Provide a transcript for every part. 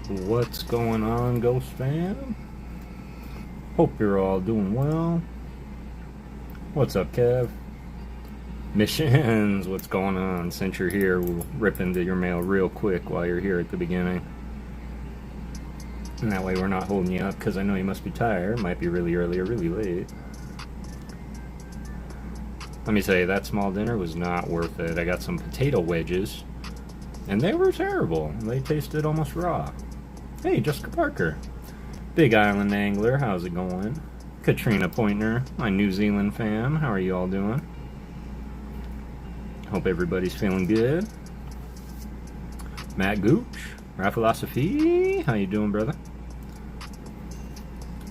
What's going on, Ghost fam? Hope you're all doing well. What's up, Kev? MiShins, what's going on? Since you're here, we'll rip into your mail real quick while you're here at the beginning. And that way we're not holding you up, because I know you must be tired. It might be really early or really late. Let me say, that small dinner was not worth it. I got some potato wedges, and they were terrible. They tasted almost raw. Hey, Jessica Parker. Big Island Angler, how's it going? Katrina Pointner, my New Zealand fam, how are you all doing? Hope everybody's feeling good. Matt Gooch, Rafalosophy, how you doing, brother?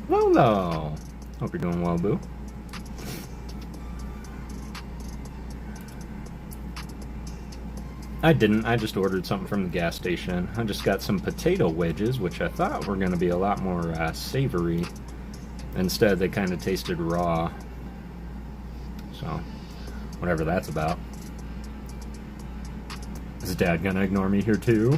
Lolo, hope you're doing well, boo. I didn't, I just ordered something from the gas station. I just got some potato wedges, which I thought were going to be a lot more savory. Instead, they kind of tasted raw. So, whatever that's about. Is Dad going to ignore me here too?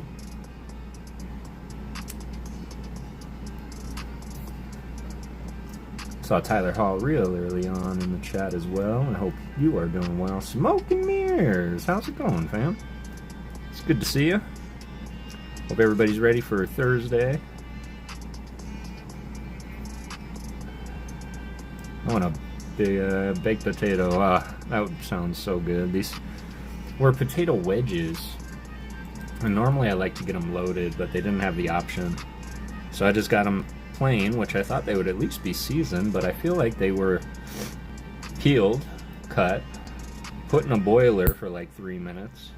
Saw Tyler Hall real early on in the chat as well. I hope you are doing well. Smoke and Mirrors, how's it going, fam? It's good to see you. Hope everybody's ready for Thursday. I want a big baked potato. That sounds so good. These were potato wedges. And normally I like to get them loaded, but they didn't have the option. So I just got them plain, which I thought they would at least be seasoned, but I feel like they were peeled, cut, put in a boiler for like 3 minutes,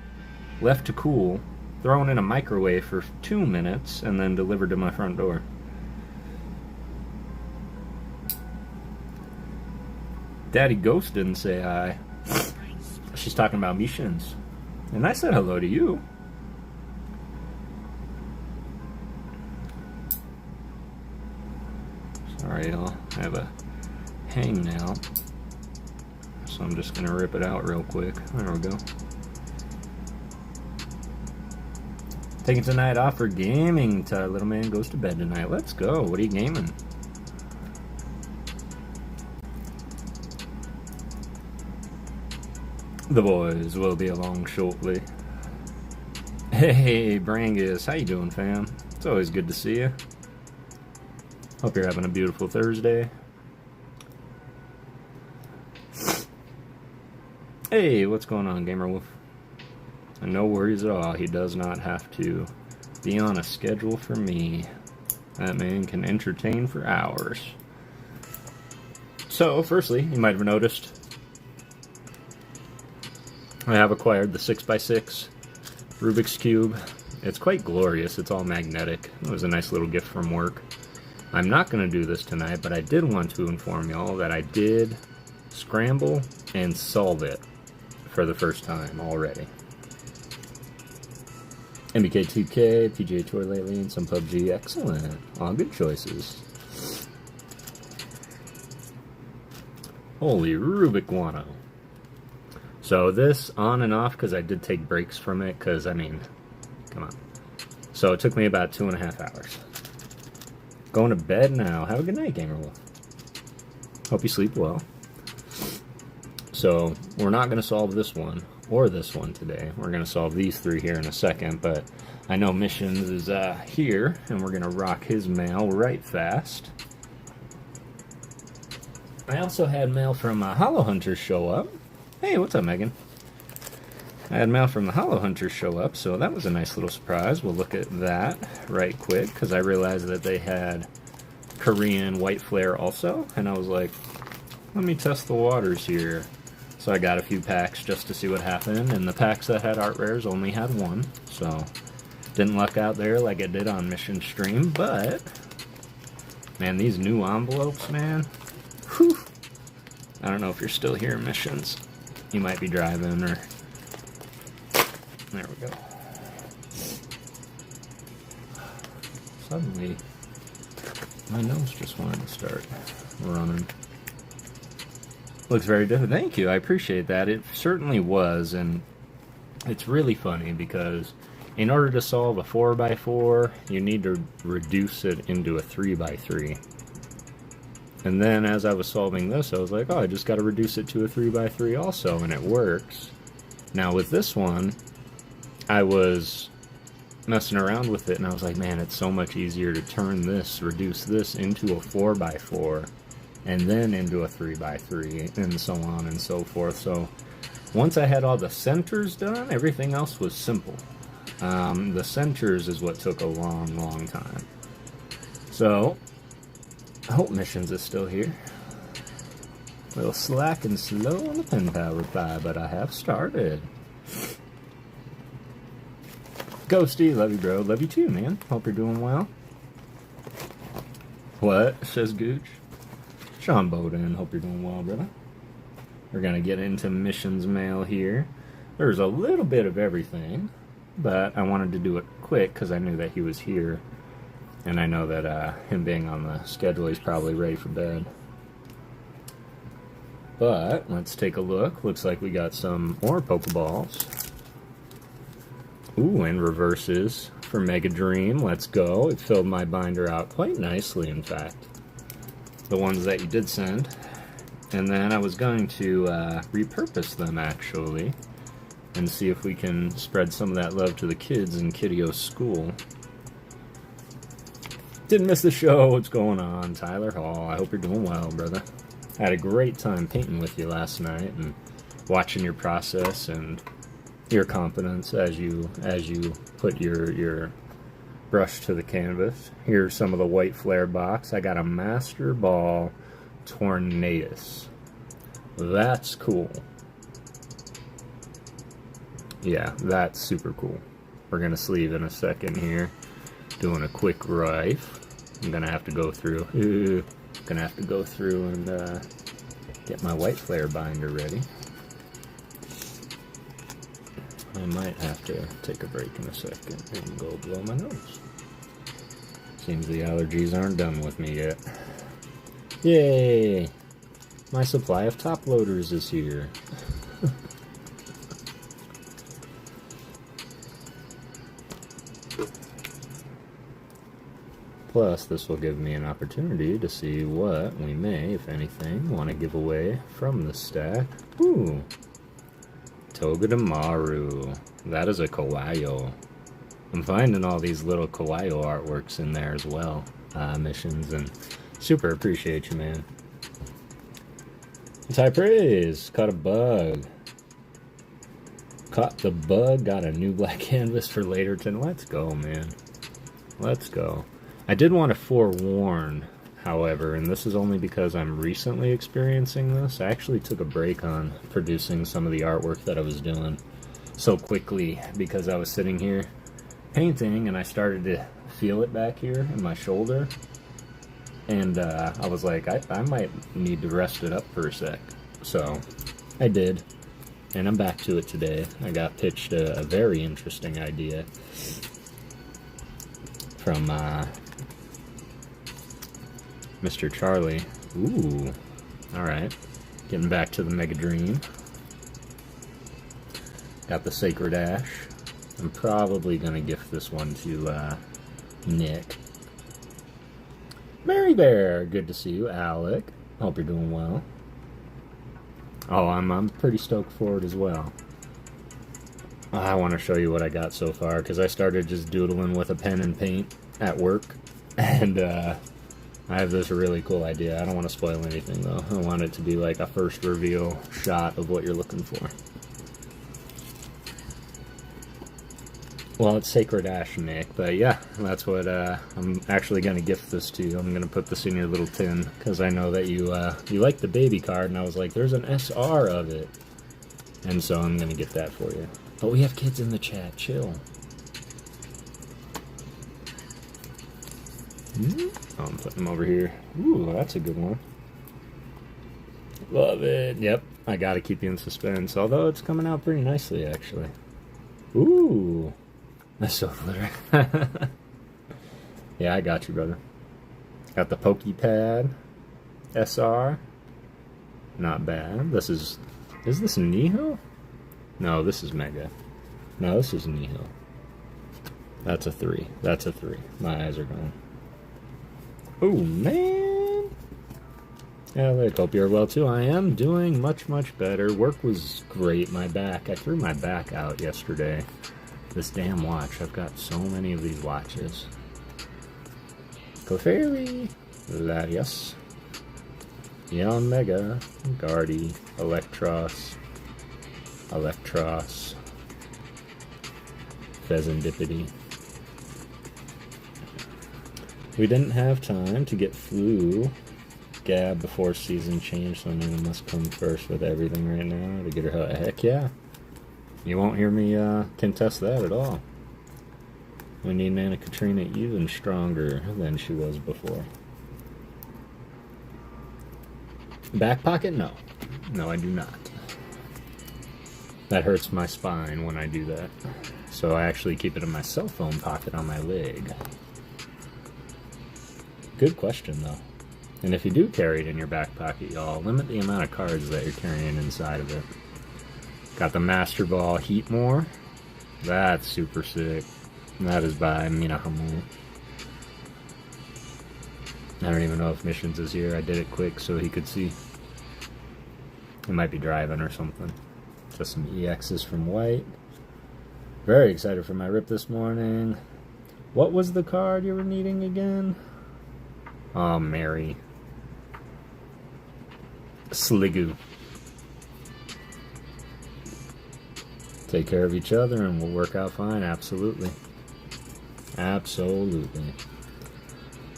left to cool, thrown in a microwave for 2 minutes, and then delivered to my front door. Daddy Ghost didn't say hi. She's talking about MiShins. And I said hello to you. Sorry, I'll have a hangnail. So I'm just going to rip it out real quick. There we go. Taking tonight off for gaming. Little man goes to bed tonight. Let's go. What are you gaming? The boys will be along shortly. Hey, Brangus. How you doing, fam? It's always good to see you. Hope you're having a beautiful Thursday. Hey, what's going on, Gamer Wolf? And no worries at all. He does not have to be on a schedule for me. That man can entertain for hours. So, firstly, you might have noticed I have acquired the 6x6 Rubik's Cube. It's quite glorious. It's all magnetic. It was a nice little gift from work. I'm not going to do this tonight, but I did want to inform y'all that I did scramble and solve it for the first time already. MBK2K, PGA Tour lately, and some PUBG. Excellent. All good choices. Holy Rubik Guano. So this on and off, because I did take breaks from it, because, I mean, come on. So it took me about 2.5 hours. Going to bed now. Have a good night, Gamer Wolf. Hope you sleep well. So, we're not going to solve this one, or this one today. We're going to solve these three here in a second, but I know MiShins is here, and we're going to rock his mail right fast. I also had mail from Hollow Hunters show up. Hey, what's up, Megan? I had mail from the Hollow Hunters show up, so that was a nice little surprise. We'll look at that right quick, because I realized that they had Korean white flare also, and I was like, let me test the waters here. So I got a few packs just to see what happened, and the packs that had art rares only had one, so didn't luck out there like I did on Mission Stream, but man, these new envelopes, man, whew. I don't know if you're still here, MiShins. You might be driving, or there we go. Suddenly, my nose just wanted to start running. Looks very different. Thank you. I appreciate that. It certainly was, and it's really funny because in order to solve a 4x4, you need to reduce it into a 3x3. And then as I was solving this, I was like, oh, I just got to reduce it to a 3x3 also, and it works. Now with this one, I was messing around with it, and I was like, man, it's so much easier to turn this, reduce this into a 4x4, and then into a 3x3, and so on and so forth. So once I had all the centers done, everything else was simple. The centers is what took a long time. So I hope MiShins is still here. A little slack and slow on the pen pal reply, but I have started. Ghosty, love you, bro. Love you too, man. Hope you're doing well. What? Says Gooch. Sean Bowden, hope you're doing well, brother. We're gonna get into MiShins mail here. There's a little bit of everything, but I wanted to do it quick because I knew that he was here. And I know that him being on the schedule, he's probably ready for bed. But let's take a look. Looks like we got some more Pokeballs. Ooh, and reverses for Mega Dream. Let's go. It filled my binder out quite nicely, in fact. The ones that you did send. And then I was going to repurpose them, actually, and see if we can spread some of that love to the kids in Kiddio's school. Didn't miss the show. What's going on? Tyler Hall. I hope you're doing well, brother. I had a great time painting with you last night and watching your process and your confidence as you put your brush to the canvas. Here's some of the white flare box. I got a Master Ball Tornadus. That's cool. Yeah, that's super cool. We're gonna sleeve in a second here. Doing a quick rife. I'm gonna have to go through. And get my white flare binder ready. I might have to take a break in a second and go blow my nose. Seems the allergies aren't done with me yet. Yay! My supply of top loaders is here. Plus, this will give me an opportunity to see what we may, if anything, want to give away from the stack. Ooh! Togedemaru. That is a Kawaii. I'm finding all these little Kawaii artworks in there as well. MiShins, and super appreciate you, man. It's high praise. Caught a bug. Caught the bug. Got a new black canvas for Laterton. Let's go, man. Let's go. I did want to forewarn, however, and this is only because I'm recently experiencing this. I actually took a break on producing some of the artwork that I was doing so quickly because I was sitting here painting and I started to feel it back here in my shoulder. And I was like, I might need to rest it up for a sec. So I did. And I'm back to it today. I got pitched a very interesting idea from Mr. Charlie. Ooh. Alright. Getting back to the Mega Dream. Got the Sacred Ash. I'm probably going to gift this one to Nick. Mary Bear, good to see you. Alec, hope you're doing well. Oh, I'm pretty stoked for it as well. I want to show you what I got so far, because I started just doodling with a pen and paint at work, and I have this really cool idea. I don't want to spoil anything, though. I want it to be like a first reveal shot of what you're looking for. Well, it's Sacred Ash, Nick, but yeah, that's what I'm actually going to gift this to you. I'm going to put this in your little tin, because I know that you like the baby card, and I was like, there's an SR of it. And so I'm going to get that for you. But we have kids in the chat, chill. Oh, I'm putting them over here. Ooh, that's a good one. Love it. Yep, I got to keep you in suspense, although it's coming out pretty nicely, actually. Ooh. That's so flittering. Yeah, I got you, brother. Got the PokePad SR. Not bad. This is this Niho? No, this is Mega. No, this is Niho. That's a 3. That's a 3. My eyes are going. Oh, man. Yeah, I hope you're well, too. I am doing much, much better. Work was great. My back. I threw my back out yesterday. This damn watch. I've got so many of these watches. Clefairy. Latias. Eon Mega. Guardy. Electros. Pheasantipity. We didn't have time to get Flu Gab before season change, so Nana must come first with everything right now to get her. Heck yeah. You won't hear me contest that at all. We need Nana Katrina even stronger than she was before. Back pocket? No. No, I do not. That hurts my spine when I do that. So I actually keep it in my cell phone pocket on my leg. Good question, though. And if you do carry it in your back pocket, y'all, limit the amount of cards that you're carrying inside of it. Got the Master Ball Heatmore. That's super sick. And that is by Minahamu. I don't even know if MiShins is here. I did it quick so he could see. He might be driving or something. Just some EXs from White. Very excited for my rip this morning. What was the card you were needing again? Oh, Mary. Sliggoo. Take care of each other and we'll work out fine. Absolutely. Absolutely.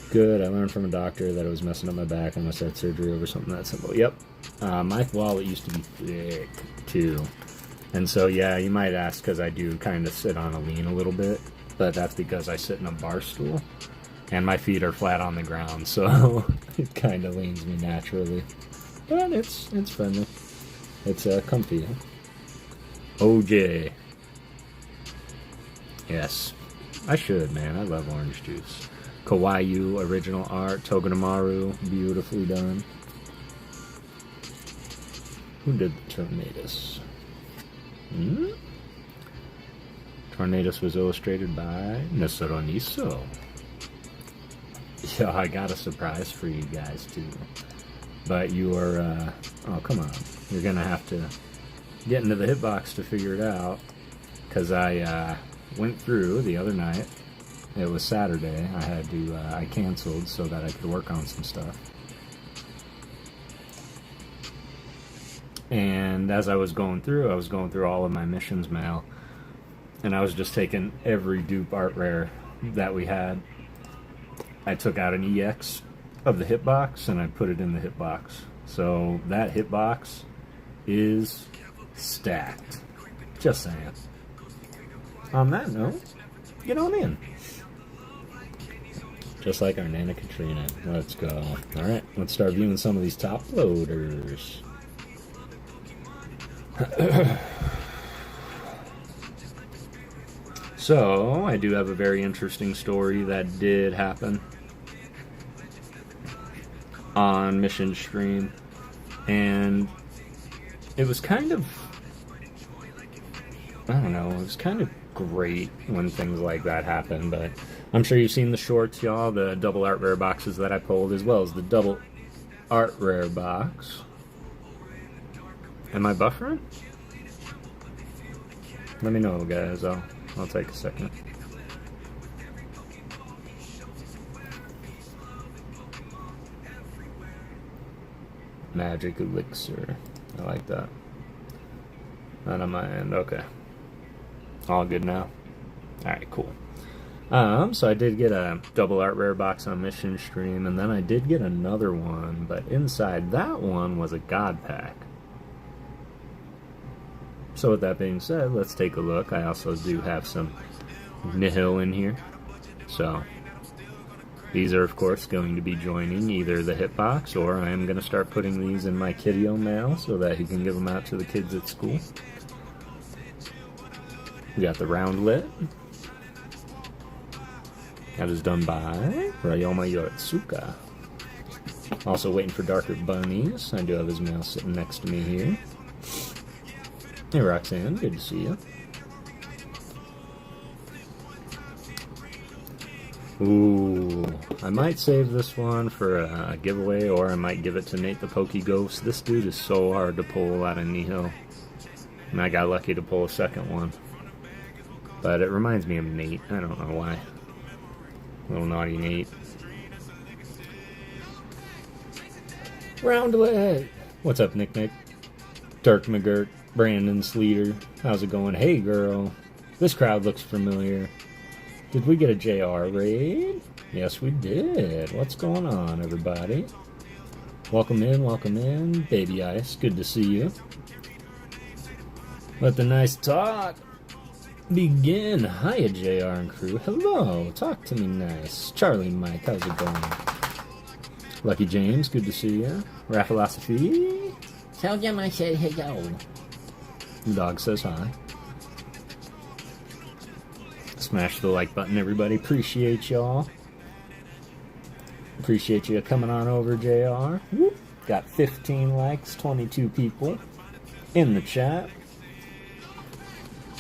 Good. I learned from a doctor that it was messing up my back. I must have had surgery over something that simple. Yep. My wallet used to be thick, too. And so, yeah, you might ask because I do kind of sit on a lean a little bit. But that's because I sit in a bar stool. And my feet are flat on the ground, so it kind of leans me naturally. But it's friendly. It's comfy. Huh? OJ. Yes. I should, man. I love orange juice. Kawaii original art. Togedemaru. Beautifully done. Who did the Tornadus? Tornadus was illustrated by Nesaroniso. Yeah, I got a surprise for you guys, too. But you are, oh, come on. You're going to have to get into the hitbox to figure it out. Because I went through the other night. It was Saturday. I had to, I canceled so that I could work on some stuff. And as I was going through all of my MiShins mail. And I was just taking every dupe art rare that we had. I took out an EX of the hitbox and I put it in the hitbox. So that hitbox is stacked. Just saying. On that note, get on in. Just like our Nana Katrina. Let's go. Alright, let's start viewing some of these top loaders. So, I do have a very interesting story that did happen on MiShins stream, and it was kind of, I don't know, it was kind of great when things like that happen, but I'm sure you've seen the shorts, y'all, the double art rare boxes that I pulled, as well as the double art rare box. Am I buffering? Let me know, guys. I'll take a second. Magic Elixir. I like that. Not on my end. Okay. All good now? Alright, cool. So I did get a double art rare box on MiShins stream, and then I did get another one, but inside that one was a God Pack. So with that being said, let's take a look. I also do have some Nihil in here. So these are, of course, going to be joining either the hitbox, or I am going to start putting these in my Kiddio mail so that he can give them out to the kids at school. We got the Roundlet. That is done by Ryoma Yoritsuka. Also waiting for Darker Bunnies. I do have his mail sitting next to me here. Hey Roxanne, good to see you. Ooh, I might save this one for a giveaway, or I might give it to Nate the PokéGhost. This dude is so hard to pull out of Nihil. And I got lucky to pull a second one. But it reminds me of Nate. I don't know why. Little naughty Nate. Roundlet! What's up, Nick Nick? Dirk McGirt, Brandon Sleater. How's it going? Hey, girl. This crowd looks familiar. Did we get a JR raid? Yes, we did. What's going on, everybody? Welcome in, Baby Ice. Good to see you. Let the nice talk begin. Hiya, JR and crew. Hello. Talk to me nice. Charlie Mike, how's it going? Lucky James, good to see you. Rafalosophy. Tell them I said hello. The dog says hi. Smash the like button, everybody. Appreciate y'all. Appreciate you coming on over, JR. Whoop. Got 15 likes, 22 people in the chat.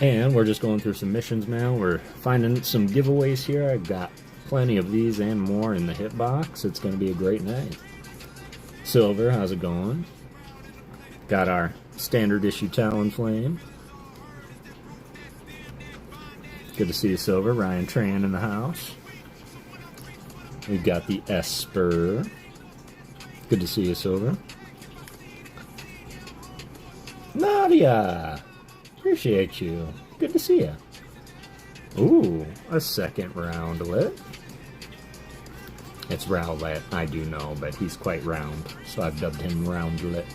And we're just going through some missions now. We're finding some giveaways here. I've got plenty of these and more in the hitbox. It's going to be a great night. Silver, how's it going? Got our standard issue Talonflame. Good to see you, Silver. Ryan Tran in the house. We've got the Esper. Good to see you, Silver. Nadia! Appreciate you. Good to see you. Ooh, a second roundlet. It's Rowlet, I do know, but he's quite round, so I've dubbed him Roundlet.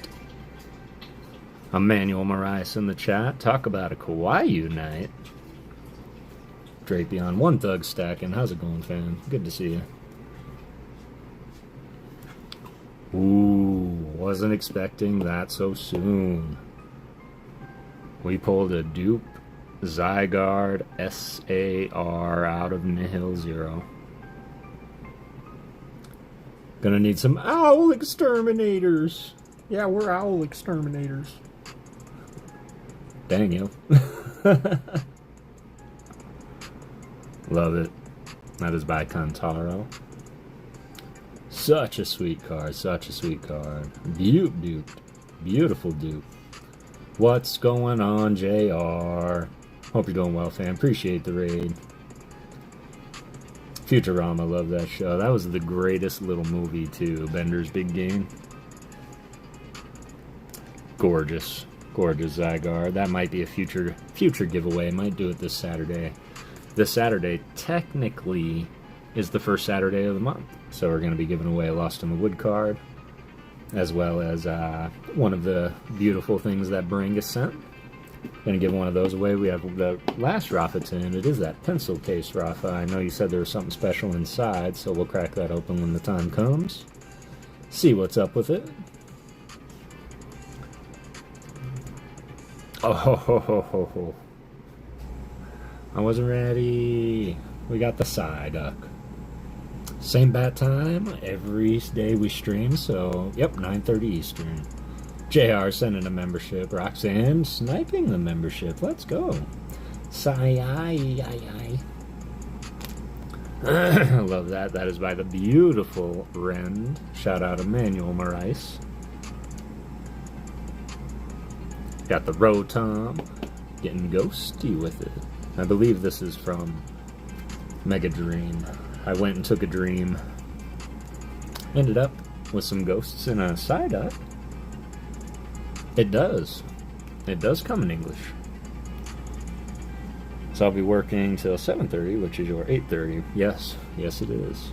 Emmanuel Morais in the chat. Talk about a Kawaii night. Drapion, one thug stacking. How's it going, fam? Good to see you. Ooh, wasn't expecting that so soon. We pulled a dupe Zygarde SAR out of Nihil Zero. Gonna need some owl exterminators. Yeah, we're owl exterminators. Dang you. Love it. That is by Kantaro. Such a sweet card. Such a sweet card. Dupe. Beautiful dupe. What's going on, JR? Hope you're doing well, fam. Appreciate the raid. Futurama, love that show. That was the greatest little movie, too. Bender's Big Game. Gorgeous. Gorgeous Zygarde. That might be a future giveaway. Might do it this Saturday. This Saturday, technically, is the first Saturday of the month. So we're going to be giving away a Lost in the Wood card, as well as one of the beautiful things that Bringus sent. Going to give one of those away. We have the last Rafa tin. It is that pencil case Rafa. I know you said there was something special inside, so we'll crack that open when the time comes. See what's up with it. Oh, ho, ho, ho, ho, ho. I wasn't ready. We got the Psyduck. Same bat time every day we stream, so yep, 9:30 Eastern. JR sending a membership. Roxanne sniping the membership. Let's go. I love that. That is by the beautiful Rend. Shout out Emmanuel Morais. Got the Rotom. Getting ghosty with it. I believe this is from Mega Dream. I went and took a dream. Ended up with some ghosts in a Psyduck. It does. It does come in English. So I'll be working till 7:30, which is your 8:30. Yes, yes it is.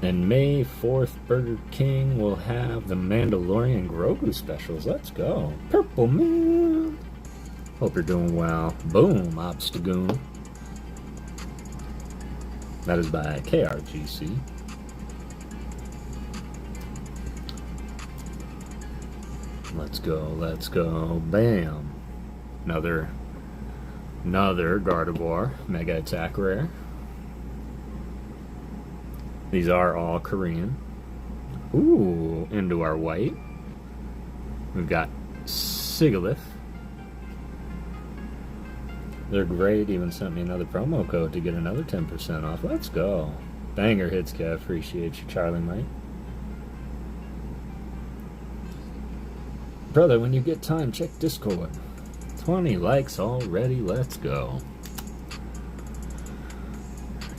And May 4th, Burger King will have the Mandalorian Grogu specials. Let's go. Purple Man. Hope you're doing well. Boom, Obstagoon. That is by KRGC. Let's go, let's go. Bam. Another Gardevoir Mega Attack Rare. These are all Korean. Ooh, into our white. We've got Sigilyph. They're great. Even sent me another promo code to get another 10% off. Let's go. Banger hits, Kev. Appreciate you, Charlie Mike. Brother, when you get time, check Discord. 20 likes already. Let's go.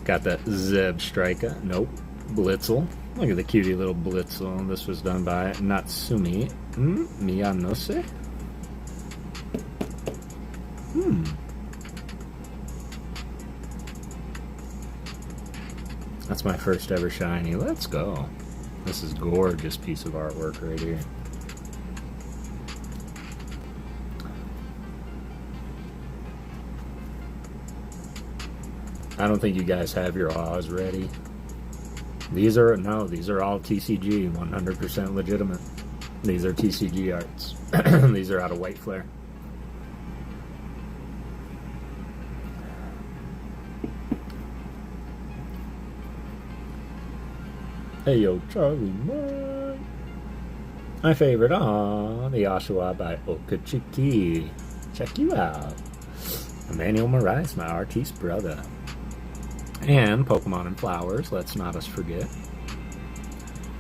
Got that Zeb Striker. Nope. Blitzel. Look at the cutie little Blitzel. This was done by Natsumi Miyanose. That's my first ever shiny. Let's go. This is gorgeous piece of artwork right here. I don't think you guys have your Oz ready. These are all TCG, 100% legitimate. These are TCG arts. These are out of White Flare. Hey yo, Charlie Mike. My favorite, the Oshawa by Okachiki. Check you out. Emmanuel Moraes, my artiste brother. And Pokemon and Flowers, let's not us forget.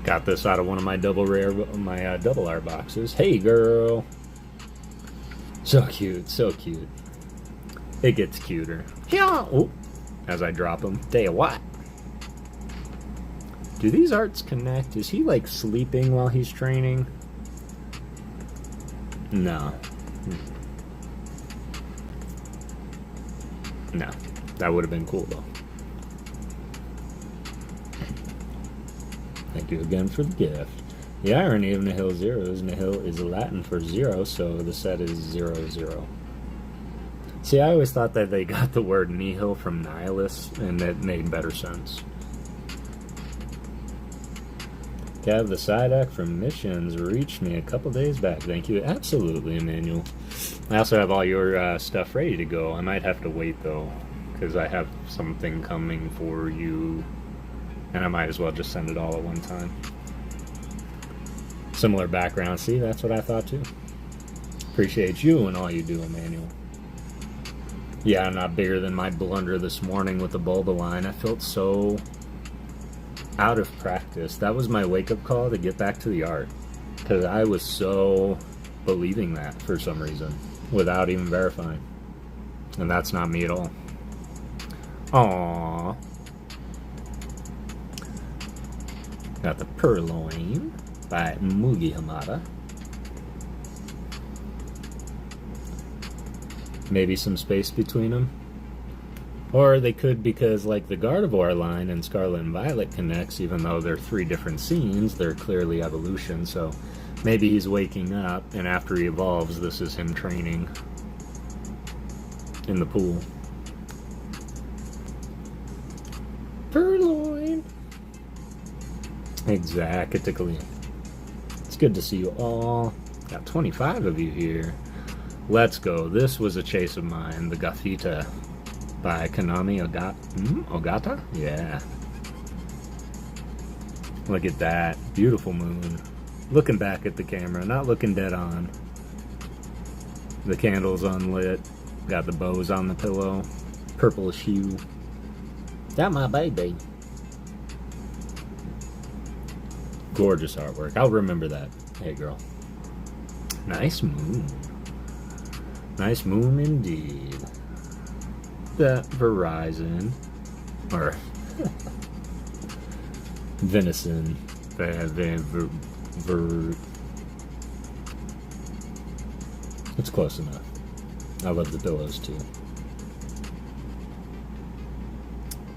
Got this out of one of my double art boxes. Hey girl. So cute, so cute. It gets cuter. Yeah. Oh, as I drop them. Tell you what. Do these arts connect? Is he like sleeping while he's training? No. No. That would have been cool though. Thank you again for the gift. The irony of Nihil Zero is Nihil is Latin for zero, so the set is 00. See, I always thought that they got the word nihil from nihilist, and that made better sense. Kev the Psyduck from MiShins reached me a couple days back. Thank you. Absolutely, Emmanuel. I also have all your stuff ready to go. I might have to wait, though, because I have something coming for you. And I might as well just send it all at one time. Similar background. See, that's what I thought too. Appreciate you and all you do, Emmanuel. Yeah, I'm not bigger than my blunder this morning with the Bulbaline. I felt so out of practice. That was my wake-up call to get back to the art. Because I was so believing that for some reason. Without even verifying. And that's not me at all. Aww. Got the Purloin by Mugi Hamada. Maybe some space between them. Or they could, because like the Gardevoir line and Scarlet and Violet connects, even though they're three different scenes, they're clearly evolution, so maybe he's waking up, and after he evolves, this is him training in the pool. Purloin! Exactly. It's good to see you all. Got 25 of you here. Let's go. This was a chase of mine, the Gothita by Konami Ogata? Yeah. Look at that. Beautiful moon. Looking back at the camera, not looking dead on. The candle's unlit. Got the bows on the pillow. Purplish hue. That my baby. Gorgeous artwork. I'll remember that. Hey, girl. Nice moon. Nice moon indeed. That Verizon. Or Venison. It's close enough. I love the pillows too.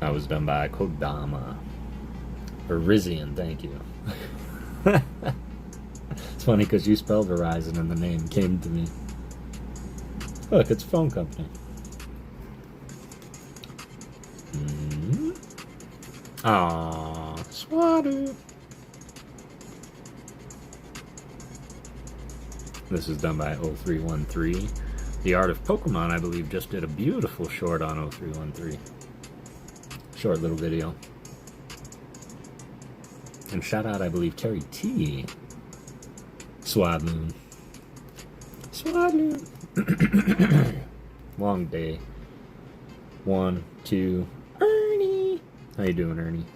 That was done by Kodama. Verizon, thank you. It's funny because you spelled Verizon and the name came to me. Look, it's a phone company. Aww, Swadu. This is done by 0313. The Art of Pokemon, I believe, just did a beautiful short on 0313. Short little video. And shout out, I believe, Terry T. Swadloon. Swadloon. Long day. 1, 2, Ernie. How you doing, Ernie?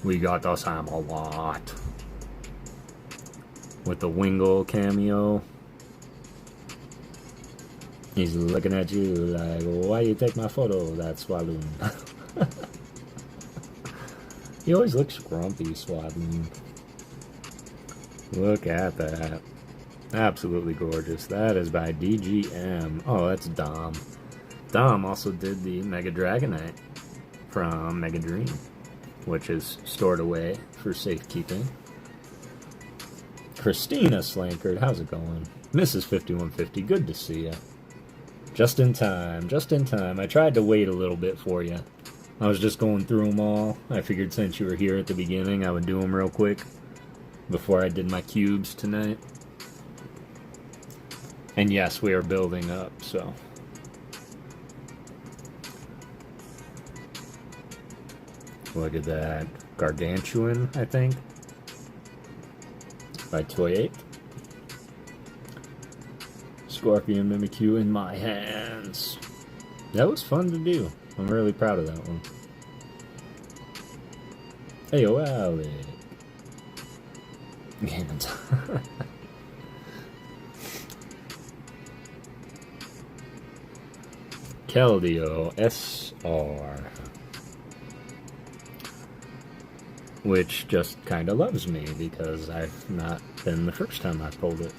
We got the Sam-a-lot. With the Wingle cameo. He's looking at you like, why you take my photo, that Swaloon? He always looks grumpy, Swaloon. Look at that. Absolutely gorgeous. That is by DGM. Oh, that's Dom. Dom also did the Mega Dragonite from Mega Dream, which is stored away for safekeeping. Christina Slankard, how's it going? Mrs. 5150, good to see ya. Just in time, just in time. I tried to wait a little bit for you. I was just going through them all. I figured since you were here at the beginning, I would do them real quick before I did my cubes tonight. And yes, we are building up, so. Look at that. Gargantuan, I think. By Toy 8. Scorpion Mimikyu in my hands. That was fun to do. I'm really proud of that one. Hey, oh, Alec. Hands. Keldeo SR. Which just kinda loves me because I've not been the first time I pulled it.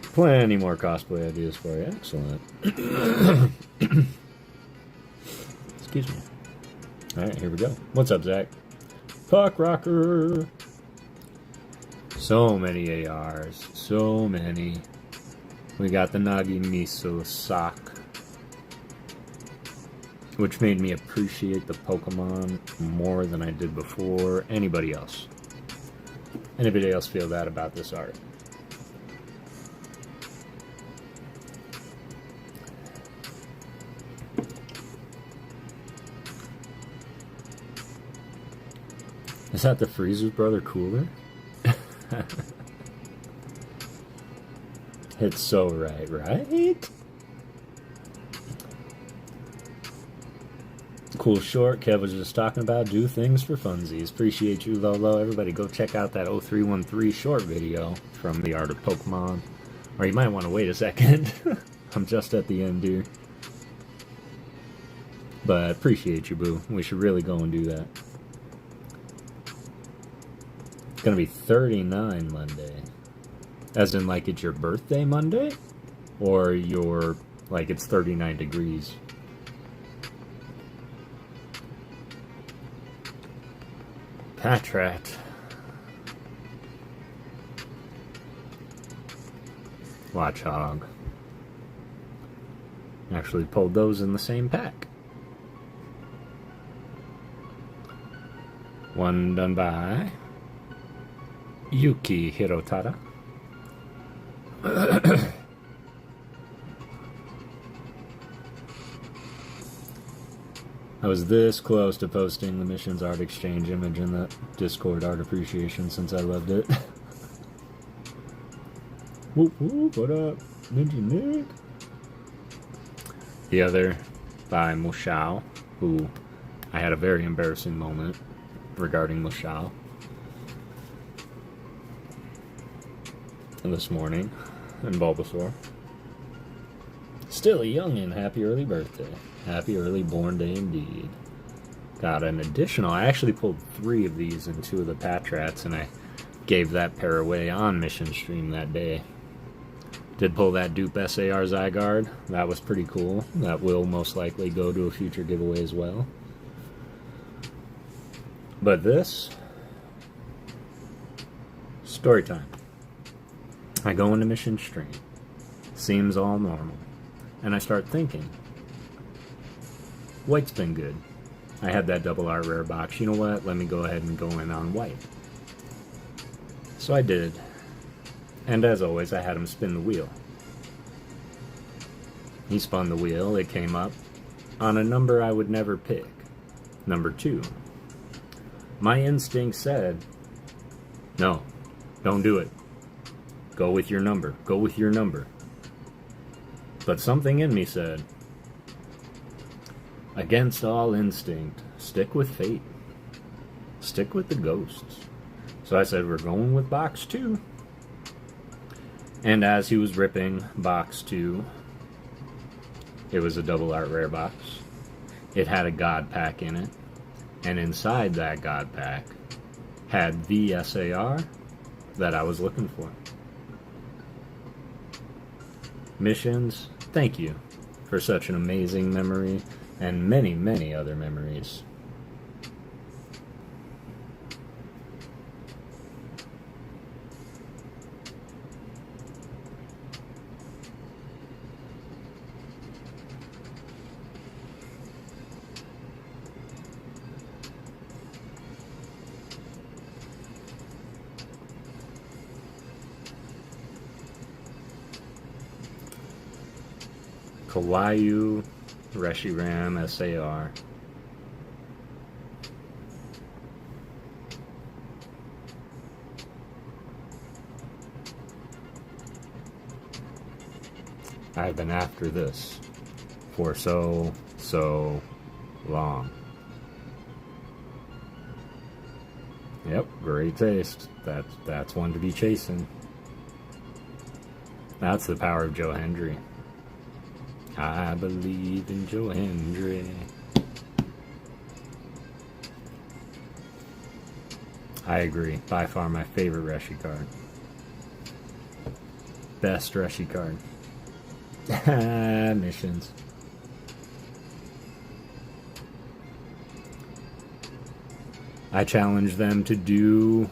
Plenty more cosplay ideas for you. Excellent. Excuse me. Alright, here we go. What's up, Zach? Puck Rocker! So many ARs. So many. We got the Nagi Miso sock, which made me appreciate the Pokemon more than I did before anybody else. Anybody else feel that about this art? Is that the Frieza's brother cooler? It's so right? Cool short. Kev was just talking about do things for funsies. Appreciate you, Lolo. Everybody go check out that 0313 short video from The Art of Pokemon. Or you might want to wait a second. I'm just at the end, dude. But appreciate you, boo. We should really go and do that. It's gonna be 39 Monday. As in, like, it's your birthday Monday? Or your, like, it's 39 degrees? Patrat. Watchhog. Actually pulled those in the same pack. One done by Yuki Hirotada. I was this close to posting the MiShins art exchange image in the Discord art appreciation since I loved it. Whoop whoop, what up, Ninja Nick? The other by Mushao, who I had a very embarrassing moment regarding Mushao this morning, and Bulbasaur. Still a youngin', happy early birthday. Happy early born day indeed. Got an additional, I actually pulled 3 of these in 2 of the Patrats, and I gave that pair away on Mission Stream that day. Did pull that dupe SAR Zygarde. That was pretty cool. That will most likely go to a future giveaway as well. But this, story time. I go into Mission Stream. Seems all normal. And I start thinking, white's been good. I had that double art rare box. You know what? Let me go ahead and go in on white. So I did. And as always, I had him spin the wheel. He spun the wheel. It came up on a number I would never pick. Number 2. My instinct said, no, don't do it. Go with your number. Go with your number. But something in me said, against all instinct, stick with fate. Stick with the ghosts. So I said, we're going with box 2. And as he was ripping box 2, it was a double art rare box. It had a God Pack in it. And inside that God Pack had the SAR that I was looking for. MiShins, thank you for such an amazing memory and many, many other memories. Kawaii Reshiram SAR. I've been after this for so long. Yep, great taste. That's one to be chasing. That's the power of Joe Hendry. I believe in Joe Hendry. I agree. By far my favorite Reshi card. Best Reshi card. MiShins. I challenge them to do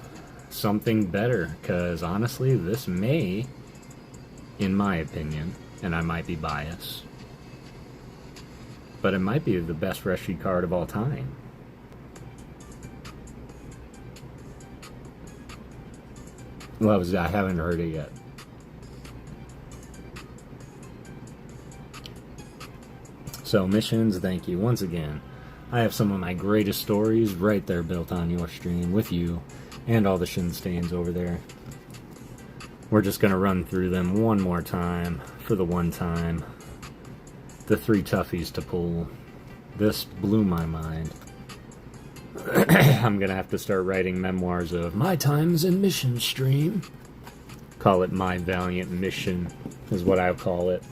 something better, because honestly, this may, in my opinion, and I might be biased, but it might be the best Reshi card of all time. Well, I haven't heard it yet. So, MiShins, thank you once again. I have some of my greatest stories right there built on your stream with you and all the shin stains over there. We're just going to run through them one more time for the one time. The 3 toughies to pull. This blew my mind. I'm going to have to start writing memoirs of my times in mission stream. Call it My Valiant Mission, is what I call it.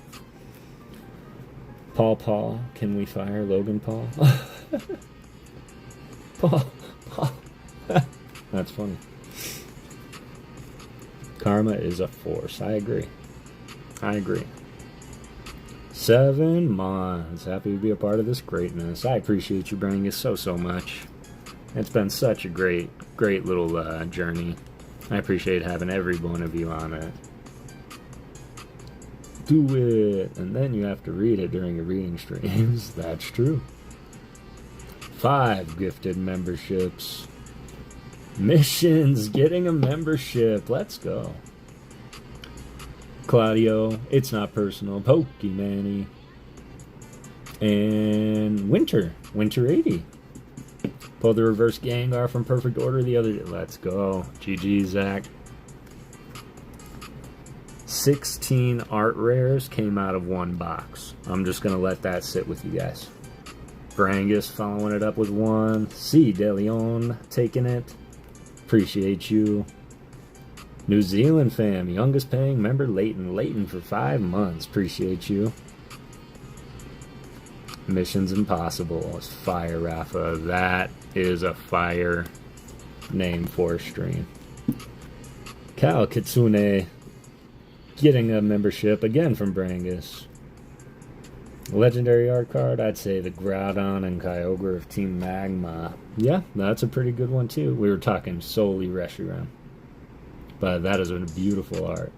Paul, can we fire Logan Paul? Paul. That's funny. Karma is a force. I agree. 7 months. Happy to be a part of this greatness. I appreciate you bringing us so much. It's been such a great little journey. I appreciate having every one of you on it. Do it! And then you have to read it during your reading streams. That's true. 5 gifted memberships. MiShins getting a membership. Let's go. Claudio, it's not personal. Pokemani. And Winter 80. Pull the reverse Gengar from Perfect Order the other day. Let's go. GG, Zach. 16 art rares came out of 1 box. I'm just going to let that sit with you guys. Brangus following it up with 1. C. DeLeon taking it. Appreciate you. New Zealand fam, youngest paying member Leighton for 5 months. Appreciate you. Missions Impossible. It's fire, Rafa. That is a fire name for a stream. Cal Kitsune getting a membership again from Brangus. Legendary art card, I'd say the Groudon and Kyogre of Team Magma. Yeah, that's a pretty good one too. We were talking solely Reshiram, but that is a beautiful art.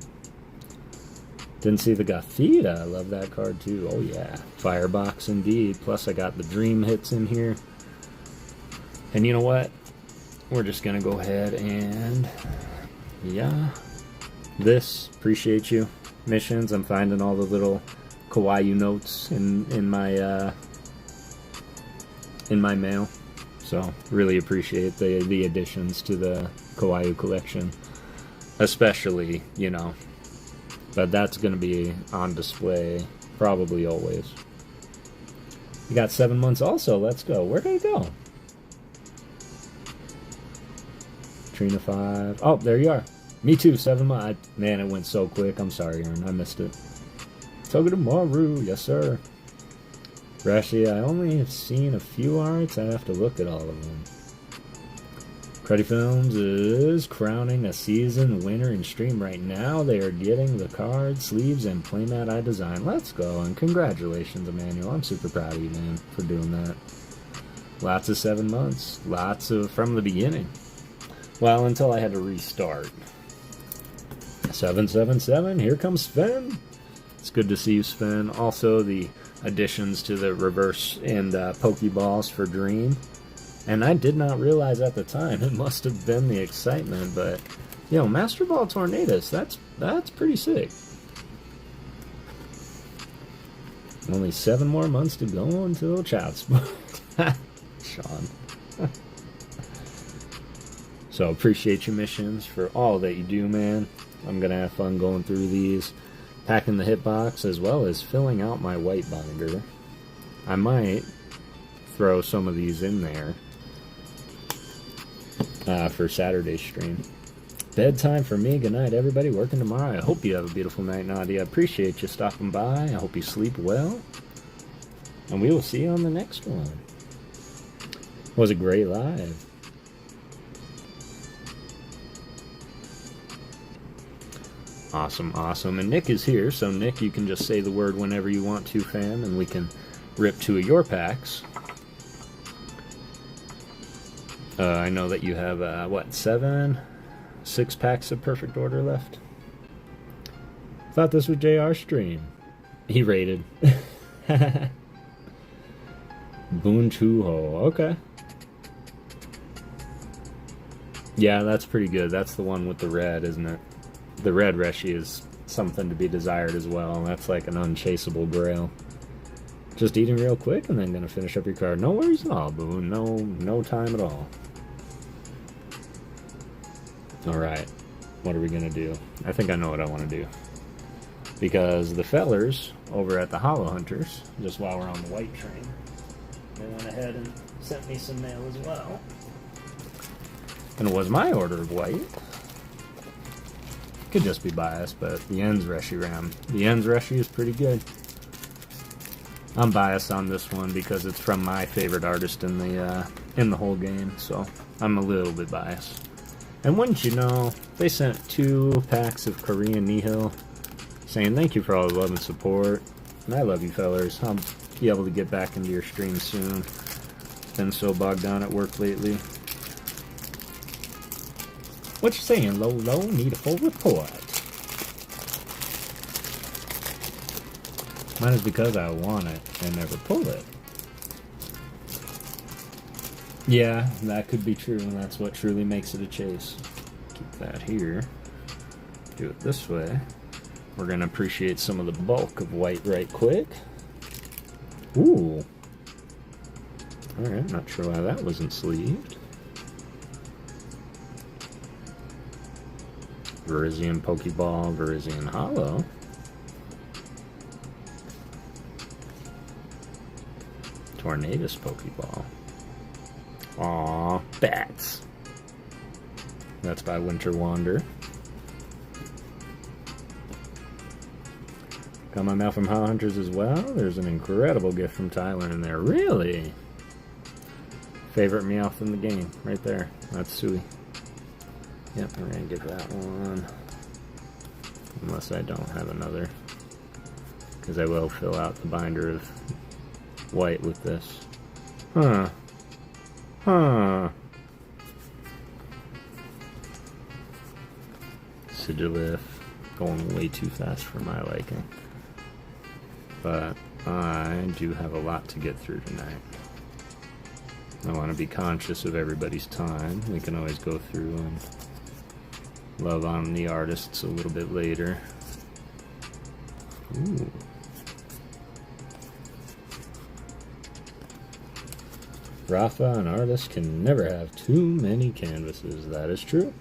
Didn't see the Gothita. I love that card too. Oh yeah, Firebox indeed. Plus I got the Dream hits in here. And you know what? We're just gonna go ahead and appreciate you. MiShins, I'm finding all the little Kawaii notes in my mail. So really appreciate the additions to the Kawaii collection. Especially, But that's going to be on display probably always. You got 7 months also. Let's go. Where did it go? Trina 5. Oh, there you are. Me too, 7 months. Man, it went so quick. I'm sorry, Aaron. I missed it. Toga tomorrow. Yes, sir. Rashi, I only have seen a few arts. I have to look at all of them. Cruddy Films is crowning a season winner in stream right now. They are getting the cards, sleeves, and playmat I designed. Let's go, and congratulations, Emmanuel. I'm super proud of you, man, for doing that. Lots of 7 months. Lots of from the beginning. Well, until I had to restart. 777, here comes Sven. It's good to see you, Sven. Also, the additions to the reverse and Pokeballs for Dream. And I did not realize at the time, it must have been the excitement, but, yo, Master Ball Tornadus, that's pretty sick. Only 7 more months to go until Child Sport. Sean. So, appreciate you, MiShins, for all that you do, man. I'm going to have fun going through these, packing the hitbox, as well as filling out my white binder. I might throw some of these in there. For Saturday's stream. Bedtime for me. Good night, everybody. Working tomorrow. I hope you have a beautiful night, Nadia. I appreciate you stopping by. I hope you sleep well. And we will see you on the next one. Was a great live. Awesome, awesome. And Nick is here, so Nick, you can just say the word whenever you want to, fam, and we can rip 2 of your packs. I know that you have, what, 6 packs of Perfect Order left? Thought this was JR's stream. He rated. Boon Chuho, okay. Yeah, that's pretty good. That's the one with the red, isn't it? The red Reshi is something to be desired as well. That's like an unchaseable grail. Just eating real quick and then gonna finish up your card. No worries at all, Boone. No time at all. Alright, what are we gonna do? I think I know what I want to do. Because the fellers over at the Hollow Hunters, just while we're on the white train, they went ahead and sent me some mail as well. And it was my order of white. Could just be biased, but the Ends Reshiram. The Ends Reshi is pretty good. I'm biased on this one because it's from my favorite artist in the whole game, so I'm a little bit biased. And wouldn't you know, they sent 2 packs of Korean Nihil, saying thank you for all the love and support. And I love you fellers. I'll be able to get back into your stream soon. Been so bogged down at work lately. What you saying, Lolo? Need a full report. Mine is because I want it and never pull it. Yeah, that could be true, and that's what truly makes it a chase. Keep that here. Do it this way. We're going to appreciate some of the bulk of white right quick. Ooh. Alright, not sure why that wasn't sleeved. Virizion Pokeball, Virizion Hollow. Tornadus Pokeball. Aww, bats. That's by Winter Wander. Got my mail from Hollow Hunters as well. There's an incredible gift from Tyler in there. Really? Favorite Meowth in the game, right there. That's Sui. Yep, we're gonna get that one. Unless I don't have another. Because I will fill out the binder of white with this. Huh. Huh. Sigilif. Going way too fast for my liking. But I do have a lot to get through tonight. I want to be conscious of everybody's time. We can always go through and love on the artists a little bit later. Ooh. Rafa, an artist, can never have too many canvases. That is true.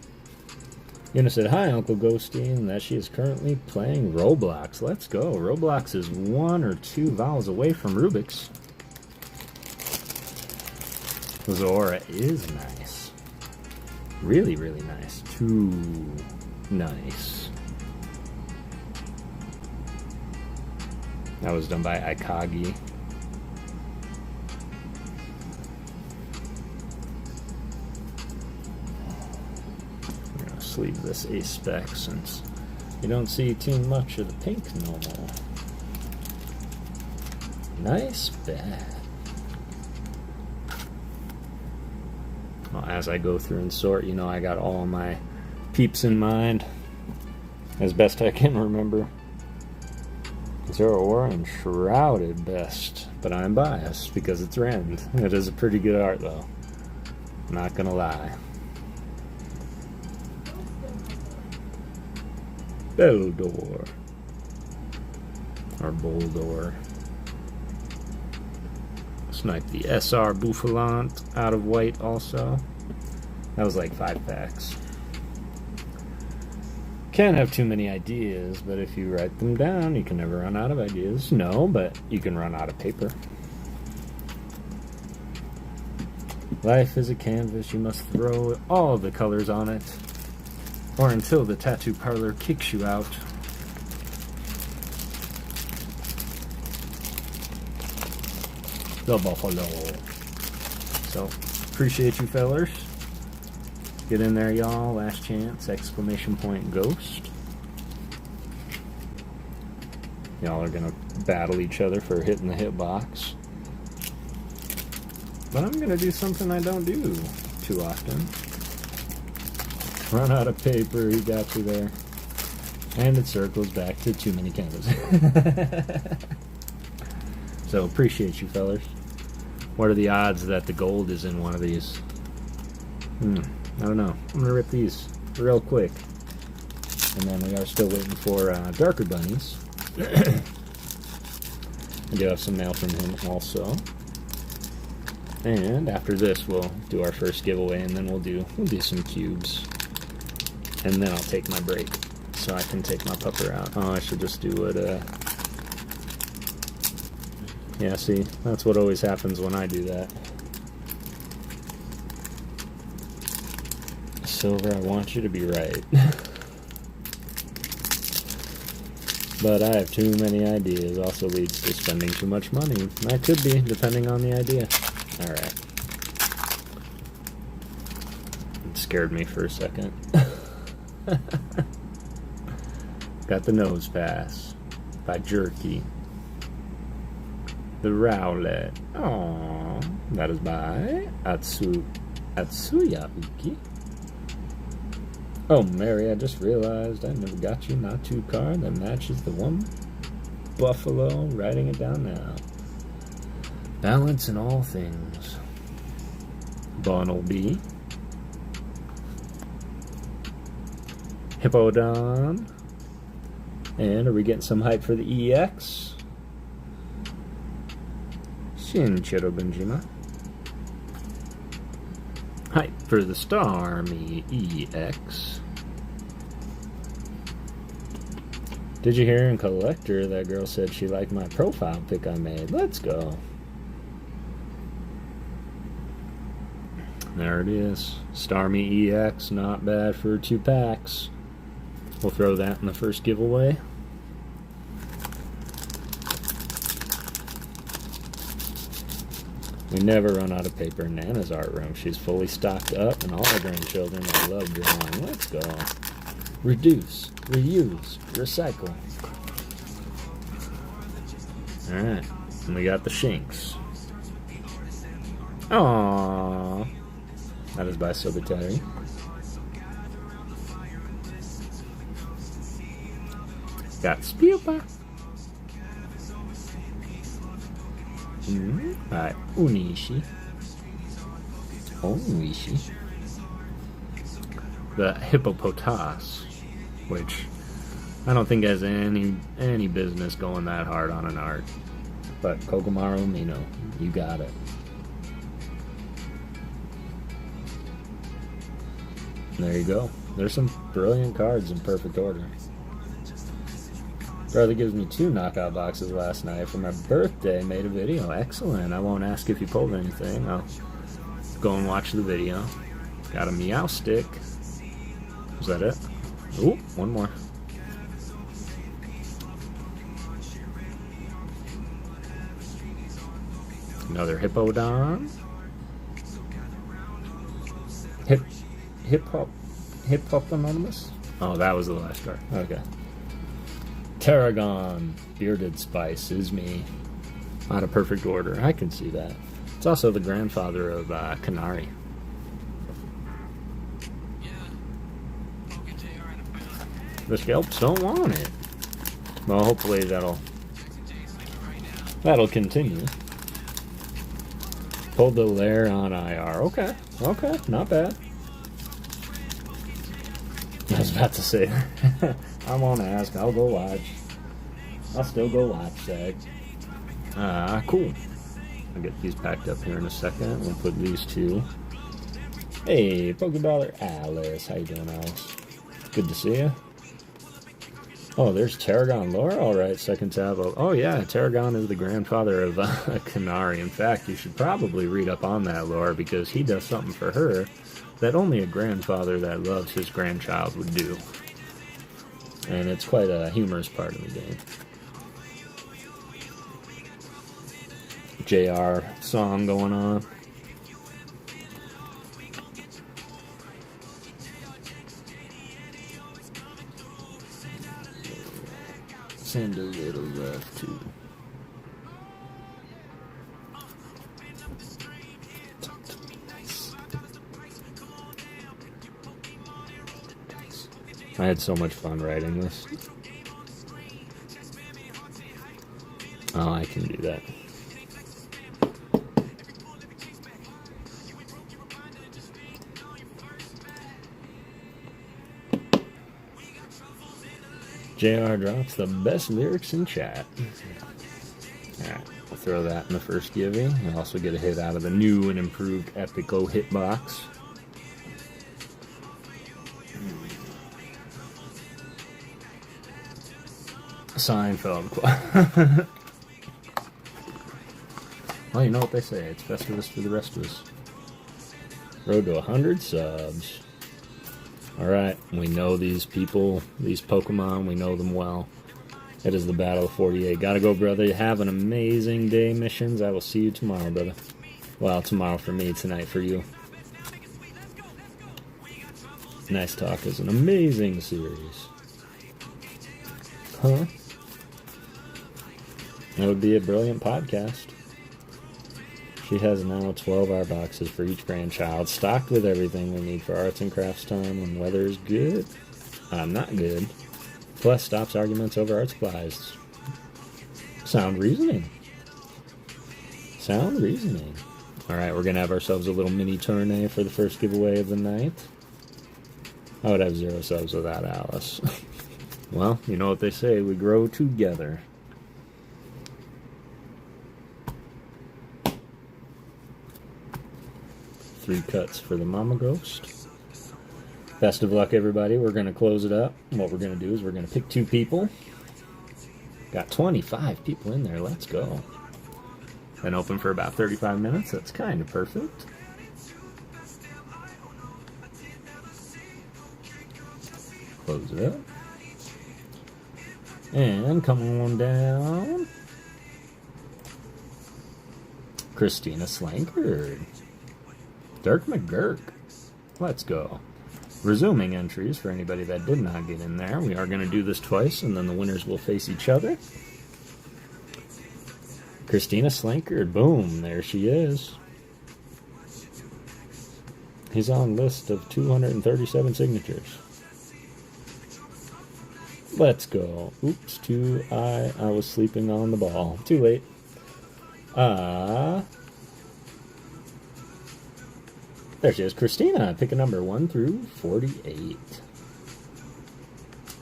Una said, hi, Uncle Ghosty, and that she is currently playing Roblox. Let's go. Roblox is 1 or 2 vowels away from Rubik's. Zora is nice. Really, really nice. Too nice. That was done by Ikagi. Leave this A-spec since you don't see too much of the pink no more. Nice bat. Well, as I go through and sort, you know, I got all my peeps in mind as best I can remember. Zero Orange Shrouded best, but I'm biased because it's Rend. It is a pretty good art though. Not gonna lie. Beldor. Or Boldor. Snipe the SR Bouffalant out of white also. That was like 5 packs. Can't have too many ideas, but if you write them down, you can never run out of ideas. No, but you can run out of paper. Life is a canvas, you must throw all the colors on it. Or until the tattoo parlor kicks you out. The Buffalo. So, appreciate you fellers. Get in there, y'all. Last chance. Exclamation point ghost. Y'all are gonna battle each other for hitting the hitbox. But I'm gonna do something I don't do too often. Run out of paper, he got you there. And it circles back to too many canvases. So, appreciate you fellers. What are the odds that the gold is in one of these? I don't know. I'm gonna rip these real quick. And then we are still waiting for darker bunnies. I do have some mail from him also. And after this we'll do our first giveaway, and then we'll do some cubes. And then I'll take my break, so I can take my pupper out. Oh, I should just do it, yeah, see, that's what always happens when I do that. Silver, I want you to be right. But I have too many ideas, also leads to spending too much money. That could be, depending on the idea. Alright. It scared me for a second. Got the Nose Pass by Jerky. The Rowlet. Aww. That is by Atsuya Uki. Oh, Mary, I just realized I never got you my 2 card that matches the one Buffalo. Writing it down now. Balance in all things. Bunnelby. Hippodon. And are we getting some hype for the EX? Shinchiro Benjima. Hype for the Starmie EX. Did you hear in Collector that girl said she liked my profile pic I made? Let's go. There it is. Starmie EX, not bad for 2 packs. We'll throw that in the first giveaway. We never run out of paper in Nana's art room. She's fully stocked up, and all our grandchildren love drawing. Let's go. Reduce, reuse, recycle. Alright, and we got the Shinx. Aww. That is by Sobitari. Got Spewpa. By Unishi. Onishi. The Hippopotas, which I don't think has any business going that hard on an art. But Kokomaru Mino, you got it. There you go. There's some brilliant cards in perfect order. Brother gives me 2 knockout boxes last night for my birthday. Made a video. Excellent. I won't ask if you pulled anything. I'll go and watch the video. Got a meow stick. Is that it? Ooh, one more. Another Hippodon. Hip Hop Anonymous? Oh, that was the last card. Okay. Tarragon. Bearded Spice is me. Out of perfect order. I can see that. It's also the grandfather of Canary. The scalps don't want it. Well, hopefully that'll continue. Pulled the lair on IR. Okay, not bad. I was about to say, I won't ask. I'll go watch. I'll still go watch, Zach. Cool. I'll get these packed up here in a second. We'll put these 2. Hey, Pokeballer Alice. How you doing, Alice? Good to see you. Oh, there's Tarragon lore? Alright, second tab. Oh yeah, Tarragon is the grandfather of Canary. In fact, you should probably read up on that lore because he does something for her that only a grandfather that loves his grandchild would do. And it's quite a humorous part of the game. JR song going on. Send a little love too. I had so much fun writing this. Oh, I can do that. JR drops the best lyrics in chat. Alright, we'll throw that in the first giving. We'll also get a hit out of the new and improved Epico hitbox. Seinfeld. Well, you know what they say. It's Festivus for the rest of us. Road to 100 subs. Alright, we know these people, these Pokemon, we know them well. It is the Battle of 48. Gotta go, brother. Have an amazing day, MiShins. I will see you tomorrow, brother. Well, tomorrow for me, tonight for you. Nice Talk is an amazing series. Huh? That would be a brilliant podcast. She has now 12 art boxes for each grandchild, stocked with everything we need for arts and crafts time when weather is good. Not good. Plus stops arguments over art supplies. Sound reasoning. Sound reasoning. Alright, we're going to have ourselves a little mini tourney for the first giveaway of the night. I would have 0 subs without Alice. Well, you know what they say, we grow together. Three cuts for the Mama Ghost. Best of luck, everybody. We're going to close it up. What we're going to do is we're going to pick 2 people. Got 25 people in there. Let's go. Been open for about 35 minutes. That's kind of perfect. Close it up. And come on down. Christina Slankard. Dirk McGurk. Let's go. Resuming entries for anybody that did not get in there. We are going to do this twice, and then the winners will face each other. Christina Slankard. Boom. There she is. He's on list of 237 signatures. Let's go. Oops, I was sleeping on the ball. Too late. There she is, Christina. Pick a number 1 through 48.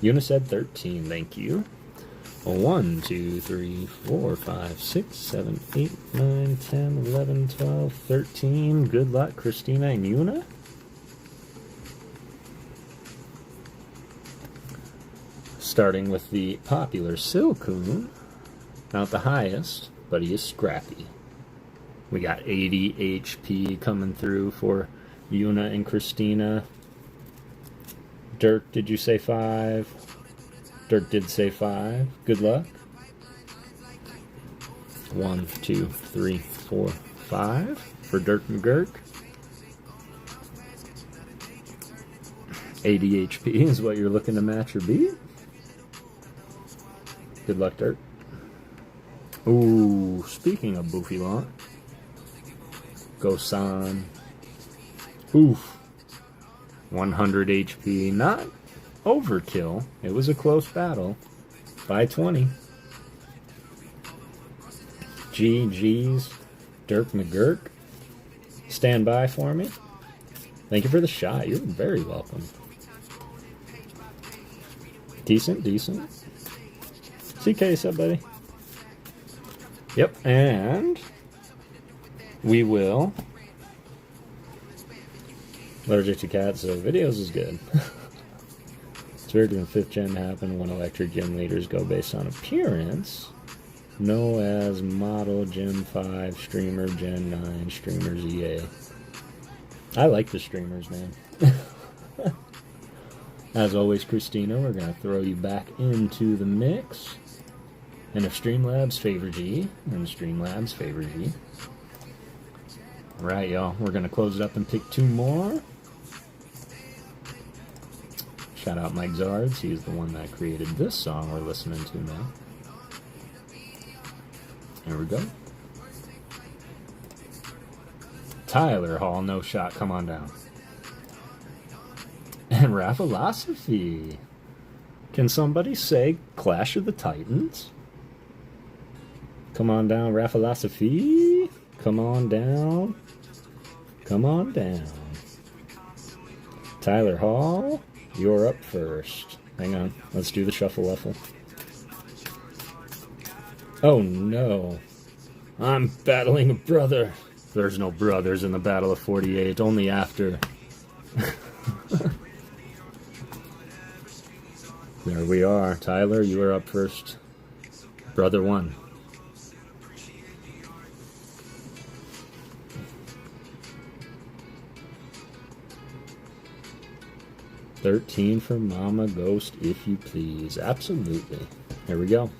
Uniced 13, thank you. 1, 2, 3, 4, 5, 6, 7, 8, 9, 10, 11, 12, 13. Good luck, Christina and Una. Starting with the popular Silcoon. Not the highest, but he is scrappy. We got 80 HP coming through for Yuna and Christina. Dirk, did you say 5? Dirk did say 5. Good luck. 1, 2, 3, 4, 5 for Dirk McGurk. 80 HP is what you're looking to match or beat. Good luck, Dirk. Ooh, speaking of Boofylont, Gosan. Oof. 100 HP. Not overkill. It was a close battle. By 20. GG's. Dirk McGurk. Stand by for me. Thank you for the shot. You're very welcome. Decent, decent. CK, sub buddy. Yep, and we will. Allergic to cats, so videos is good. It's weird when 5th gen happen when electric gym leaders go based on appearance. No as model Gen 5, streamer Gen 9, streamers EA. I like the streamers, man. As always, Christina, we're going to throw you back into the mix. And if Streamlabs favor G, then Streamlabs favor G. Alright, y'all. We're going to close it up and pick 2 more. Shout out Mike Zards. He's the one that created this song we're listening to now. Here we go. Tyler Hall, no shot. Come on down. And Rafalosophy. Can somebody say Clash of the Titans? Come on down, Rafalosophy. Come on down. Come on down. Tyler Hall, you're up first. Hang on, let's do the shuffle-uffle. Oh no. I'm battling a brother. There's no brothers in the Battle of 48, only after. There we are. Tyler, you are up first. Brother 1. $13 for Mama Ghost, if you please. Absolutely. Here we go.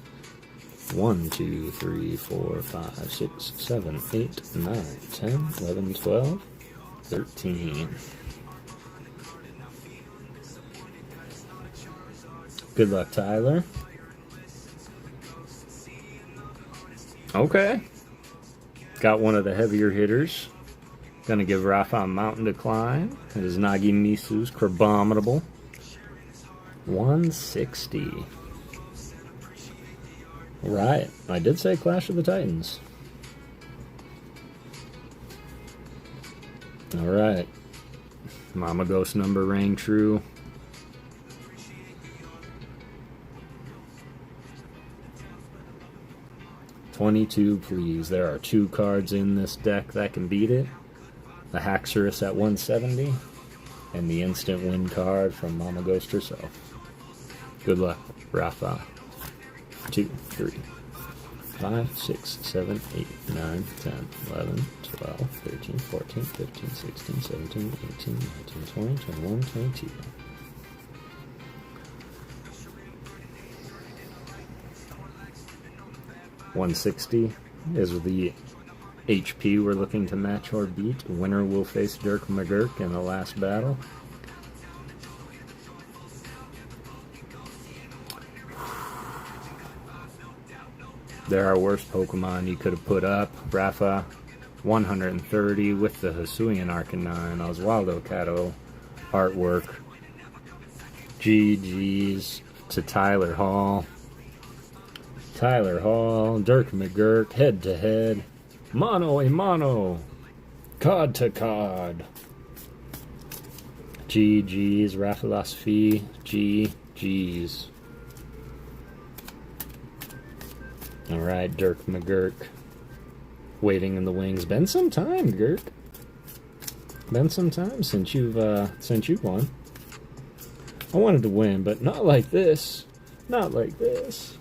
1, 2, 3, 4, 5, 6, 7, 8, 9, 10, 11, 12, 13. Good luck, Tyler. Okay. Got one of the heavier hitters. Gonna give Rafa a mountain decline. It is Naginisu's Crabominable. 160. Right. I did say Clash of the Titans. Alright. Mama Ghost number rang true. $22, please. There are 2 cards in this deck that can beat it. The Haxorus at 170, and the instant win card from Mama Ghost herself. Good luck, Rafa. 2, 3, 5, 6, 7, 8, 9, 10, 11, 12, 13, 14, 15, 16, 17, 18, 19, 20, 21, 22. $160 is the HP we're looking to match or beat. Winner will face Dirk McGurk in the last battle. There are worse Pokemon you could have put up. Rafa, 130 with the Hisuian Arcanine. Oswaldo Cato artwork. GG's to Tyler Hall. Tyler Hall, Dirk McGurk, head to head. Mano a mano. Card to card. GG's, Rafalosophy. GG's. Alright, Dirk McGurk. Waiting in the wings. Been some time, Gurk. Been some time since you've won. I wanted to win, but not like this. Not like this.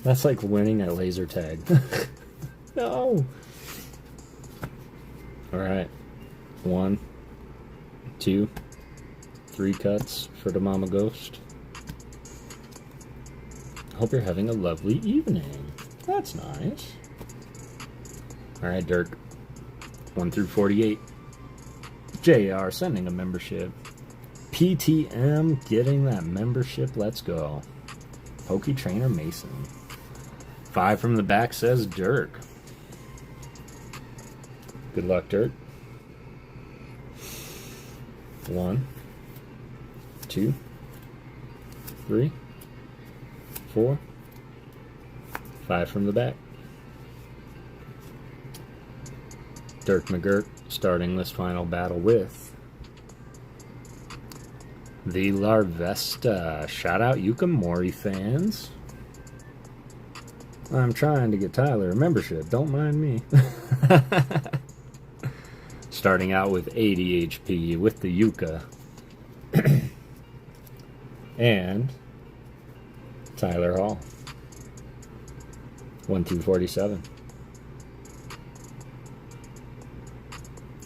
That's like winning at laser tag. No. Alright. 1, 2, 3 cuts for the Mama Ghost. Hope you're having a lovely evening. That's nice. Alright, Dirk. 1 through 48. JR sending a membership. PTM getting that membership. Let's go. Poke Trainer Mason. 5 from the back says Dirk. Good luck, Dirk. 1, 2, 3, 4, 5 from the back. Dirk McGurk starting this final battle with the Larvesta. Shout out Yukamori fans. I'm trying to get Tyler a membership. Don't mind me. Starting out with 80 HP with the Yuka. And Tyler Hall. 1247.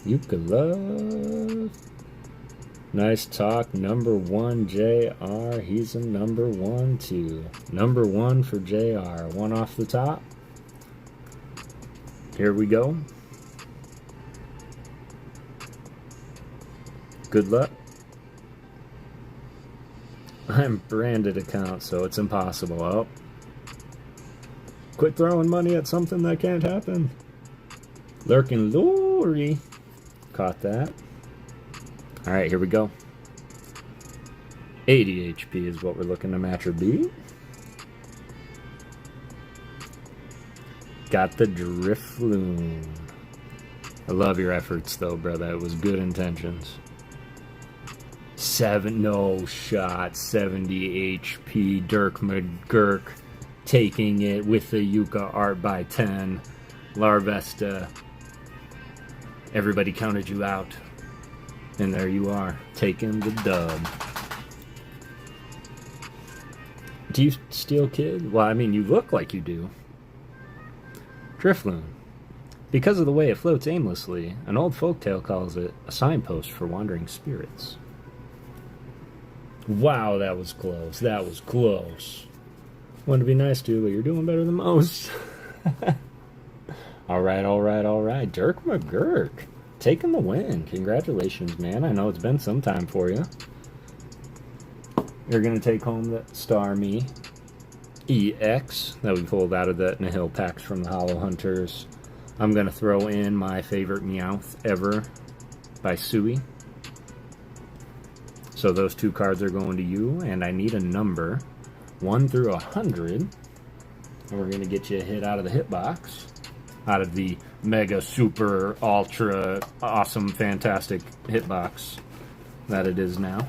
Yuka love. Nice talk. Number 1 JR. He's a number 1 too. Number 1 for JR. 1 off the top. Here we go. Good luck. I'm branded account, so it's impossible. Oh. Quit throwing money at something that can't happen. Lurking Lori. Caught that. Alright, here we go. 80 HP is what we're looking to match or beat. Got the Drifloon. I love your efforts though, brother. It was good intentions. 7, no shot. 70 HP. Dirk McGurk taking it with the Yuka art by 10. Larvesta. Everybody counted you out. And there you are, taking the dub. Do you steal, kid? Well, I mean, you look like you do. Drifloon. Because of the way it floats aimlessly, an old folktale calls it a signpost for wandering spirits. Wow, that was close. That was close. Wanted to be nice to you, but you're doing better than most. Alright, alright, alright. Dirk McGurk. Taking the win. Congratulations, man. I know it's been some time for you. You're going to take home the Star Me EX that we pulled out of the Nihil packs from the Hollow Hunters. I'm going to throw in my favorite Meowth ever by Sui. So those 2 cards are going to you, and I need a number 1 through 100. And we're going to get you a hit out of the hitbox. Out of the mega, super, ultra, awesome, fantastic hitbox that it is now.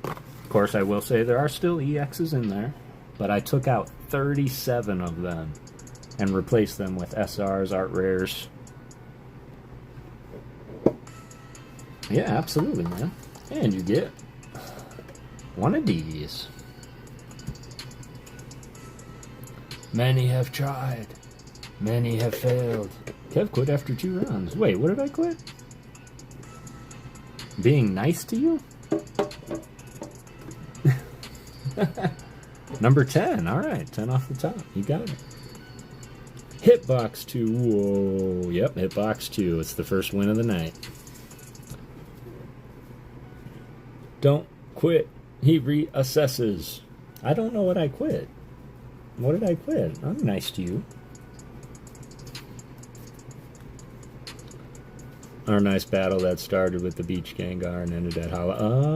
Of course, I will say there are still EXs in there, but I took out 37 of them and replaced them with SRs, art rares. Yeah, absolutely, man. And you get one of these. Many have tried. Many have failed. Kev quit after 2 rounds. Wait, what did I quit? Being nice to you? Number 10. Alright, 10 off the top. You got it. Hitbox 2. Whoa. Yep, Hitbox 2. It's the first win of the night. Don't quit. He reassesses. I don't know what I quit. What did I quit? I'm nice to you. Our nice battle that started with the Beach Gengar and ended at Hollow. Oh.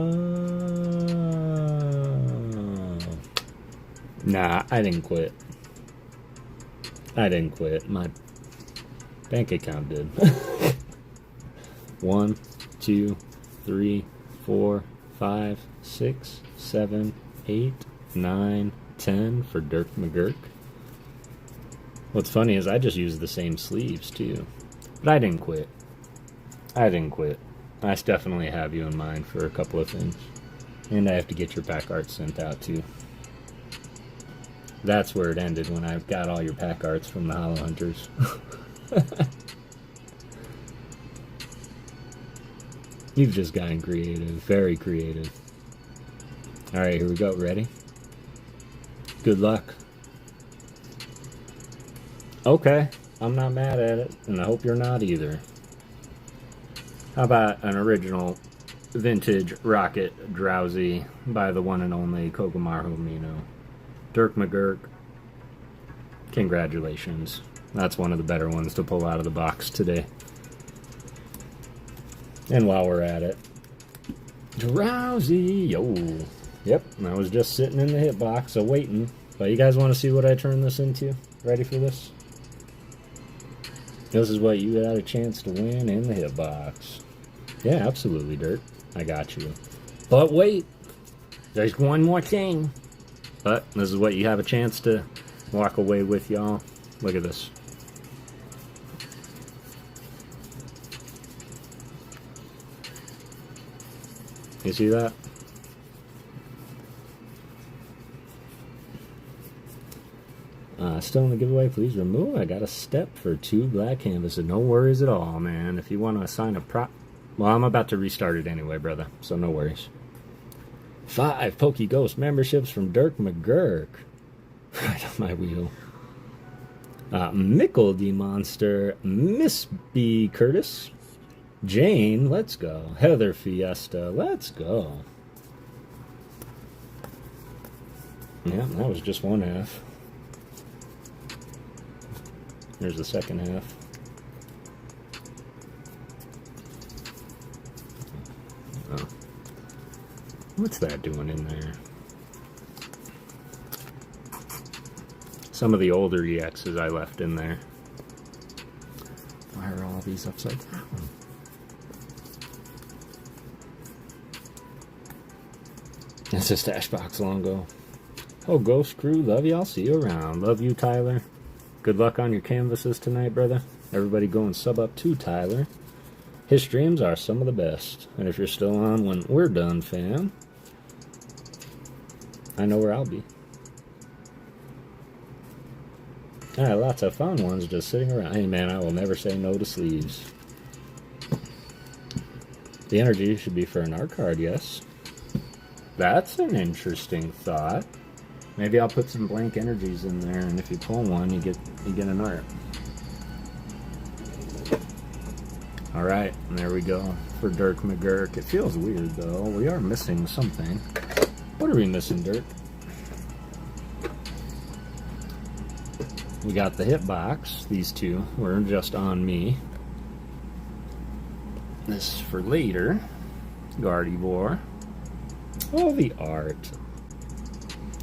Nah, I didn't quit. I didn't quit. My bank account did. 1, 2, 3, 4, 5, 6, 7, 8, 9, 10 for Dirk McGurk. What's funny is I just used the same sleeves too. But I didn't quit. I didn't quit. I definitely have you in mind for a couple of things. And I have to get your pack art sent out too. That's where it ended, when I got all your pack arts from the Hollow Hunters. You've just gotten creative, very creative. Alright, here we go, ready? Good luck. Okay, I'm not mad at it, and I hope you're not either. How about an original vintage Rocket Drowsy by the one and only Kogamaru Mino? Dirk McGurk, congratulations. That's one of the better ones to pull out of the box today. And while we're at it, Drowsy, yo. Yep, I was just sitting in the hitbox, so waiting. But you guys want to see what I turned this into? Ready for this? This is what you got a chance to win in the hitbox. Yeah, absolutely, Dirk. I got you. But wait, there's one more thing. But this is what you have a chance to walk away with, y'all. Look at this. You see that? Still in the giveaway, please remove. I got a step for 2 black canvases. No worries at all, man. If you want to assign a prop... Well, I'm about to restart it anyway, brother. So no worries. 5 PokéGhost memberships from Dirk McGurk. Right on my wheel. Mickle D Monster. Miss B Curtis. Jane, let's go. Heather Fiesta, let's go. Yeah, that was just one half. Here's the second half. Oh. What's that doing in there? Some of the older EXs I left in there. Why are all these upside down? It's a stash box logo. Oh, Ghost Crew, love you. I'll see you around. Love you, Tyler. Good luck on your canvases tonight, brother. Everybody go and sub up to Tyler. His streams are some of the best. And if you're still on when we're done, fam, I know where I'll be. Alright, lots of fun ones just sitting around. Hey, man, I will never say no to sleeves. The energy should be for an art card, yes. That's an interesting thought. Maybe I'll put some blank energies in there, and if you pull one, you get an art. Alright, and there we go for Dirk McGurk. It feels weird, though. We are missing something. What are we missing, Dirk? We got the hitbox. These two were just on me. This is for later. Gardevoir. Oh, the art.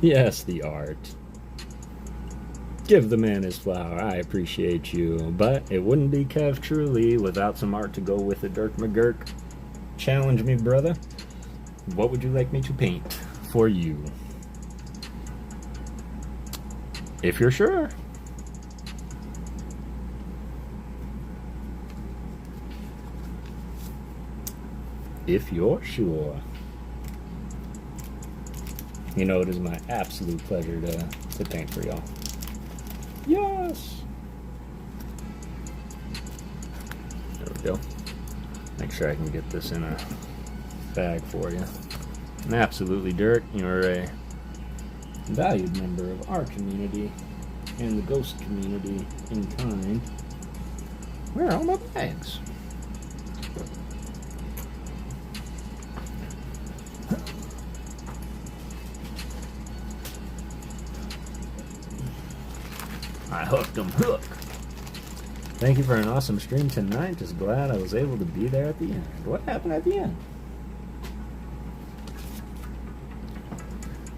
Yes, the art. Give the man his flower. I appreciate you. But it wouldn't be Kev Truly without some art to go with it. Dirk McGurk. Challenge me, brother. What would you like me to paint for you? If you're sure. If you're sure. You know, it is my absolute pleasure to paint for y'all. Yes! There we go. Make sure I can get this in a bag for you. And absolutely, Dirk, you're a valued member of our community and the ghost community in kind. Where are all my bags? I hooked 'em, hook. Thank you for an awesome stream tonight. Just glad I was able to be there at the end. What happened at the end?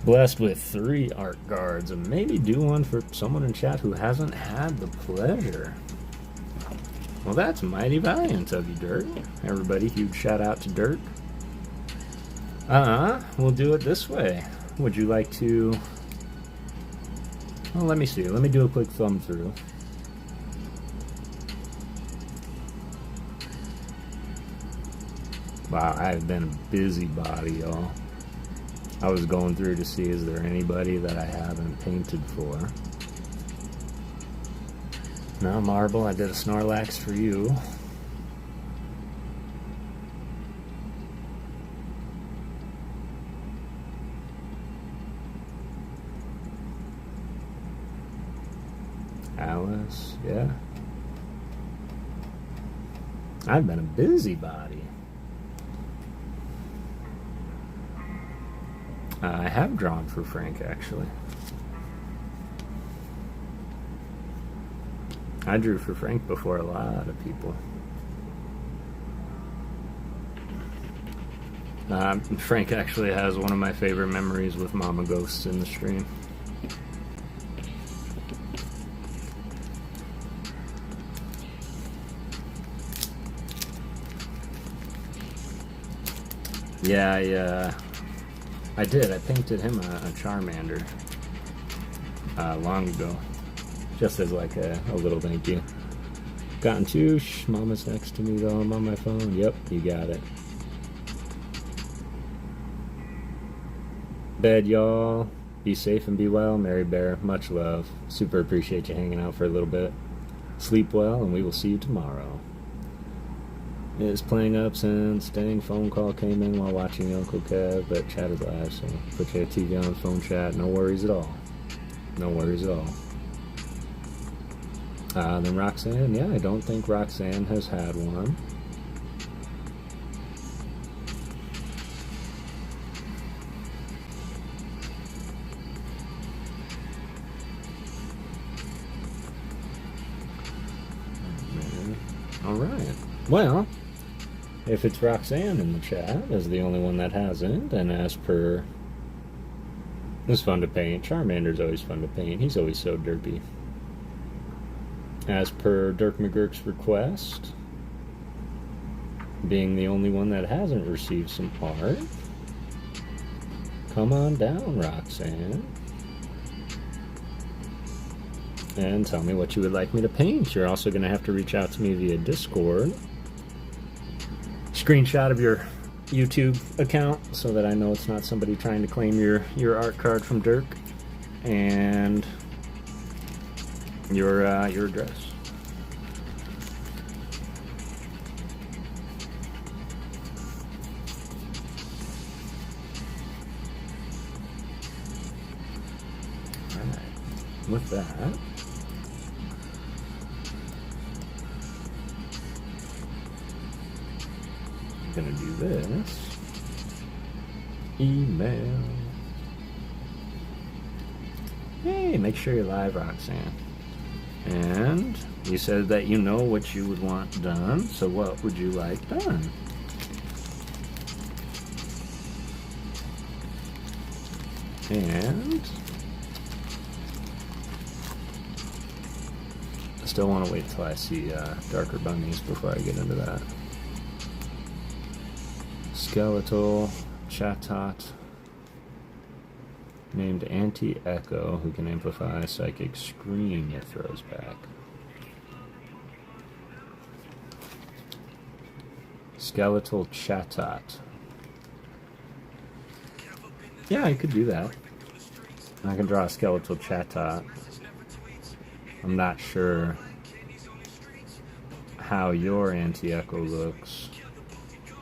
Blessed with 3 art guards, and maybe do one for someone in chat who hasn't had the pleasure. Well, that's mighty valiant of you, Dirk. Everybody, huge shout out to Dirk. We'll do it this way. Would you like to... Well, let me see. Let me do a quick thumb through. Wow, I've been a busybody, y'all. I was going through to see is there anybody that I haven't painted for. No, Marble, I did a Snorlax for you. Alice, yeah. I've been a busybody. I have drawn for Frank, actually. I drew for Frank before a lot of people. Frank actually has one of my favorite memories with Mama Ghosts in the stream. Yeah, I did. I painted him a Charmander long ago, just as like a little thank you. Gotten two. Mama's next to me though. I'm on my phone. Yep, you got it. Bed, y'all. Be safe and be well. Mary Bear, much love. Super appreciate you hanging out for a little bit. Sleep well, and we will see you tomorrow. It is playing up since dang phone call came in while watching Uncle Kev, but chat is live, so put your TV on phone chat. No worries at all. No worries at all. Then Roxanne, yeah, I don't think Roxanne has had one. Alright. Well, if it's Roxanne in the chat as the only one that hasn't, and as per... It's fun to paint. Charmander's always fun to paint. He's always so derpy. As per Dirk McGurk's request, being the only one that hasn't received some art, come on down, Roxanne, and tell me what you would like me to paint. You're also going to have to reach out to me via Discord. Screenshot of your YouTube account so that I know it's not somebody trying to claim your art card from Dirk, and your address. Alright, with that, I'm gonna do this. Email. Hey, make sure you're live, Roxanne. And you said that you know what you would want done, so what would you like done? And I still want to wait till I see darker bunnies before I get into that. Skeletal Chatot named Anti-Echo, who can amplify psychic scream it throws back. Skeletal Chatot. Yeah, I could do that. I can draw a Skeletal Chatot. I'm not sure how your Anti-Echo looks,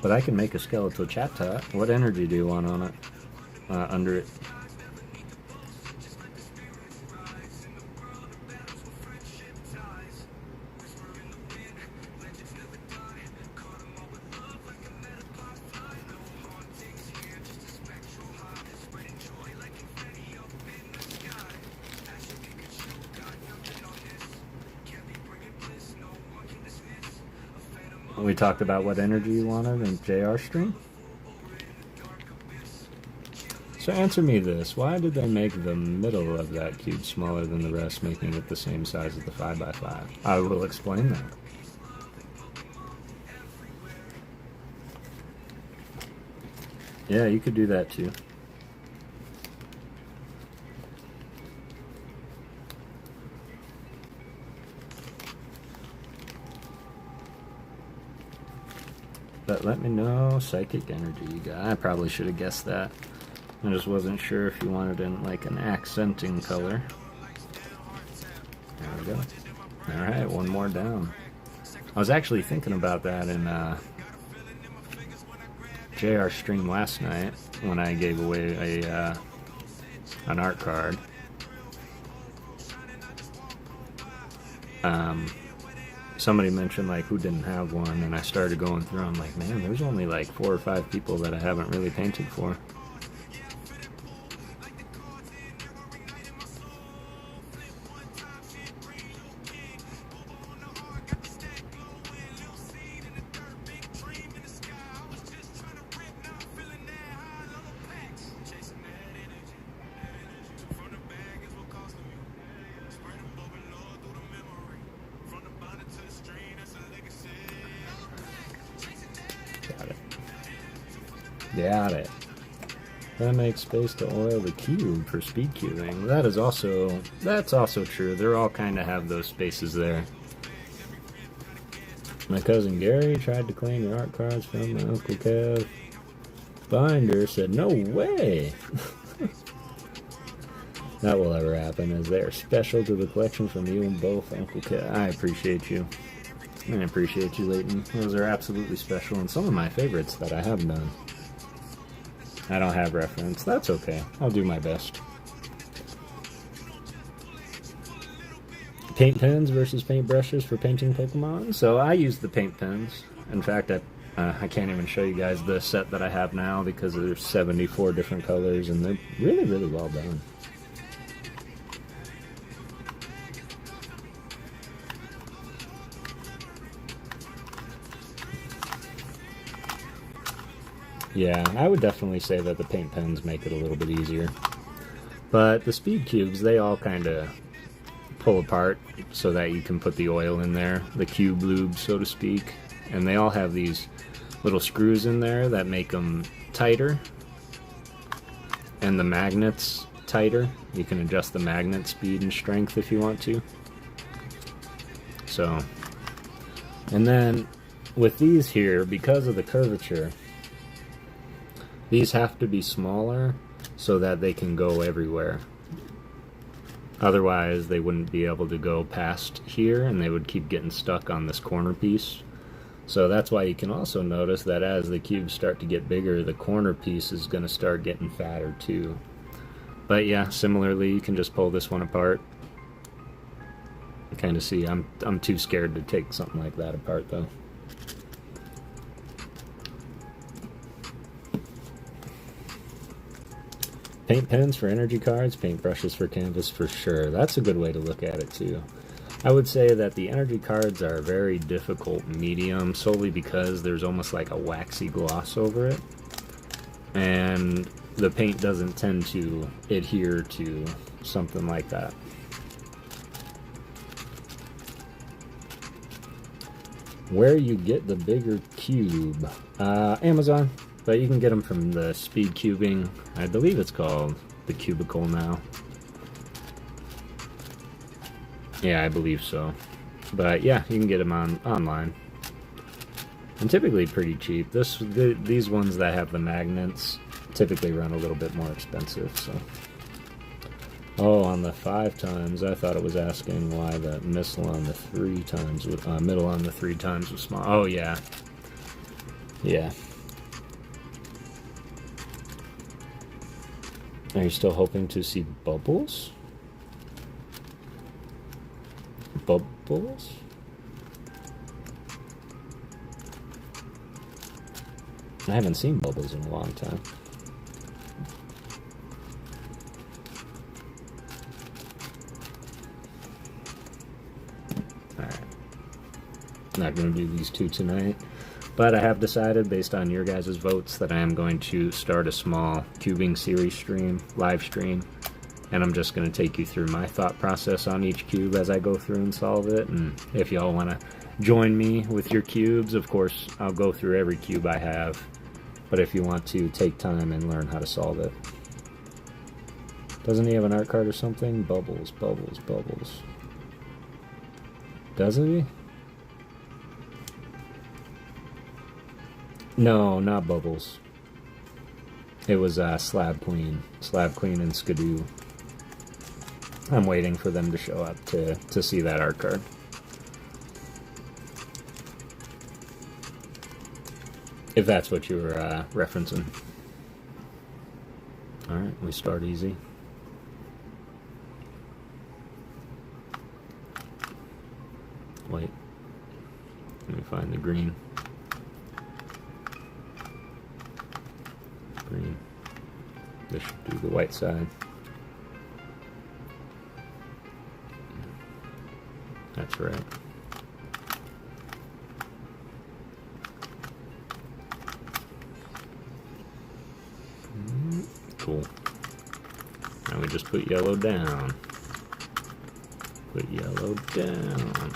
but I can make a Skeletal Chatot. What energy do you want on it? Under it? We talked about what energy you wanted in JR stream. So answer me this. Why did they make the middle of that cube smaller than the rest, making it the same size as the 5x5? I will explain that. Yeah, you could do that too. set, let me know. Psychic energy you got. I probably should have guessed that. I just wasn't sure if you wanted in like an accenting color. There we go. Alright, one more down. I was actually thinking about that in JR stream last night when I gave away an art card. Somebody mentioned like who didn't have one, and I started going through. I'm like, man, there's only like 4 or 5 people that I haven't really painted for. Got it. That makes space to oil the cube for speed cubing. That's also true. They're all kind of have those spaces there. My cousin Gary tried to claim your art cards from my Uncle Kev. Binder said, no way! That will ever happen, as they are special to the collection from you and both, Uncle Kev. I appreciate you. I appreciate you, Leighton. Those are absolutely special, and some of my favorites that I have done. I don't have reference. That's okay. I'll do my best. Paint pens versus paint brushes for painting Pokemon. So I use the paint pens. In fact, I can't even show you guys the set that I have now because there's 74 different colors, and they're really, really well done. Yeah, I would definitely say that the paint pens make it a little bit easier. But the speed cubes, they all kind of pull apart so that you can put the oil in there, the cube lube, so to speak. And they all have these little screws in there that make them tighter. And the magnets tighter. You can adjust the magnet speed and strength if you want to. So, and then with these here, because of the curvature, these have to be smaller so that they can go everywhere. Otherwise, they wouldn't be able to go past here, and they would keep getting stuck on this corner piece. So that's why you can also notice that as the cubes start to get bigger, the corner piece is going to start getting fatter too. But yeah, similarly, you can just pull this one apart. Kind of see, I'm too scared to take something like that apart though. Paint pens for energy cards, paint brushes for canvas for sure. That's a good way to look at it too. I would say that the energy cards are a very difficult medium solely because there's almost like a waxy gloss over it. And the paint doesn't tend to adhere to something like that. Where you get the bigger cube? Amazon. But you can get them from the speed cubing. I believe it's called the Cubicle now. Yeah, I believe so. But yeah, you can get them online. And typically pretty cheap. These ones that have the magnets typically run a little bit more expensive. So. Oh, on the 5 times, I thought it was asking why the missile on the 3 times, middle on the 3 times was small. Oh yeah. Yeah. Are you still hoping to see bubbles? Bubbles? I haven't seen bubbles in a long time. Alright. Not going to do these 2 tonight. But I have decided, based on your guys' votes, that I am going to start a small cubing series stream, live stream, and I'm just going to take you through my thought process on each cube as I go through and solve it. And if y'all want to join me with your cubes, of course, I'll go through every cube I have. But if you want to take time and learn how to solve it. Doesn't he have an art card or something? Bubbles, bubbles, bubbles. Doesn't he? No, not Bubbles. It was Slab Queen and Skidoo. I'm waiting for them to show up to see that art card. If that's what you were referencing. Alright, we start easy. Wait. Let me find the green. Green. This should do the white side. That's right. Cool. Now we just put yellow down. Put yellow down.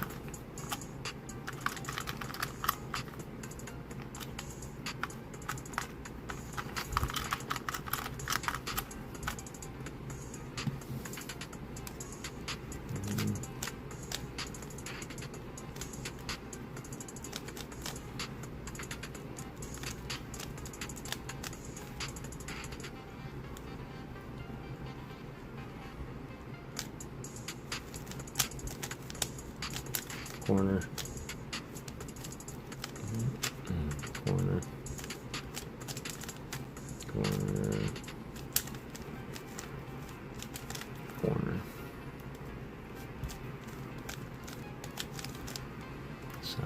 Corner. Corner. Corner. Corner. Side.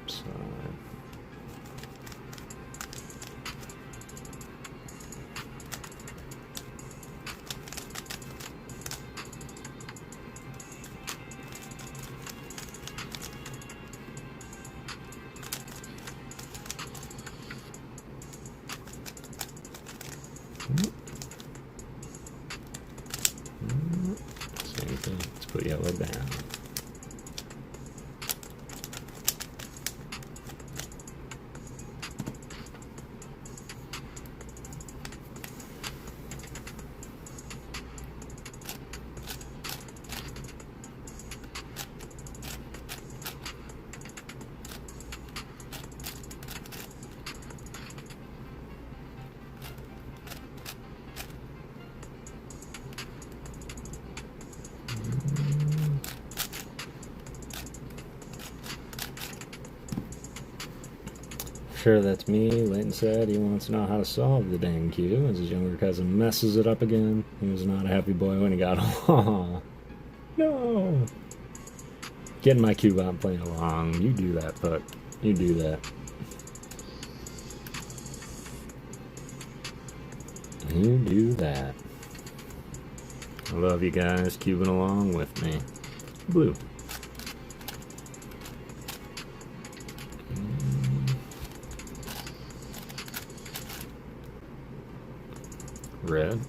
Side. Same thing. Let's put yellow down. Sure, that's me. Layton said he wants to know how to solve the dang cube, as his younger cousin messes it up again. He was not a happy boy when he got home. No! Getting my cube out and playing along. You do that, Puck. You do that. You do that. I love you guys cubing along with me. Blue. Red.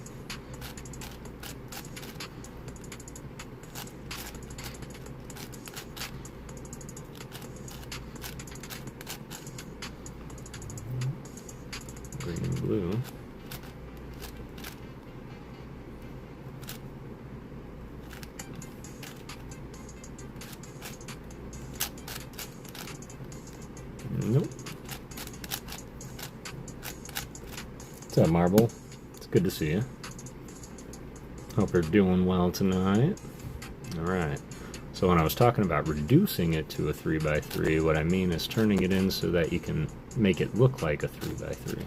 Green and blue. Nope. What's up, Marble? Good to see you. Hope you're doing well tonight. Alright, so when I was talking about reducing it to a 3x3, what I mean is turning it in so that you can make it look like a 3x3.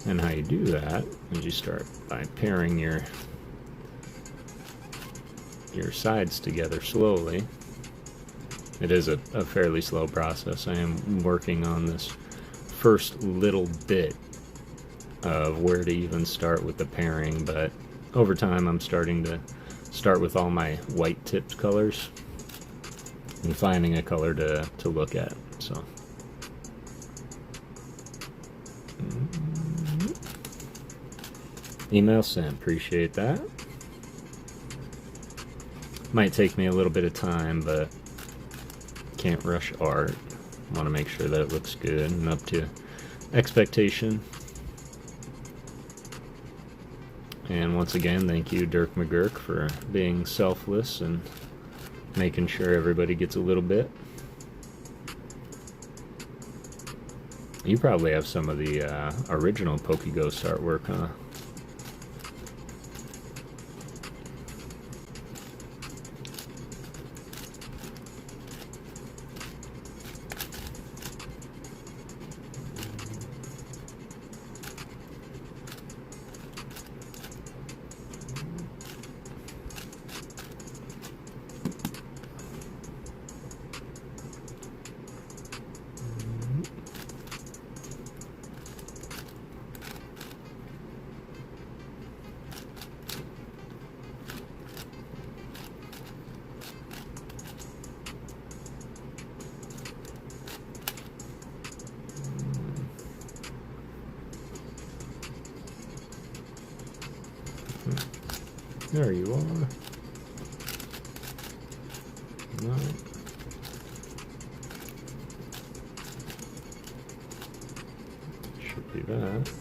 And how you do that is you start by pairing your sides together slowly. It is a fairly slow process. I am working on this first little bit of where to even start with the pairing, but over time I'm starting to start with all my white tipped colors and finding a color to look at. So email sent, appreciate that. Might take me a little bit of time, but can't rush art. Want to make sure that it looks good and up to expectation. And once again, thank you, Dirk McGurk, for being selfless and making sure everybody gets a little bit. You probably have some of the original PokéGhost artwork, huh? There you are. No. Should be that.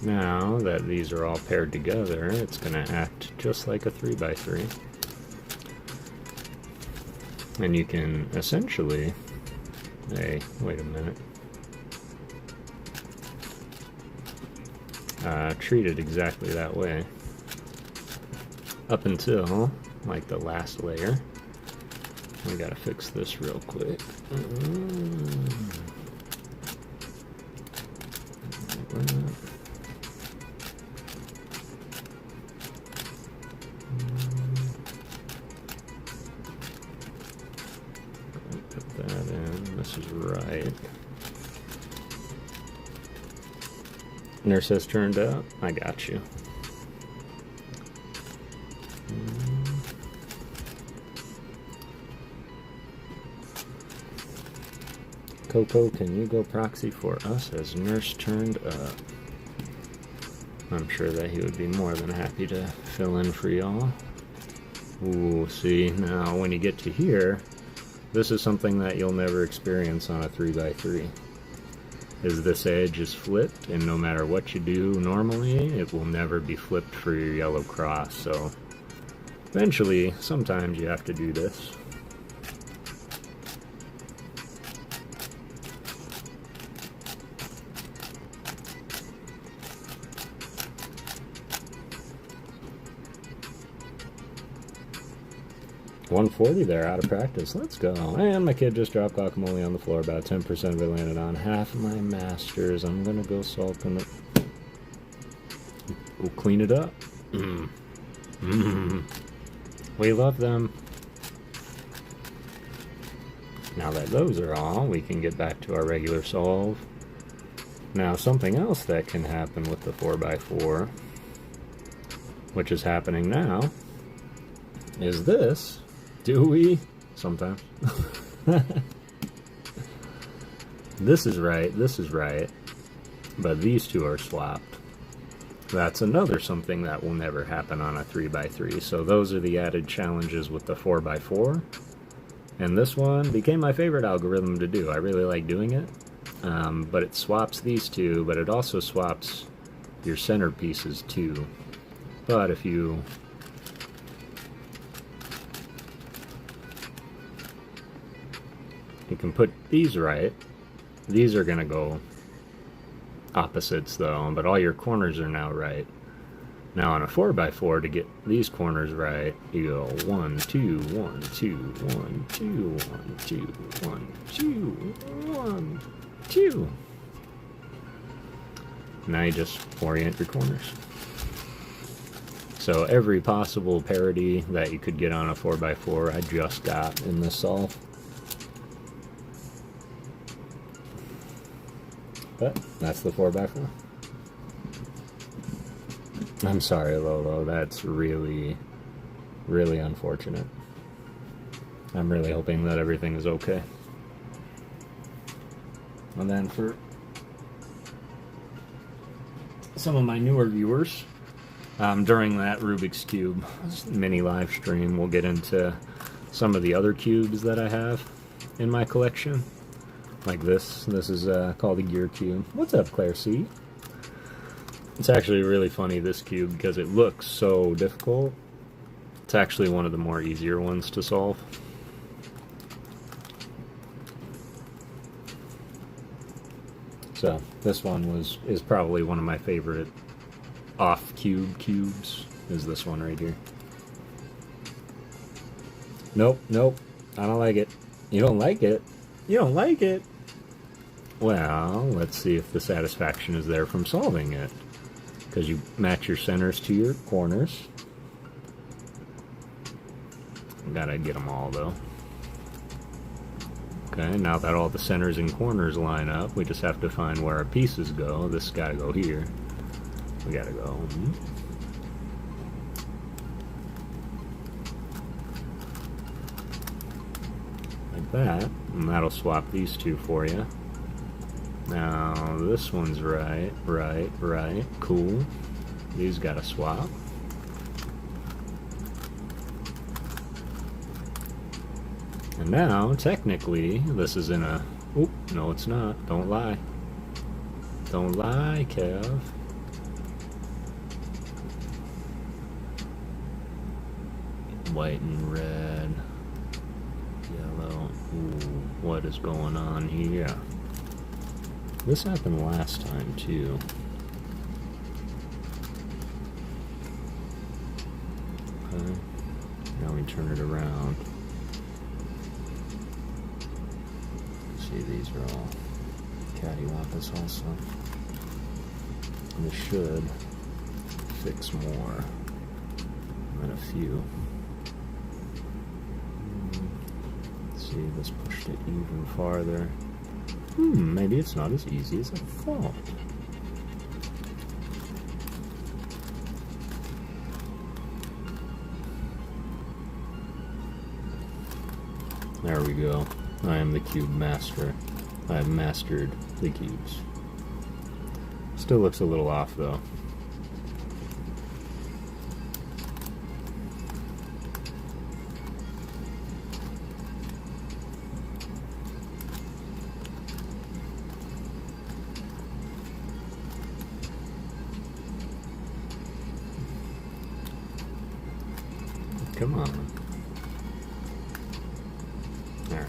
Now that these are all paired together, it's going to act just like a 3x3. And you can essentially... Hey, wait a minute. Treat it exactly that way. Up until, like, the last layer. We gotta fix this real quick. Put that in. This is right. Nurse has turned up. I got you. Coco, can you go proxy for us as Nurse turned up? I'm sure that he would be more than happy to fill in for y'all. Ooh, see, now when you get to here, this is something that you'll never experience on a 3x3. Is this edge is flipped, and no matter what you do normally, it will never be flipped for your yellow cross, so eventually, sometimes you have to do this. $140 there, out of practice. Let's go. And my kid just dropped guacamole on the floor. About 10% of it landed on half of my masters. I'm gonna go salt in it. We'll clean it up. We love them. Now that those are all, we can get back to our regular solve. Now, something else that can happen with the 4x4, which is happening now, is this. Do we? Sometimes. This is right, but these two are swapped. That's another something that will never happen on a 3x3, so those are the added challenges with the 4x4. And this one became my favorite algorithm to do. I really like doing it, but it swaps these two, but it also swaps your centerpieces too. But if you can put these right, these are gonna go opposites though, but all your corners are now right. Now on a 4x4, to get these corners right, you go 1, 2, 1, 2, 1, 2, 1, 2, 1, 2, 1, 2. Now you just orient your corners. So every possible parity that you could get on a 4x4, I just got in this solve. But that's the 4x4. I'm sorry, Lolo, that's really, really unfortunate. I'm really hoping that everything is okay. And then for some of my newer viewers, during that Rubik's Cube mini live stream, we'll get into some of the other cubes that I have in my collection. Like this. This is called a gear cube. What's up, Claire C? It's actually really funny, this cube, because it looks so difficult. It's actually one of the more easier ones to solve. So this one is probably one of my favorite off cubes. Is this one right here? Nope, nope. I don't like it. You don't like it? You don't like it? Well, let's see if the satisfaction is there from solving it. Because you match your centers to your corners. Gotta get them all, though. Okay, now that all the centers and corners line up, we just have to find where our pieces go. This gotta go here. We gotta go. Like that. And that'll swap these two for you. Now, this one's right. Cool. These gotta swap. And now, technically, this is in a... Oop, no it's not. Don't lie. Don't lie, Kev. White and red. Yellow. Ooh, what is going on here? This happened last time, too. Okay. Now we turn it around. See, these are all cattywampus also. And this should fix more than a few. Let's see, this pushed it even farther. Maybe it's not as easy as I thought. There we go. I am the cube master. I have mastered the cubes. Still looks a little off though. Come on. Alright.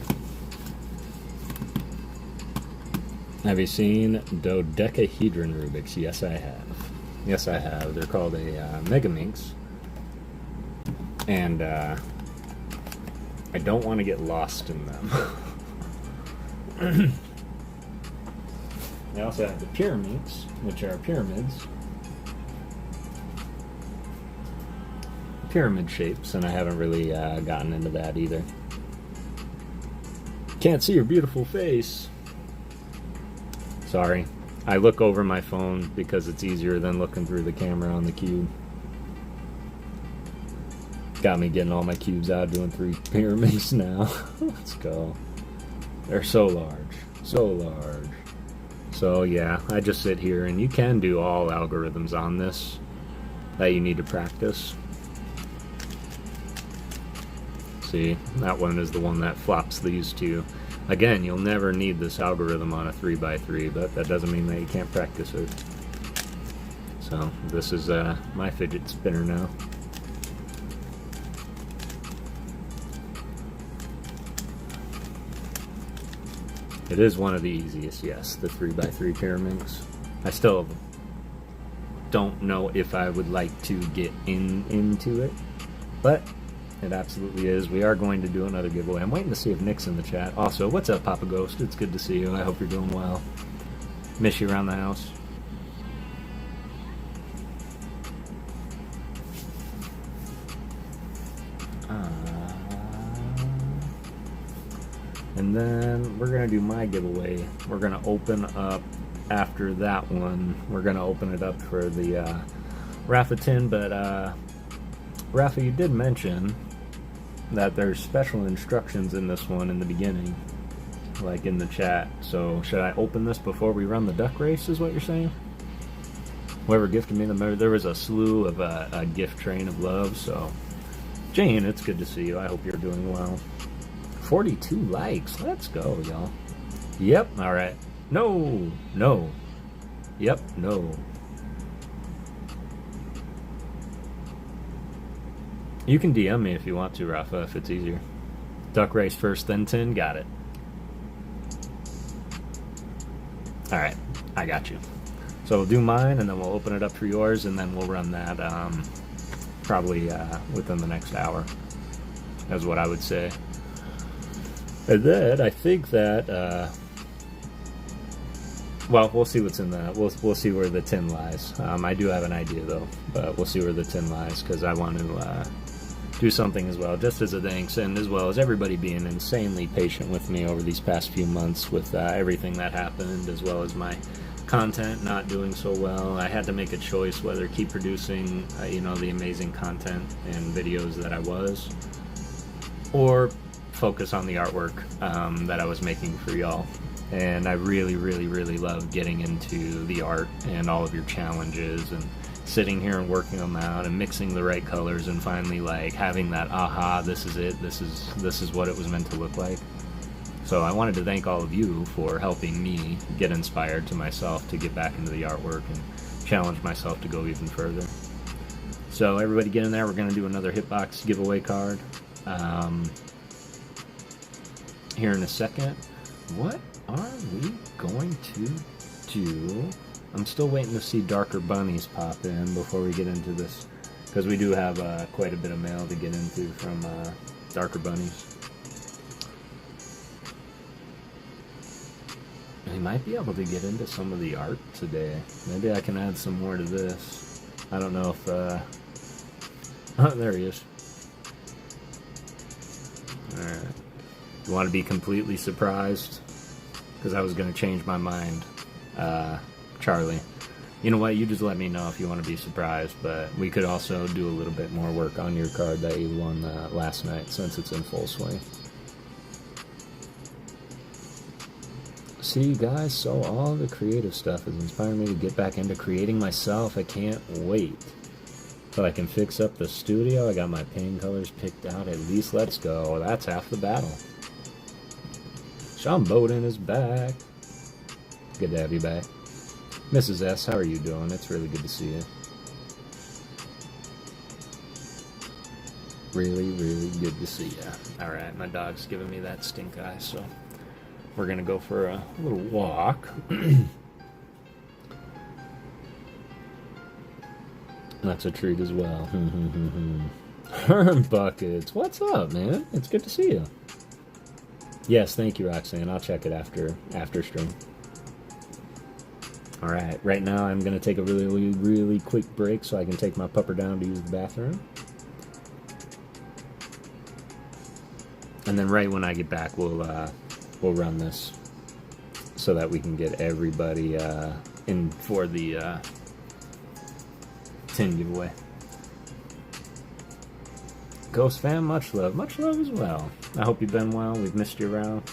Have you seen dodecahedron Rubik's? Yes, I have. Yes, I have. They're called a Mega Minx. And I don't want to get lost in them. I also have the Pyraminx, which are pyramids. Pyramid shapes, and I haven't really gotten into that either. Can't see your beautiful face. Sorry. I look over my phone because it's easier than looking through the camera on the cube. Got me getting all my cubes out, doing 3 pyramids now. Let's go. They're so large. So large. So yeah, I just sit here, and you can do all algorithms on this that you need to practice. See, that one is the one that flops these two. Again, you'll never need this algorithm on a 3x3, but that doesn't mean that you can't practice it. So, this is my fidget spinner now. It is one of the easiest, yes, the 3x3 Pyraminx. I still don't know if I would like to get into it, but it absolutely is. We are going to do another giveaway. I'm waiting to see if Nick's in the chat. Also, what's up, PokéGhost? It's good to see you. I hope you're doing well. Miss you around the house. And then we're going to do my giveaway. We're going to open up after that one. We're going to open it up for the Rafalosophy Tin, but Rafa, you did mention that there's special instructions in this one in the beginning, like in the chat. So should I open this before we run the duck race, is what you're saying? Whoever gifted me there was a slew of a gift train of love. So Jane, it's good to see you. I hope you're doing well. 42 likes. Let's go, y'all. Yep. All right. No. Yep. No. You can DM me if you want to, Rafa, if it's easier. Duck race first, then tin. Got it. Alright. I got you. So we'll do mine, and then we'll open it up for yours, and then we'll run that probably within the next hour. That's what I would say. And then I think that well, we'll see what's in the we'll see where the tin lies. I do have an idea though, but we'll see where the tin lies because I want to do something as well, just as a thanks, and as well as everybody being insanely patient with me over these past few months with everything that happened, as well as my content not doing so well. I had to make a choice whether keep producing you know, the amazing content and videos that I was, or focus on the artwork that I was making for y'all. And I really love getting into the art and all of your challenges and sitting here and working them out and mixing the right colors and finally like having that aha, this is it, this is what it was meant to look like. So I wanted to thank all of you for helping me get inspired to myself to get back into the artwork and challenge myself to go even further. So everybody get in there. We're going to do another Hitbox giveaway card here in a second. What are we going to do? I'm still waiting to see darker bunnies pop in before we get into this, because we do have quite a bit of mail to get into from darker bunnies. We might be able to get into some of the art today. Maybe I can add some more to this. I don't know if oh, there he is. Alright. You want to be completely surprised? Because I was going to change my mind. Charlie, you know what, you just let me know if you want to be surprised, but we could also do a little bit more work on your card that you won last night, since it's in full swing. See, guys, so all the creative stuff is inspiring me to get back into creating myself. I can't wait till I can fix up the studio. I got my paint colors picked out. At least let's go. That's half the battle. Sean Bowden is back. Good to have you back. Mrs. S, how are you doing? It's really good to see you. Really good to see you. Alright, my dog's giving me that stink eye, so we're gonna go for a little walk. That's a treat as well. Herm Buckets, what's up, man? It's good to see you. Yes, thank you, Roxanne. I'll check it after stream. Alright, right now I'm going to take a really quick break so I can take my pupper down to use the bathroom. And then right when I get back, we'll run this so that we can get everybody in for the tin giveaway. Ghost fam, much love as well. I hope you've been well. We've missed you around.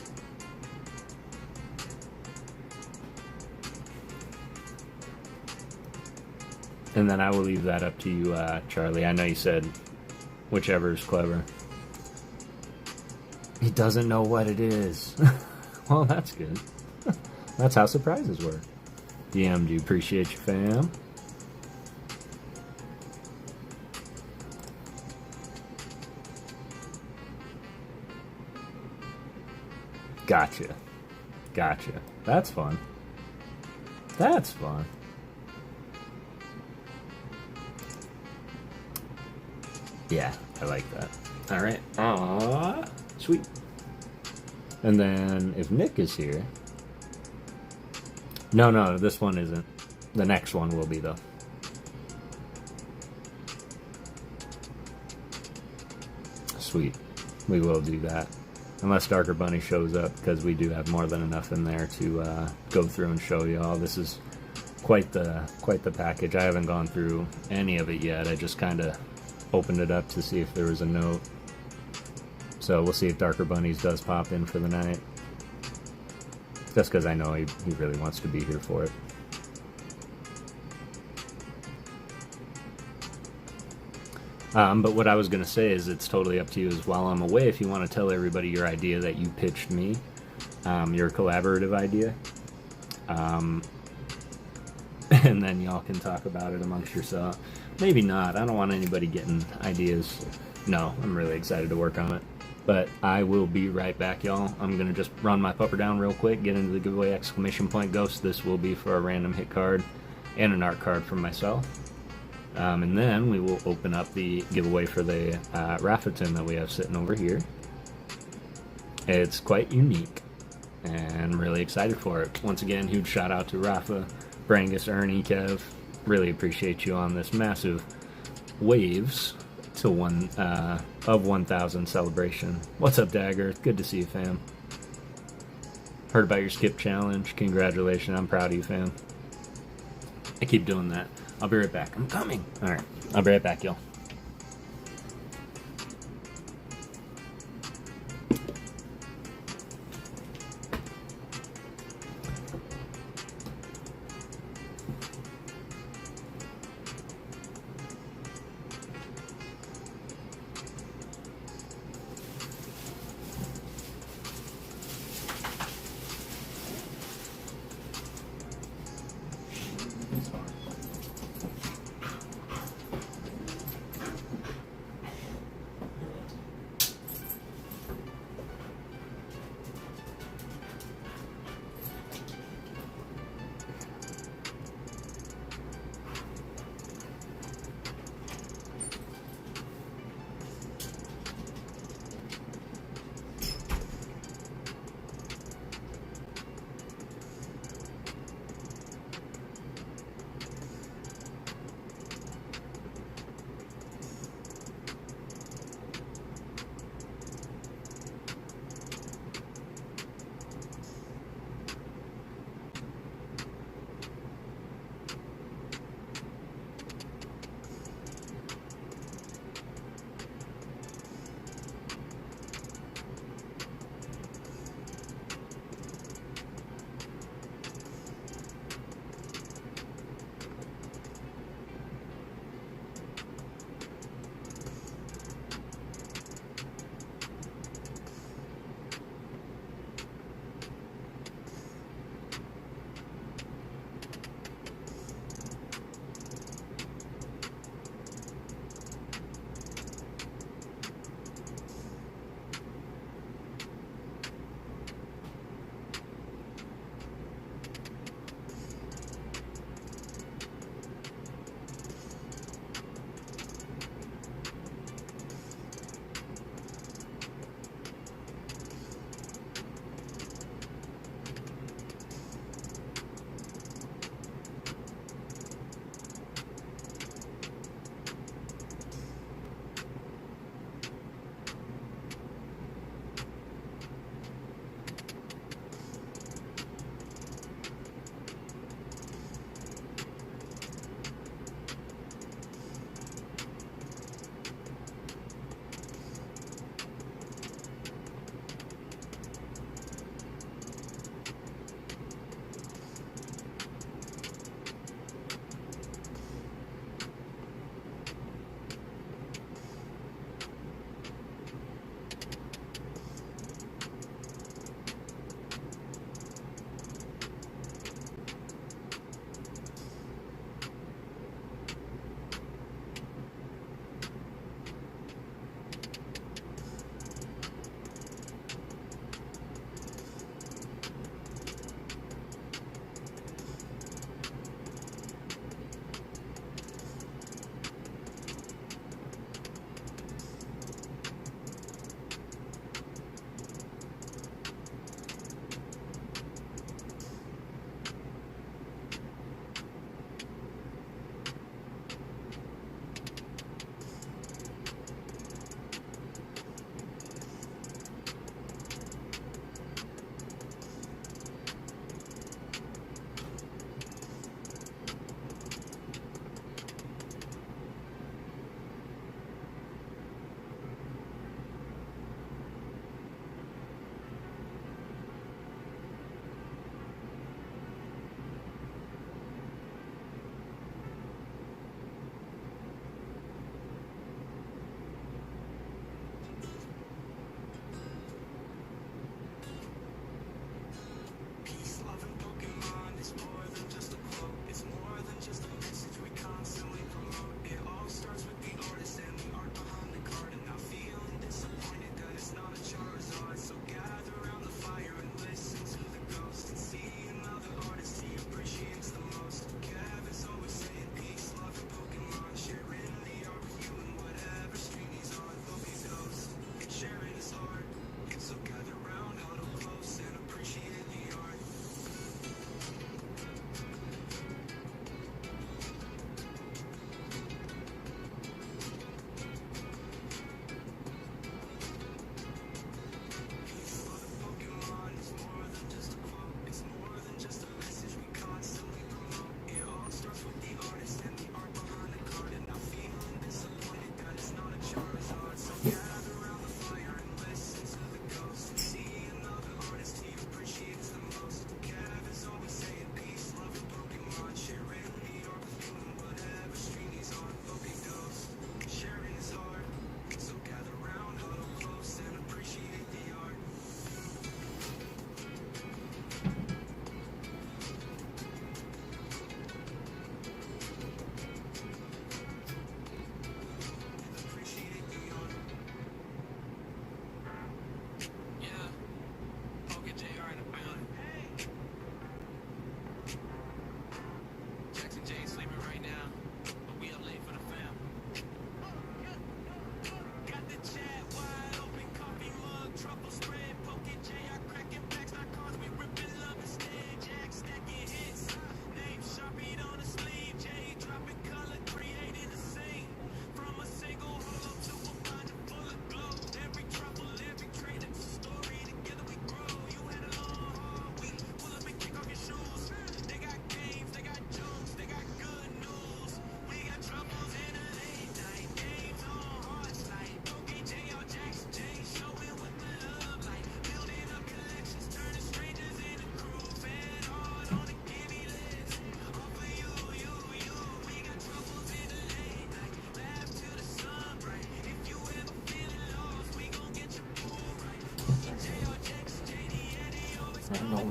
And then I will leave that up to you, Charlie. I know you said whichever is clever. He doesn't know what it is. Well, that's good. That's how surprises work. DMG, appreciate you, fam. Gotcha. That's fun. That's fun. Yeah, I like that. Alright. Aww. Sweet. And then, if Nick is here... No, this one isn't. The next one will be, though. Sweet. We will do that. Unless Darker Bunny shows up, because we do have more than enough in there to go through and show you all. This is quite the package. I haven't gone through any of it yet. I just kind of opened it up to see if there was a note. So we'll see if Darker Bunnies does pop in for the night. Just because I know he really wants to be here for it. But what I was going to say is it's totally up to you as while I'm away if you want to tell everybody your idea that you pitched me, your collaborative idea. And then y'all can talk about it amongst yourself. Maybe not. I don't want anybody getting ideas. No, I'm really excited to work on it. But I will be right back, y'all. I'm going to just run my pupper down real quick, get into the giveaway exclamation point ghost. This will be for a random hit card and an art card from myself. And then we will open up the giveaway for the Rafalosophy Tin that we have sitting over here. It's quite unique, and I'm really excited for it. Once again, huge shout out to Rafa, Brangus, Ernie, Kev. Really appreciate you on this massive waves to 1,000 celebration. What's up, Dagger? Good to see you, fam. Heard about your skip challenge. Congratulations. I'm proud of you, fam. I keep doing that. I'll be right back. I'm coming. Alright. I'll be right back, y'all.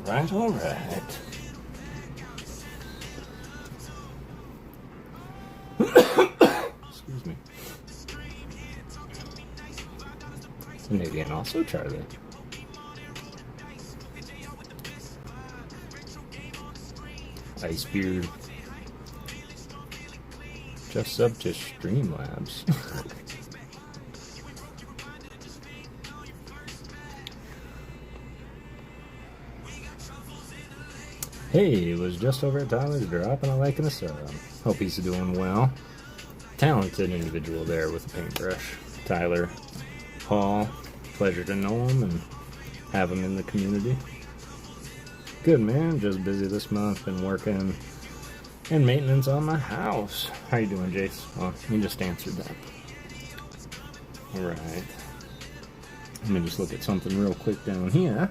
Alright, alright. Excuse me. Maybe and also Charlie. Icebeard. Just up to Streamlabs. Hey, it was just over at Tyler's dropping a like and a sub. Hope he's doing well. Talented individual there with a paintbrush. Tyler Hall, pleasure to know him and have him in the community. Good, man, just busy this month, been working and maintenance on my house. How you doing, Jace? Oh, you just answered that. Alright. Let me just look at something real quick down here.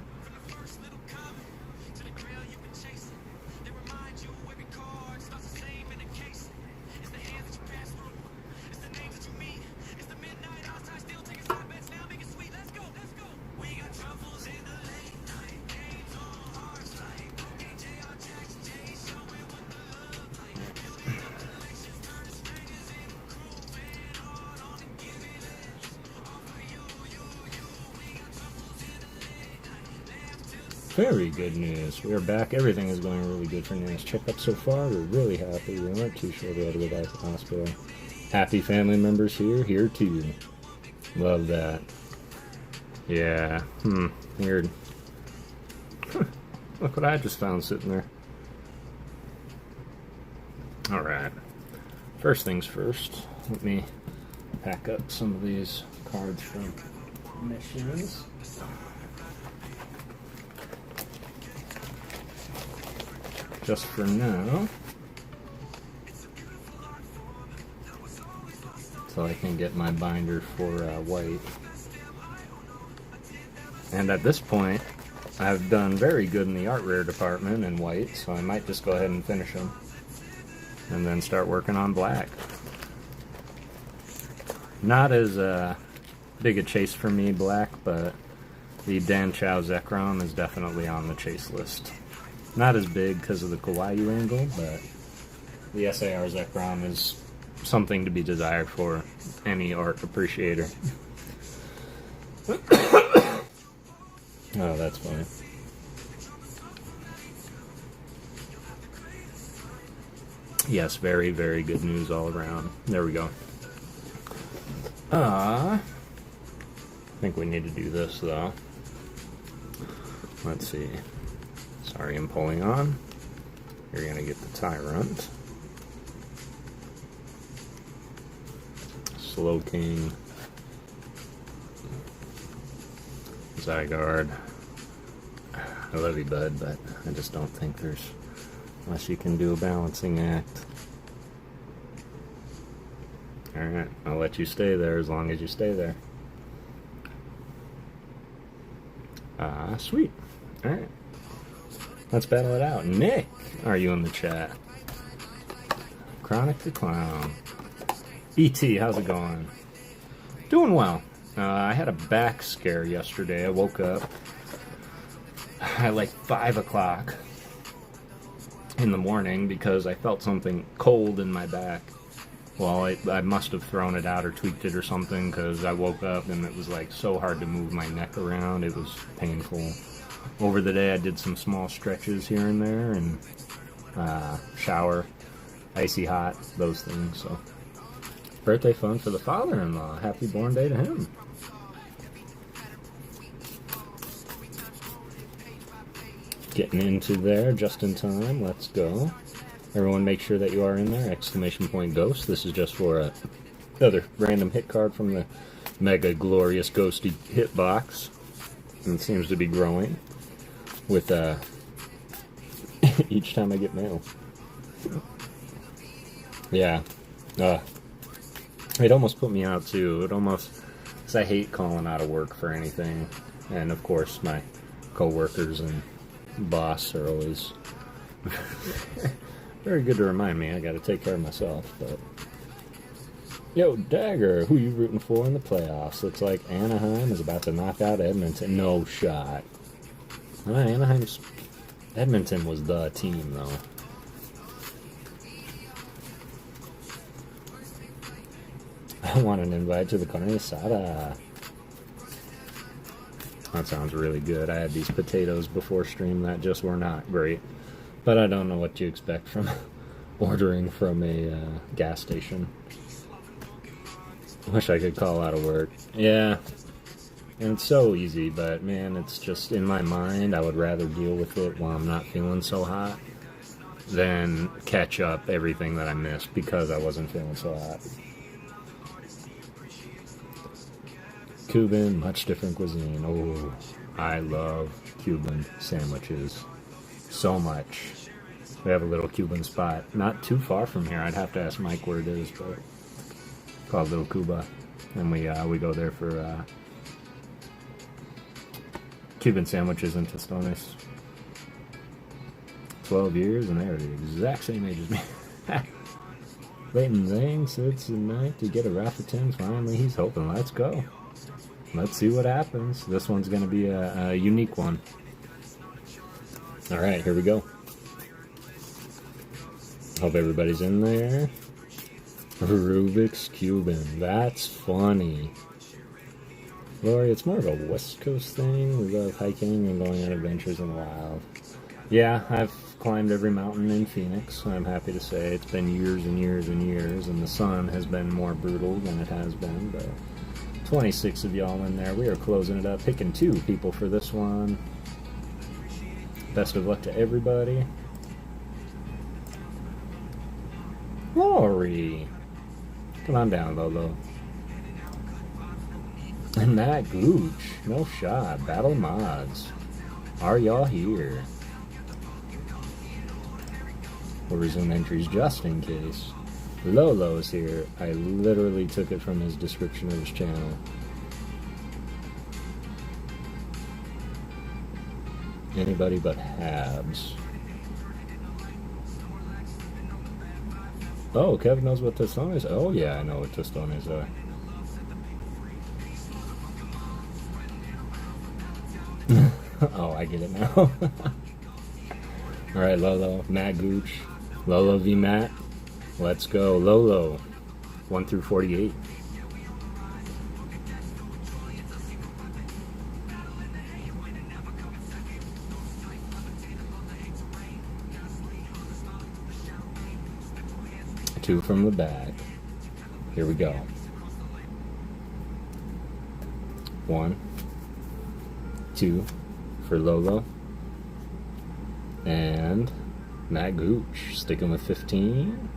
Very good news. We are back. Everything is going really good for Nan's checkup so far. We're really happy. We weren't too sure we had to go back to the hospital. Happy family members here too. Love that. Yeah. Weird. Look what I just found sitting there. Alright. First things first. Let me pack up some of these cards from MiShins. Just for now, so I can get my binder for white. And at this point, I've done very good in the art rare department in white, so I might just go ahead and finish them, and then start working on black. Not as big a chase for me, black, but the Dan Chow Zekrom is definitely on the chase list. Not as big because of the Kawaii angle, but the SAR Zekrom is something to be desired for any art appreciator. Oh, that's funny. Yes, very, very good news all around. There we go. I think we need to do this, though. Let's see. Sorry, I'm pulling on. You're gonna get the Tyrant. Slow King. Zygarde. I love you, bud, but I just don't think there's unless you can do a balancing act. Alright, I'll let you stay there as long as you stay there. Sweet. Alright. Let's battle it out. Nick, are you in the chat? Chronic the Clown. E.T., how's it going? Doing well. I had a back scare yesterday. I woke up at like 5 o'clock in the morning because I felt something cold in my back. Well, I must have thrown it out or tweaked it or something because I woke up and it was like so hard to move my neck around. It was painful. Over the day I did some small stretches here and there and shower, icy hot, those things. So birthday fun for the father-in-law. Happy born day to him. Getting into there just in time. Let's go. Everyone make sure that you are in there. Exclamation point ghost. This is just for another random hit card from the mega glorious ghosty hitbox. And it seems to be growing with each time I get mail. Yeah. It almost put me out too. It almost, because I hate calling out of work for anything. And of course my co-workers and boss are always very good to remind me I gotta take care of myself. But yo, Dagger, who you rooting for in the playoffs? Looks like Anaheim is about to knock out Edmonton. No shot. Anaheim's Edmonton was the team, though. I want an invite to the carne asada. That sounds really good. I had these potatoes before stream that just were not great. But I don't know what you expect from ordering from a gas station. Wish I could call out of work. Yeah. And it's so easy, but man, it's just in my mind, I would rather deal with it while I'm not feeling so hot than catch up everything that I missed because I wasn't feeling so hot. Cuban, much different cuisine. Oh, I love Cuban sandwiches so much. We have a little Cuban spot not too far from here. I'd have to ask Mike where it is, but called Little Cuba, and we go there for Cuban sandwiches and tostones. 12 years, and they're the exact same age as me. Leighton Zhang sits tonight to get a Rafalosophy Tin. Finally, he's hoping. Let's go. Let's see what happens. This one's going to be a unique one. All right, here we go. Hope everybody's in there. Rubik's Cuban. That's funny. Lori, it's more of a West Coast thing. We love hiking and going on adventures in the wild. Yeah, I've climbed every mountain in Phoenix. I'm happy to say it's been years and years and years, and the sun has been more brutal than it has been, but 26 of y'all in there. We are closing it up, picking 2 people for this one. Best of luck to everybody. Lori! Come on down, Lolo. And that Gooch. No shot. Battle mods. Are y'all here? We'll resume entries just in case. Lolo's here. I literally took it from his description of his channel. Anybody but Habs. Oh, Kev knows what tostones are. Oh yeah, I know what tostones are. Oh, I get it now. Alright, Lolo. Matt Gooch. Lolo v Matt. Let's go. Lolo. 1 through 48. Two from the back. Here we go. 1, 2 for Lolo. And Matt Gooch sticking with 15.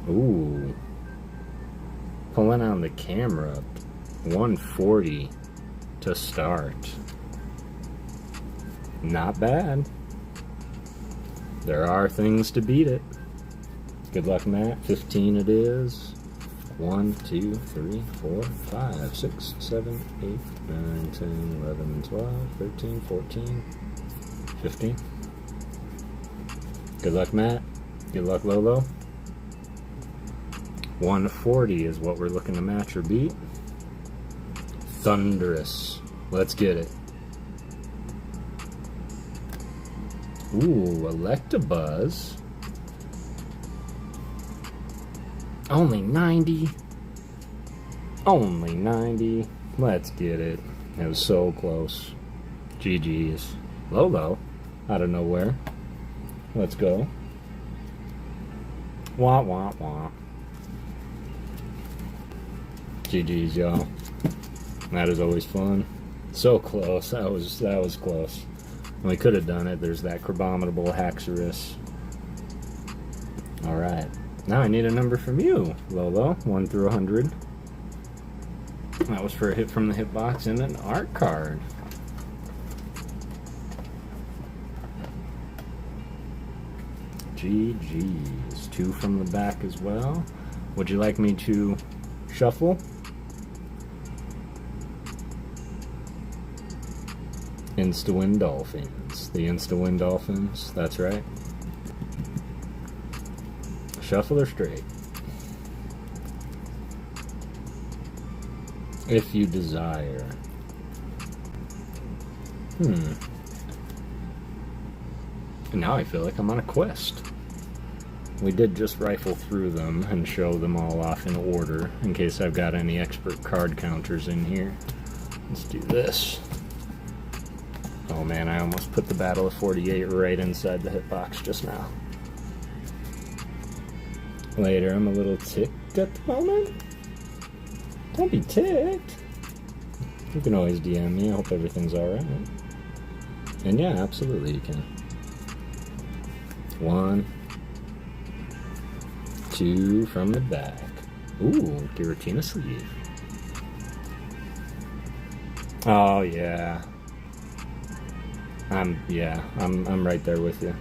Ooh. Pulling on the camera. 140 to start. Not bad. There are things to beat it. Good luck, Matt. 15 it is. 1, 2, 3, 4, 5, 6, 7, 8, 9, 10, 11, 12, 13, 14, 15. Good luck, Matt. Good luck, Lolo. 140 is what we're looking to match or beat. Thunderous. Let's get it. Ooh, Electabuzz. Only 90. Only 90. Let's get it. It was so close. GG's. Lolo. Out of nowhere. Let's go. Wah, wah, wah. GG's, y'all. That is always fun. So close. That was close. We could have done it. There's that Crabominable Haxorus. Alright. Now I need a number from you, Lolo. 1 through 100. That was for a hit from the hitbox and an art card. GG's. 2 from the back as well. Would you like me to shuffle? Insta-Win Dolphins. The Insta-Win Dolphins. That's right. Shuffle or straight? If you desire. And now I feel like I'm on a quest. We did just rifle through them and show them all off in order, in case I've got any expert card counters in here. Let's do this. Oh man, I almost put the Battle of 48 right inside the hitbox just now. Later, I'm a little ticked at the moment. Don't be ticked. You can always DM me. I hope everything's alright. And yeah, absolutely you can. 1, 2 from the back. Ooh, Giratina sleeve. Oh yeah. I'm right there with you.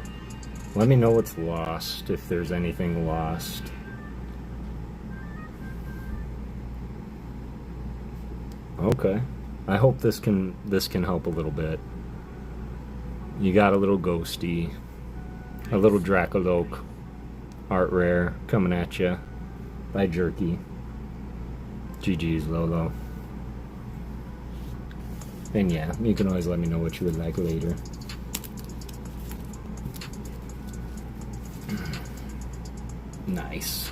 Let me know what's lost, if there's anything lost. Okay. I hope this can help a little bit. You got a little Ghosty, a little Dracoloak, art rare coming at you by Jerky. GG's Lolo. And yeah, you can always let me know what you would like later. Nice.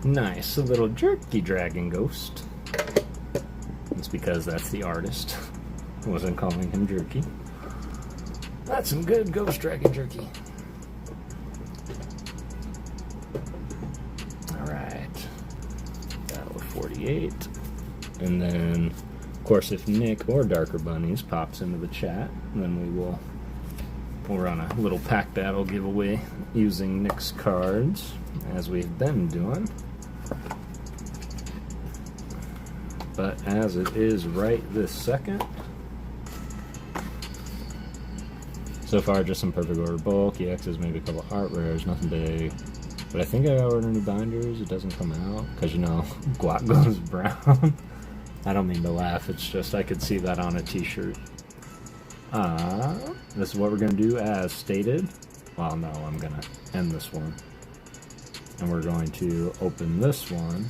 Nice, a little Jerky Dragon Ghost. It's because that's the artist. I wasn't calling him Jerky. That's some good Ghost Dragon Jerky. Alright. Battle of 48. And then, of course, if Nick or Darker Bunnies pops into the chat, then we'll run a little pack battle giveaway using Nick's cards, as we've been doing. But as it is right this second, so far just some perfect order bulk, EXs, maybe a couple art rares, nothing big. But I think I gotta order new binders, it doesn't come out, because you know, Guac goes brown. I don't mean to laugh, it's just I could see that on a t-shirt. This is what we're gonna do as stated. Well, no, I'm gonna end this one. And we're going to open this one.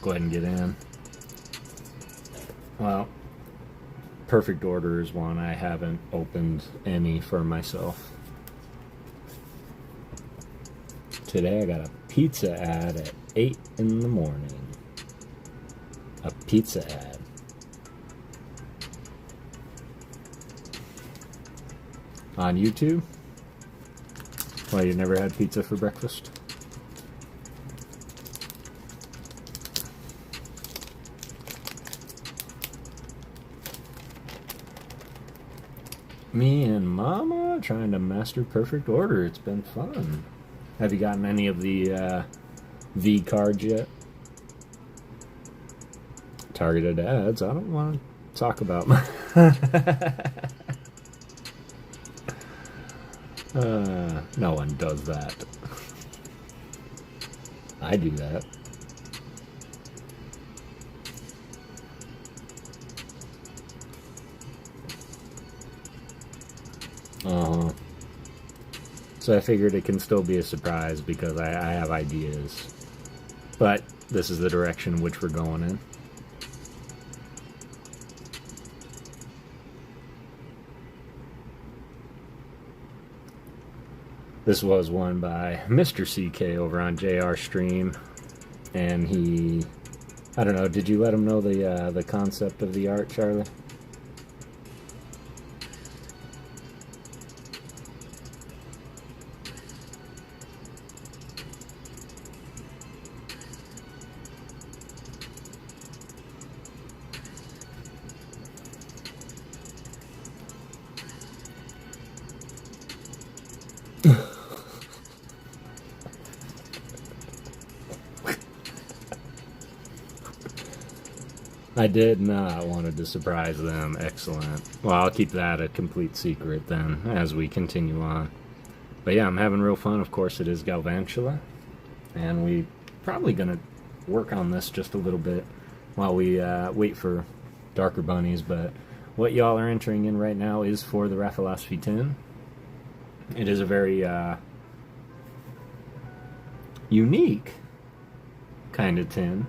Go ahead and get in. Well, perfect order is one I haven't opened any for myself. Today I got a pizza ad at 8 in the morning. A pizza ad. On YouTube? Why, you never had pizza for breakfast? Me and Mama trying to master perfect order. It's been fun. Have you gotten any of the V cards yet? Targeted ads. I don't want to talk about my... no one does that. I do that. So I figured it can still be a surprise because I have ideas. But this is the direction in which we're going in. This was won by Mr. CK over on JR Stream, and he, I don't know, did you let him know the concept of the art, Charlie? I did not wanted to surprise them. Excellent. Well, I'll keep that a complete secret then as we continue on. But yeah, I'm having real fun. Of course, it is Galvantula. And we probably going to work on this just a little bit while we wait for Darker Bunnies. But what y'all are entering in right now is for the Rafalosophy Tin. It is a very unique kind of tin.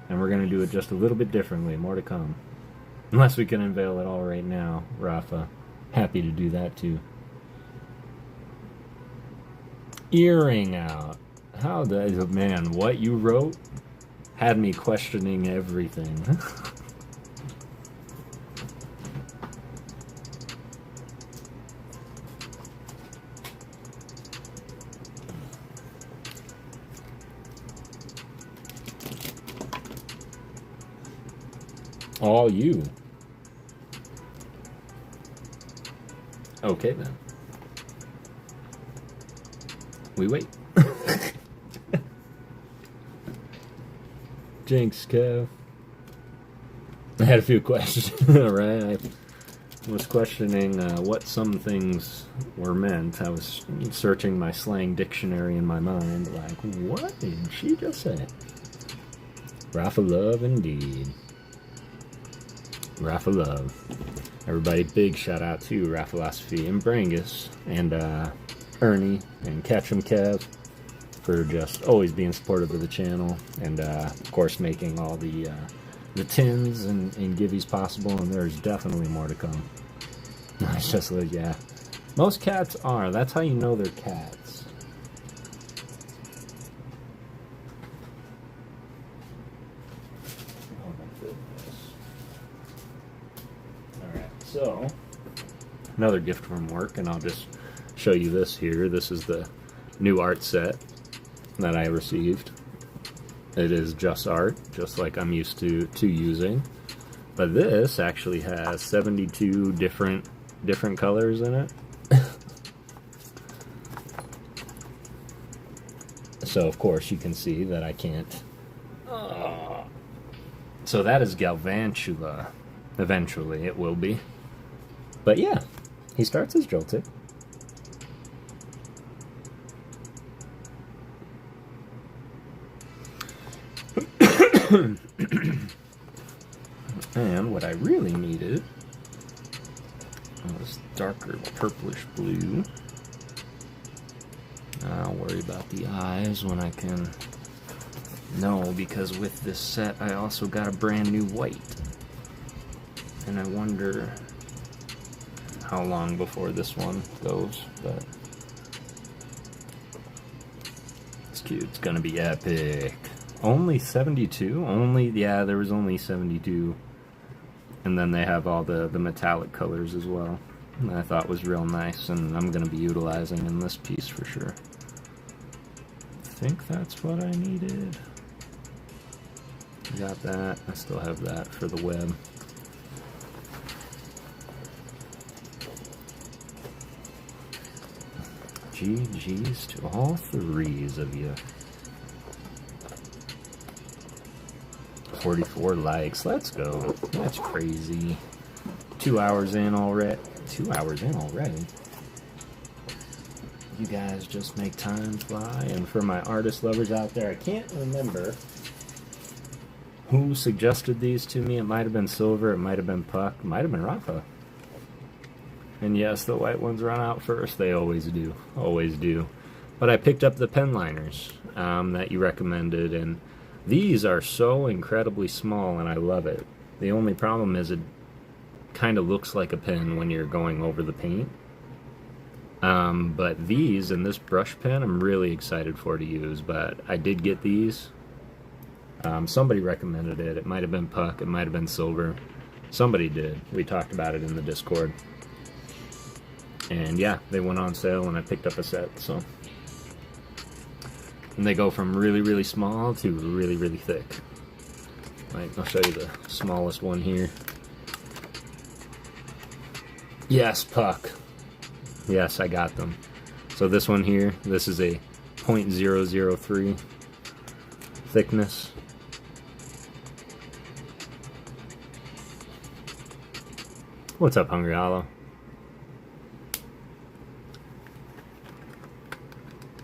And we're going to do it just a little bit differently. More to come. Unless we can unveil it all right now, Rafa. Happy to do that too. Earring out. How the man, what you wrote had me questioning everything. All you. Okay then. We wait. Jinx, Kev. I had a few questions, right? I was questioning what some things were meant. I was searching my slang dictionary in my mind, like, what did she just say? Rafalove indeed. Rafalove. Everybody, big shout out to Rafalosophy and Brangus and Ernie and Ketchum Kev for just always being supportive of the channel, and of course making all the tins and givvies possible, and there's definitely more to come. It's just like, yeah. Most cats are. That's how you know they're cats. Oh my goodness. Alright, so another gift from work, and I'll just show you this here. This is the new art set that I received. It is just art, just like I'm used to using. But this actually has 72 different colors in it. So of course you can see that I can't. So that is Galvantula. Eventually it will be. But yeah, he starts as Joltik. And what I really needed was darker purplish blue. I'll worry about the eyes when I can. No, because with this set I also got a brand new white. And I wonder how long before this one goes, but it's cute. It's gonna be epic. Only 72? Only, yeah, there was only 72. And then they have all the metallic colors as well. And I thought was real nice, and I'm going to be utilizing in this piece for sure. I think that's what I needed. Got that. I still have that for the web. GG's to all threes of you. 44 likes. Let's go. That's crazy. 2 hours in already. 2 hours in already. You guys just make time fly. And for my artist lovers out there, I can't remember who suggested these to me. It might have been Silver, it might have been Puck, it might have been Rafa. And yes, the white ones run out first. They always do. Always do. But I picked up the pen liners that you recommended, and these are so incredibly small, and I love it. The only problem is it kind of looks like a pen when you're going over the paint. But these and this brush pen, I'm really excited for to use. But I did get these. Somebody recommended it. It might have been Puck. It might have been Silver. Somebody did. We talked about it in the Discord. And yeah, they went on sale, and I picked up a set, so. And they go from really, really small to really, really thick. Like, I'll show you the smallest one here. Yes, Puck. Yes, I got them. So this one here, this is a 0.003 thickness. What's up, Hungry Hollow?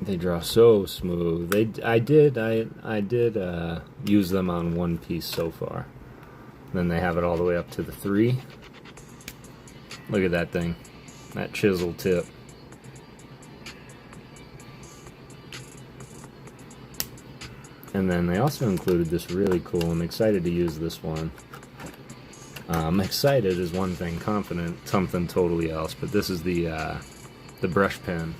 They draw so smooth. I did use them on one piece so far. Then they have it all the way up to the 3. Look at that thing. That chisel tip. And then they also included this really cool, I'm excited to use this one. Excited is one thing, confident something totally else. But this is the brush pen.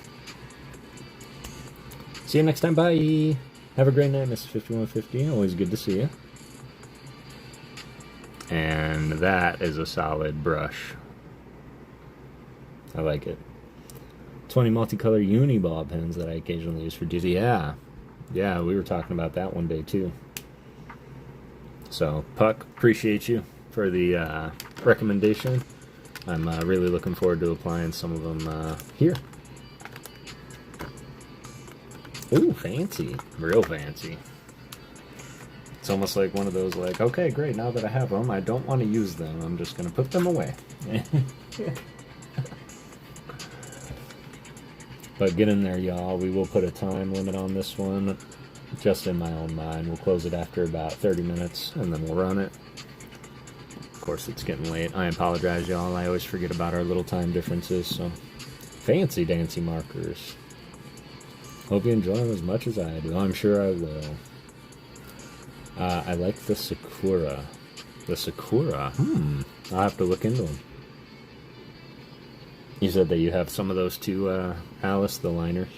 See you next time. Bye. Have a great night, Mrs. 5150. Always good to see you. And that is a solid brush. I like it. 20 multicolor Uniball pens that I occasionally use for duty. Yeah, we were talking about that one day too. So, Puck, appreciate you for the recommendation. I'm really looking forward to applying some of them here. Ooh, fancy. Real fancy. It's almost like one of those, like, okay, great, now that I have them, I don't want to use them. I'm just going to put them away. But get in there, y'all. We will put a time limit on this one, just in my own mind. We'll close it after about 30 minutes, and then we'll run it. Of course, it's getting late. I apologize, y'all. I always forget about our little time differences, so... Fancy dancy markers. Hope you enjoy them as much as I do. I'm sure I will. I like the Sakura. The Sakura. I'll have to look into them. You said that you have some of those too, Alice, the liners.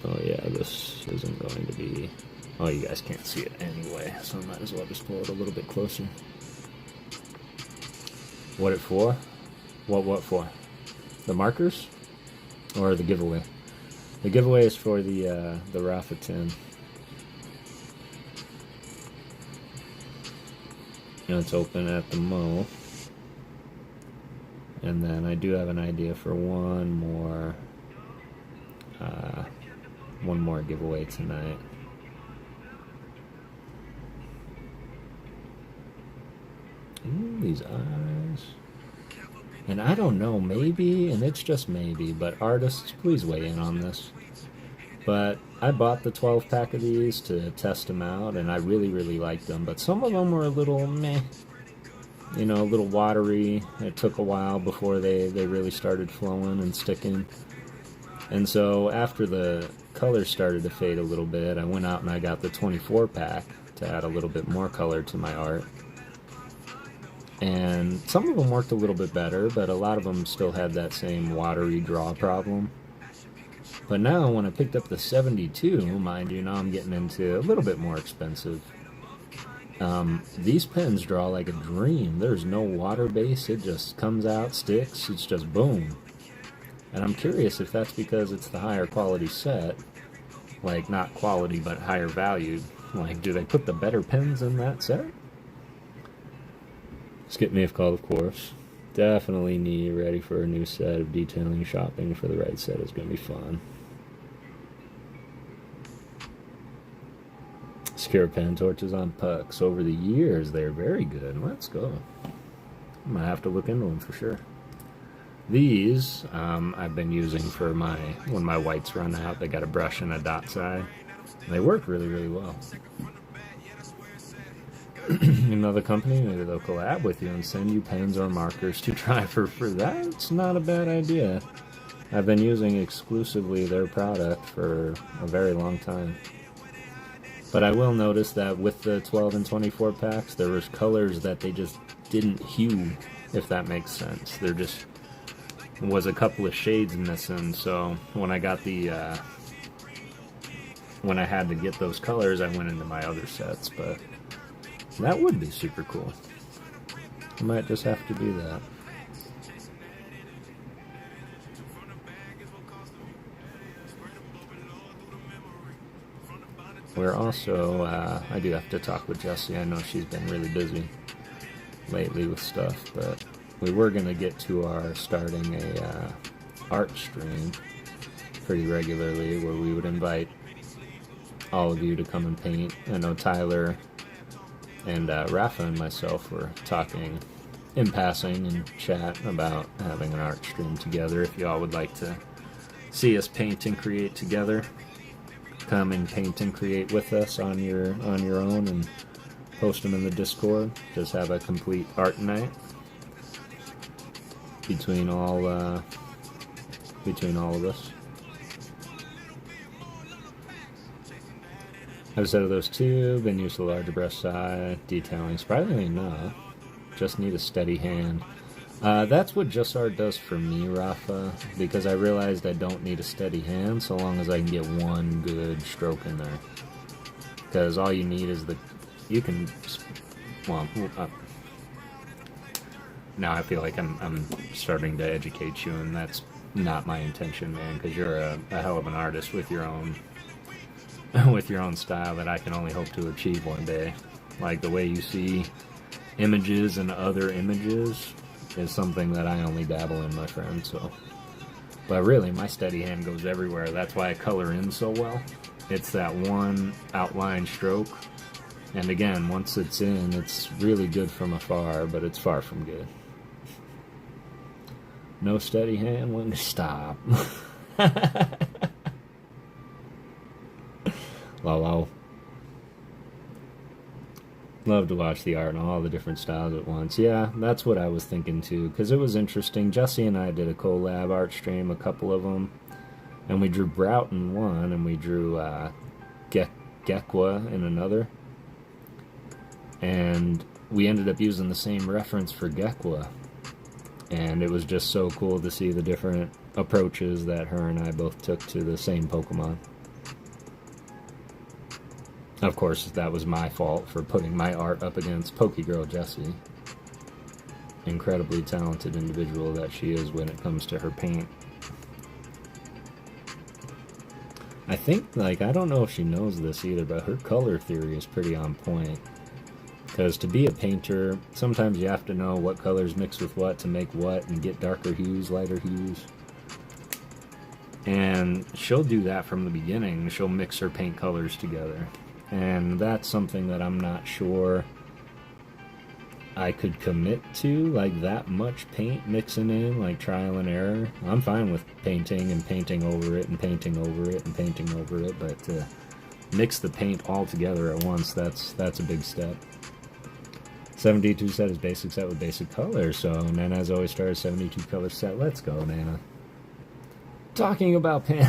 Oh yeah, this isn't going to be... Oh, you guys can't see it anyway, so I might as well just pull it a little bit closer. What it for? What for? The markers? Or the giveaway? The giveaway is for the Rafalosophy Tin. It's open at the Mo. And then I do have an idea for one more giveaway tonight. Ooh, these eyes. And I don't know, maybe, and it's just maybe, but artists, please weigh in on this. But I bought the 12-pack of these to test them out, and I really, really liked them. But some of them were a little meh. You know, a little watery. It took a while before they really started flowing and sticking. And so after the color started to fade a little bit, I went out and I got the 24-pack to add a little bit more color to my art. And some of them worked a little bit better, but a lot of them still had that same watery draw problem. But now when I picked up the 72, mind you, now I'm getting into a little bit more expensive. These pens draw like a dream. There's no water base. It just comes out, sticks. It's just boom. And I'm curious if that's because it's the higher quality set. Like, not quality, but higher valued. Like, do they put the better pens in that set? Skip me if called, of course. Definitely need ready for a new set of detailing. Shopping for the right set is going to be fun. Secure pen torches on pucks. Over the years, they're very good. Let's go. I'm going to have to look into them for sure. These, I've been using for when my whites run out. They got a brush and a dot side. They work really, really well. Another company, maybe they'll collab with you and send you pens or markers to try for free. That's not a bad idea. I've been using exclusively their product for a very long time. But I will notice that with the 12 and 24 packs, there was colors that they just didn't hue, if that makes sense. There just was a couple of shades missing, so when I got when I had to get those colors, I went into my other sets, but that would be super cool. I might just have to do that. We're also, I do have to talk with Jessie. I know she's been really busy lately with stuff, but we were going to get to our starting a art stream pretty regularly where we would invite all of you to come and paint. I know Tyler and Rafa and myself were talking in passing and chat about having an art stream together. If y'all would like to see us paint and create together, come and paint and create with us on your own and post them in the Discord. Just have a complete art night between all of us. I've said of those two, been used to larger brush size, detailing surprisingly enough. just need a steady hand. That's what Just Art does for me, Rafa, because I realized I don't need a steady hand so long as I can get one good stroke in there. Because all you need is you can, well, now I feel like I'm starting to educate you, and that's not my intention, man, because you're a hell of an artist with your own style that I can only hope to achieve one day. Like, the way you see images and other images is something that I only dabble in, my friend, so. But really, my steady hand goes everywhere. That's why I color in so well. It's that one outline stroke. And again, once it's in, it's really good from afar, but it's far from good. No steady hand when to stop. Lol. Love to watch the art and all the different styles at once. Yeah, that's what I was thinking too, because it was interesting. Jesse and I did a collab art stream, a couple of them, and we drew Brout in one, and we drew Gekwa in another. And we ended up using the same reference for Gekwa. And it was just so cool to see the different approaches that her and I both took to the same Pokemon. Of course, that was my fault for putting my art up against PokéGirl Jessie. Incredibly talented individual that she is when it comes to her paint. I think, like, I don't know if she knows this either, but her color theory is pretty on point. Because to be a painter, sometimes you have to know what colors mix with what to make what and get darker hues, lighter hues. And she'll do that from the beginning. She'll mix her paint colors together. And that's something that I'm not sure I could commit to, like that much paint mixing in, like trial and error. I'm fine with painting and painting over it and painting over it and painting over it, but to mix the paint all together at once, that's a big step. 72 set is basic set with basic colors, so Nana's always started 72 color set. Let's go, Nana. Talking about paint.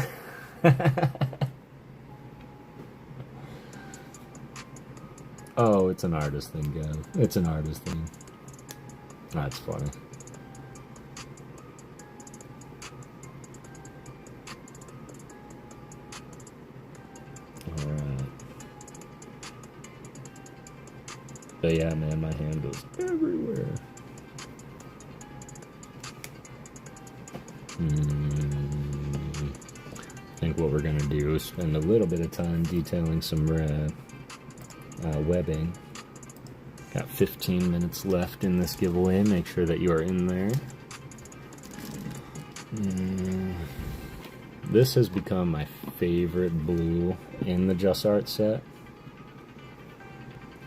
Oh, it's an artist thing, Kev. It's an artist thing. That's funny. Alright. But yeah, man, my hand goes everywhere. I think what we're gonna do is spend a little bit of time detailing some webbing. Got 15 minutes left in this giveaway. Make sure that you are in there. This has become my favorite blue in the Just Art set.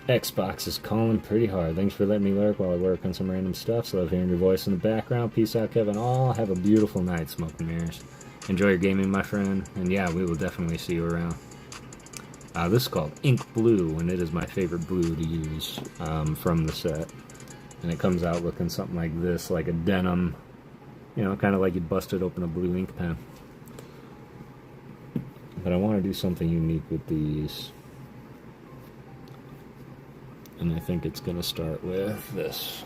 Xbox is calling pretty hard. Thanks for letting me lurk while I work on some random stuff. So love hearing your voice in the background. Peace out, Kevin. All have a beautiful night, Smoke and Mirrors. Enjoy your gaming, my friend. And yeah, we will definitely see you around. This is called Ink Blue, and it is my favorite blue to use from the set. And it comes out looking something like this, like a denim, you know, kind of like you busted open a blue ink pen. But I want to do something unique with these. And I think it's going to start with this.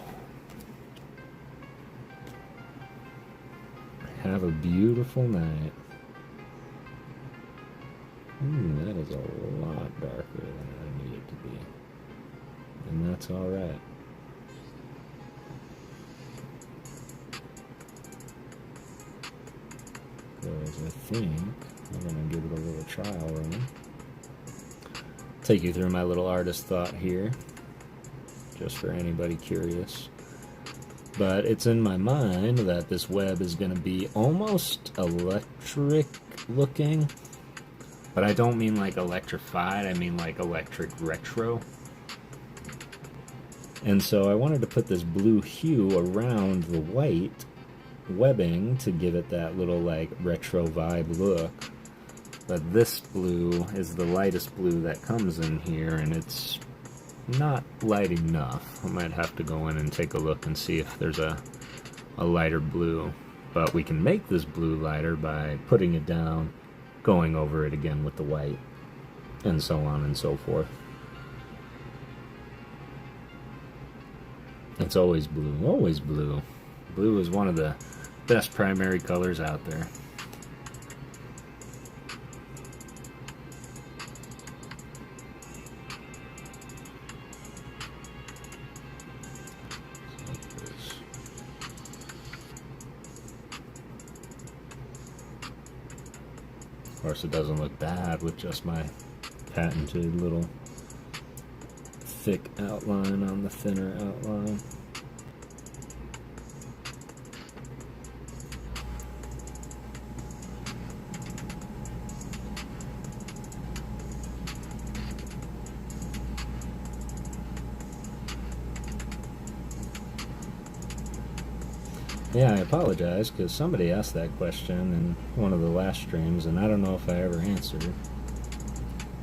Have a beautiful night. That is a lot darker than I need it to be. And that's alright. Because I think I'm going to give it a little trial run. Take you through my little artist thought here. Just for anybody curious. But it's in my mind that this web is going to be almost electric looking. But I don't mean like electrified, I mean like electric retro. And so I wanted to put this blue hue around the white webbing to give it that little like retro vibe look. But this blue is the lightest blue that comes in here, and it's not light enough. I might have to go in and take a look and see if there's a lighter blue. But we can make this blue lighter by putting it down, going over it again with the white, and so on and so forth. It's always blue, always blue. Blue is one of the best primary colors out there. Of course, it doesn't look bad with just my patented little thick outline on the thinner outline. Yeah, I apologize because somebody asked that question in one of the last streams, and I don't know if I ever answered.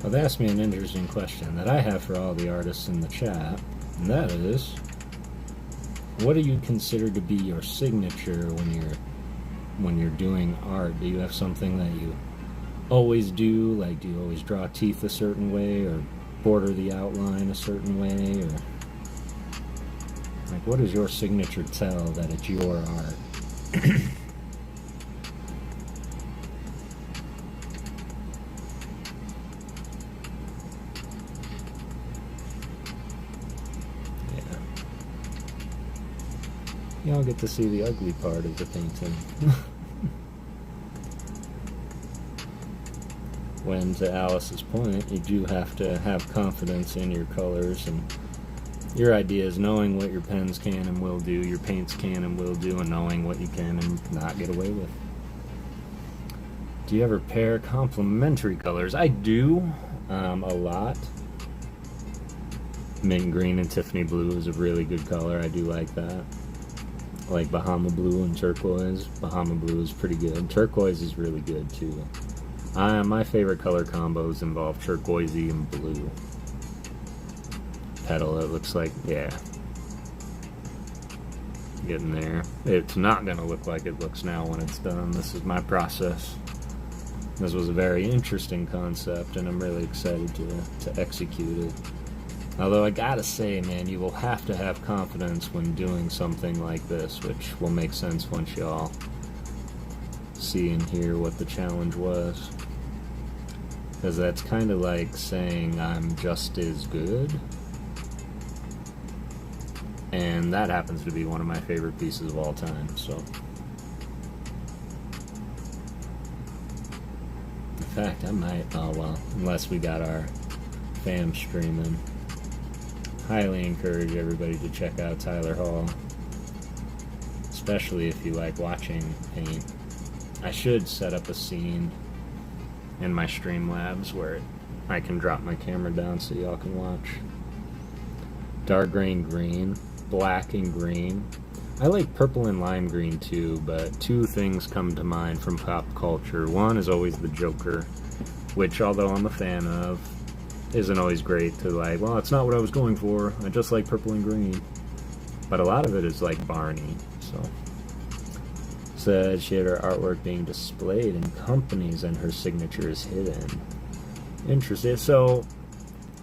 But they asked me an interesting question that I have for all the artists in the chat, and that is, what do you consider to be your signature when you're doing art? Do you have something that you always do? Like, do you always draw teeth a certain way, or border the outline a certain way, or like, what does your signature tell that it's your art? Yeah. Y'all get to see the ugly part of the painting. When, to Alice's point, you do have to have confidence in your colors and your ideas, knowing what your pens can and will do, your paints can and will do, and knowing what you can and not get away with. Do you ever pair complementary colors? I do, a lot. Mint green and Tiffany blue is a really good color. I do like that. I like Bahama blue and turquoise. Bahama blue is pretty good. Turquoise is really good too. My favorite color combos involve turquoisey and blue. Petal, it looks like, yeah, getting there. It's not going to look like it looks now when it's done. This is my process. This was a very interesting concept, and I'm really excited to execute it. Although I gotta say, man, you will have to have confidence when doing something like this, which will make sense once y'all see and hear what the challenge was. Because that's kind of like saying I'm just as good. And that happens to be one of my favorite pieces of all time, so. In fact, I might, oh well, unless we got our fam streaming. Highly encourage everybody to check out Tyler Hall. Especially if you like watching paint. I should set up a scene in my Streamlabs where I can drop my camera down so y'all can watch. Dark green, black and green. I like purple and lime green too, but two things come to mind from pop culture. One is always the Joker, which, although I'm a fan of, isn't always great to like, well, it's not what I was going for. I just like purple and green. But a lot of it is like Barney, so. Said she had her artwork being displayed in companies and her signature is hidden. Interesting. So,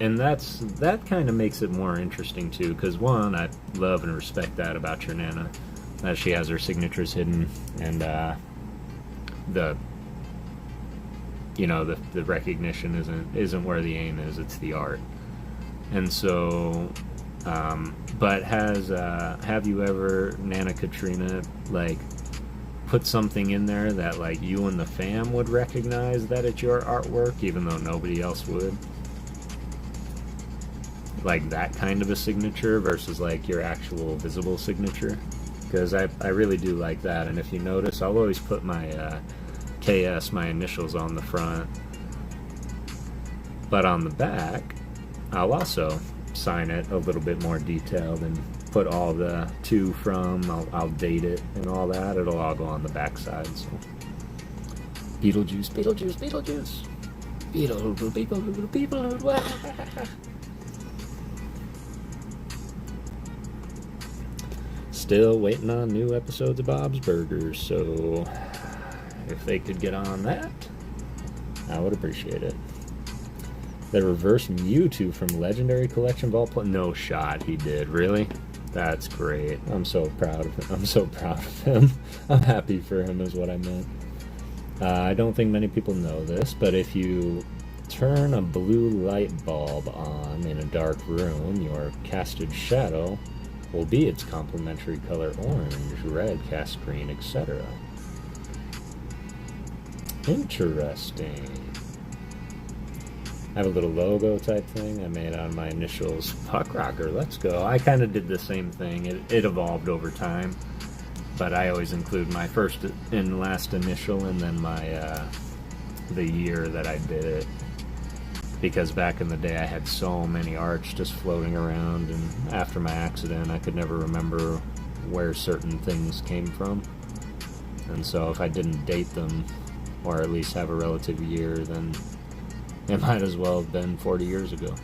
and that kind of makes it more interesting too, because one, I love and respect that about your Nana, that she has her signatures hidden, and the recognition isn't where the aim is, it's the art. And so, but have you ever, Nana Katrina, like, put something in there that like you and the fam would recognize that it's your artwork, even though nobody else would? Like that kind of a signature versus like your actual visible signature, because I really do like that. And if you notice, I'll always put my KS, my initials, on the front, but on the back I'll also sign it a little bit more detailed and put all the to, from, I'll date it and all that. It'll all go on the back side. So Beetlejuice, Beetlejuice, Beetlejuice, Beetlejuice. Still waiting on new episodes of Bob's Burgers, so if they could get on that, I would appreciate it. The reverse Mewtwo from Legendary Collection Vault. No shot he did. Really? That's great. I'm so proud of him. I'm so proud of him. I'm happy for him is what I meant. I don't think many people know this, but if you turn a blue light bulb on in a dark room, your casted shadow will be its complementary color orange, red, cast green, etc. Interesting. I have a little logo type thing I made out of my initials. Puck Rocker, let's go. I kind of did the same thing. It evolved over time, but I always include my first and last initial and then my the year that I did it. Because back in the day I had so many arts just floating around, and after my accident I could never remember where certain things came from. And so if I didn't date them, or at least have a relative year, then it might as well have been 40 years ago.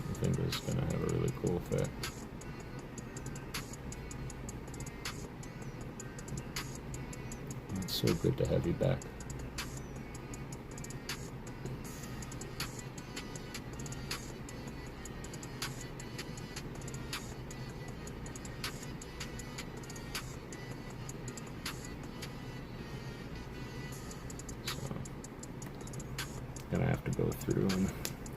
I think this is going to have a really cool effect. It's so good to have you back. So, gonna have to go through and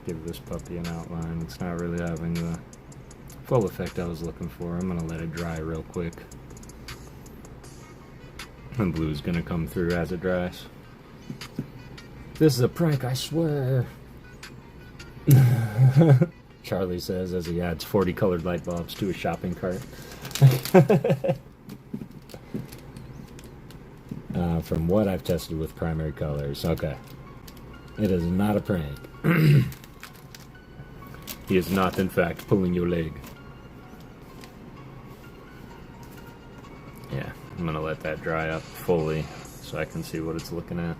give this puppy an outline. It's not really having the full effect I was looking for. I'm gonna let it dry real quick. And blue's gonna come through as it dries. This is a prank, I swear. Charlie says as he adds 40 colored light bulbs to his shopping cart. From what I've tested with primary colors. Okay. It is not a prank. He is not, in fact, pulling your leg. Yeah, I'm going to let that dry up fully so I can see what it's looking at.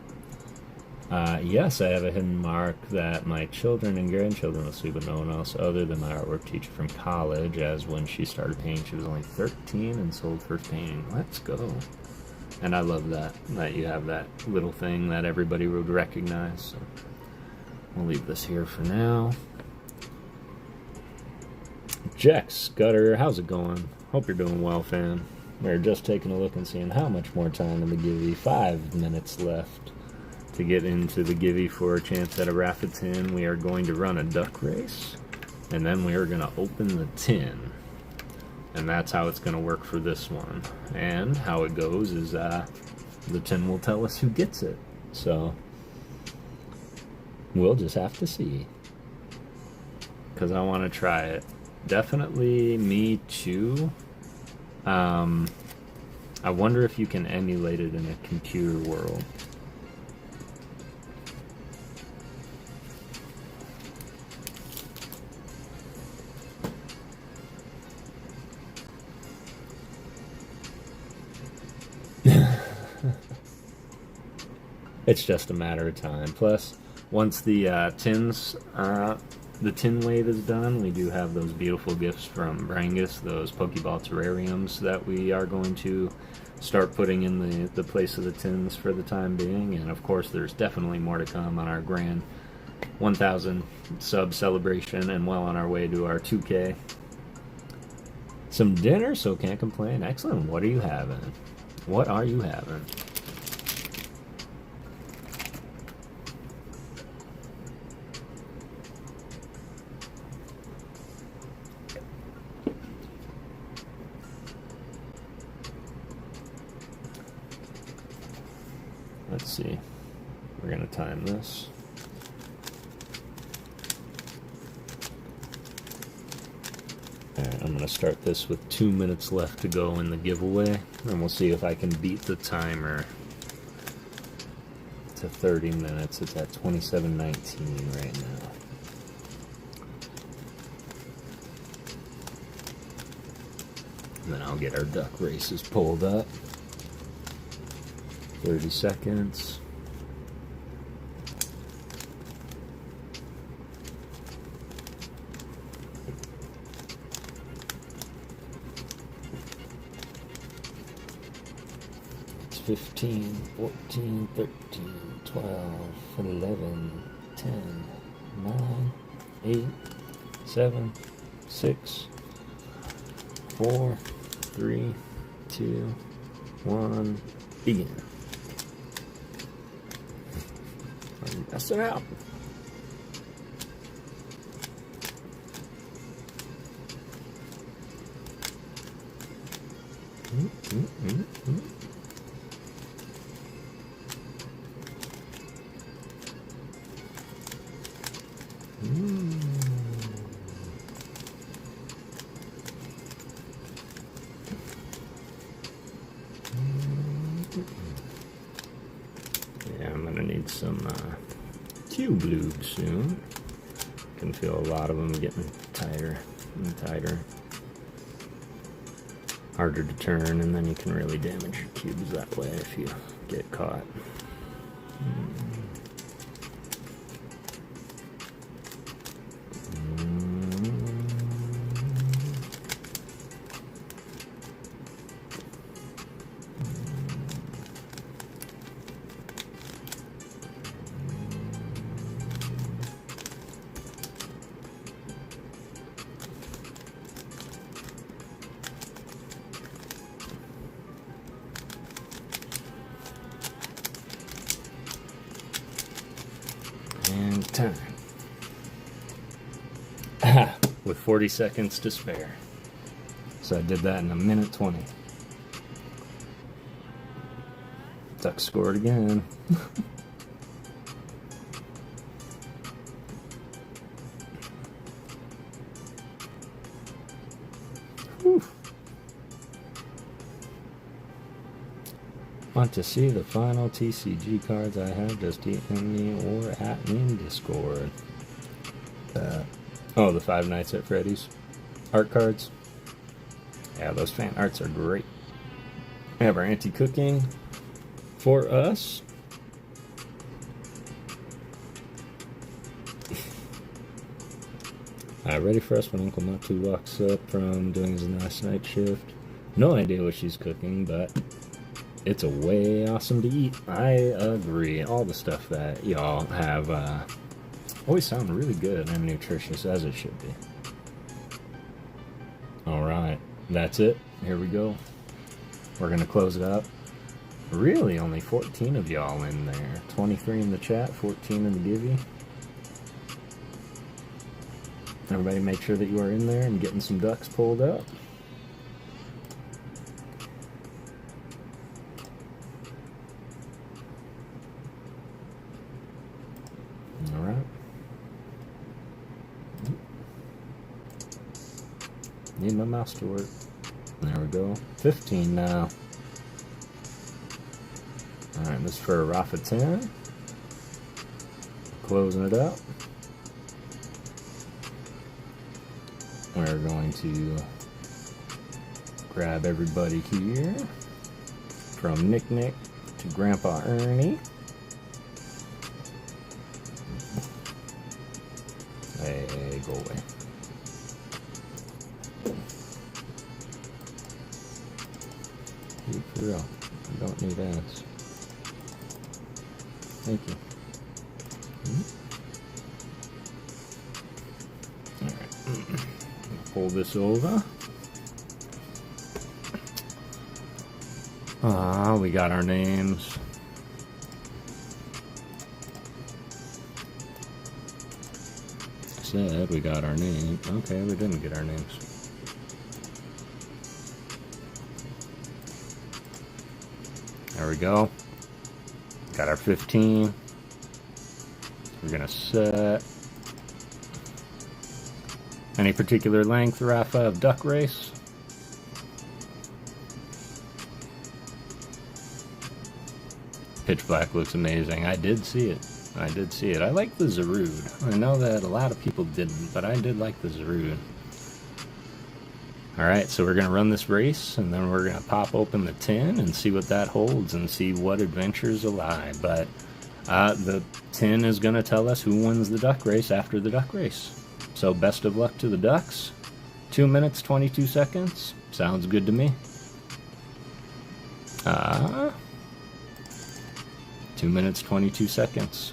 Yes, I have a hidden mark that my children and grandchildren will see, but no one else other than my artwork teacher from college, as when she started painting, she was only 13 and sold first painting. Let's go. And I love that you have that little thing that everybody would recognize. So we'll leave this here for now. Jack Scudder, how's it going? Hope you're doing well, fam. We're just taking a look and seeing how much more time in the Givey. 5 minutes left to get into the Givey for a chance at a Rafalosophy Tin. We are going to run a duck race, and then we are going to open the tin. And that's how it's going to work for this one. And how it goes is the tin will tell us who gets it. So we'll just have to see. Because I want to try it. Definitely me too. I wonder if you can emulate it in a computer world. It's just a matter of time. Plus, once the the tin wave is done, we do have those beautiful gifts from Brangus, those Pokeball terrariums that we are going to start putting in the place of the tins for the time being. And of course, there's definitely more to come on our grand 1,000 sub celebration, and well on our way to our 2K. Some dinner, so can't complain. Excellent. What are you having? What are you having? Let's see. We're going to time this. Alright, I'm going to start this with 2 minutes left to go in the giveaway, and we'll see if I can beat the timer to 30 minutes. It's at 27:19 right now. And then I'll get our duck races pulled up. 30 seconds. 15, 14, 13, 12, 11, 10, 9, 8, 7, 6, 4, 3, 2, 1, begin. Mess it out. Yeah, I'm gonna need some cube lube soon. Can feel a lot of them getting tighter and tighter. Harder to turn, and then you can really damage your cubes that way if you get caught. And time. With 40 seconds to spare. So I did that in 1:20. Duck scored again. Whew. Want to see the final TCG cards I have? Just DM me or at me in Discord. Oh, the Five Nights at Freddy's art cards. Yeah, those fan arts are great. We have our anti-cooking for us. Ready for us when Uncle Matu walks up from doing his last night shift. No idea what she's cooking, but it's a way awesome to eat. I agree. All the stuff that y'all have always sound really good and nutritious, as it should be. Alright, that's it. Here we go. We're going to close it up. Really, only 14 of y'all in there. 23 in the chat, 14 in the givey. Everybody make sure that you are in there and getting some ducks pulled up. Alright. Need my mouse to work. There we go. 15 now. Alright, this is for Rafalosophy Tin. Closing it up. We're going to grab everybody here. From Nick Nick to Grandpa Ernie. Hey, go away. For real, I don't need ads. Thank you. Alright. Pull this over. We got our names. Said we got our name. Okay, we didn't get our names. There we go. Got our 15. We're gonna set. Any particular length, Rafa, of duck race? Pitch Black looks amazing. I did see it. I did see it. I like the Zarude. I know that a lot of people didn't, but I did like the Zarude. Alright, so we're going to run this race, and then we're going to pop open the tin and see what that holds and see what adventures lie. But the tin is going to tell us who wins the duck race after the duck race. So best of luck to the ducks. 2 minutes, 22 seconds. Sounds good to me. 2 minutes, 22 seconds.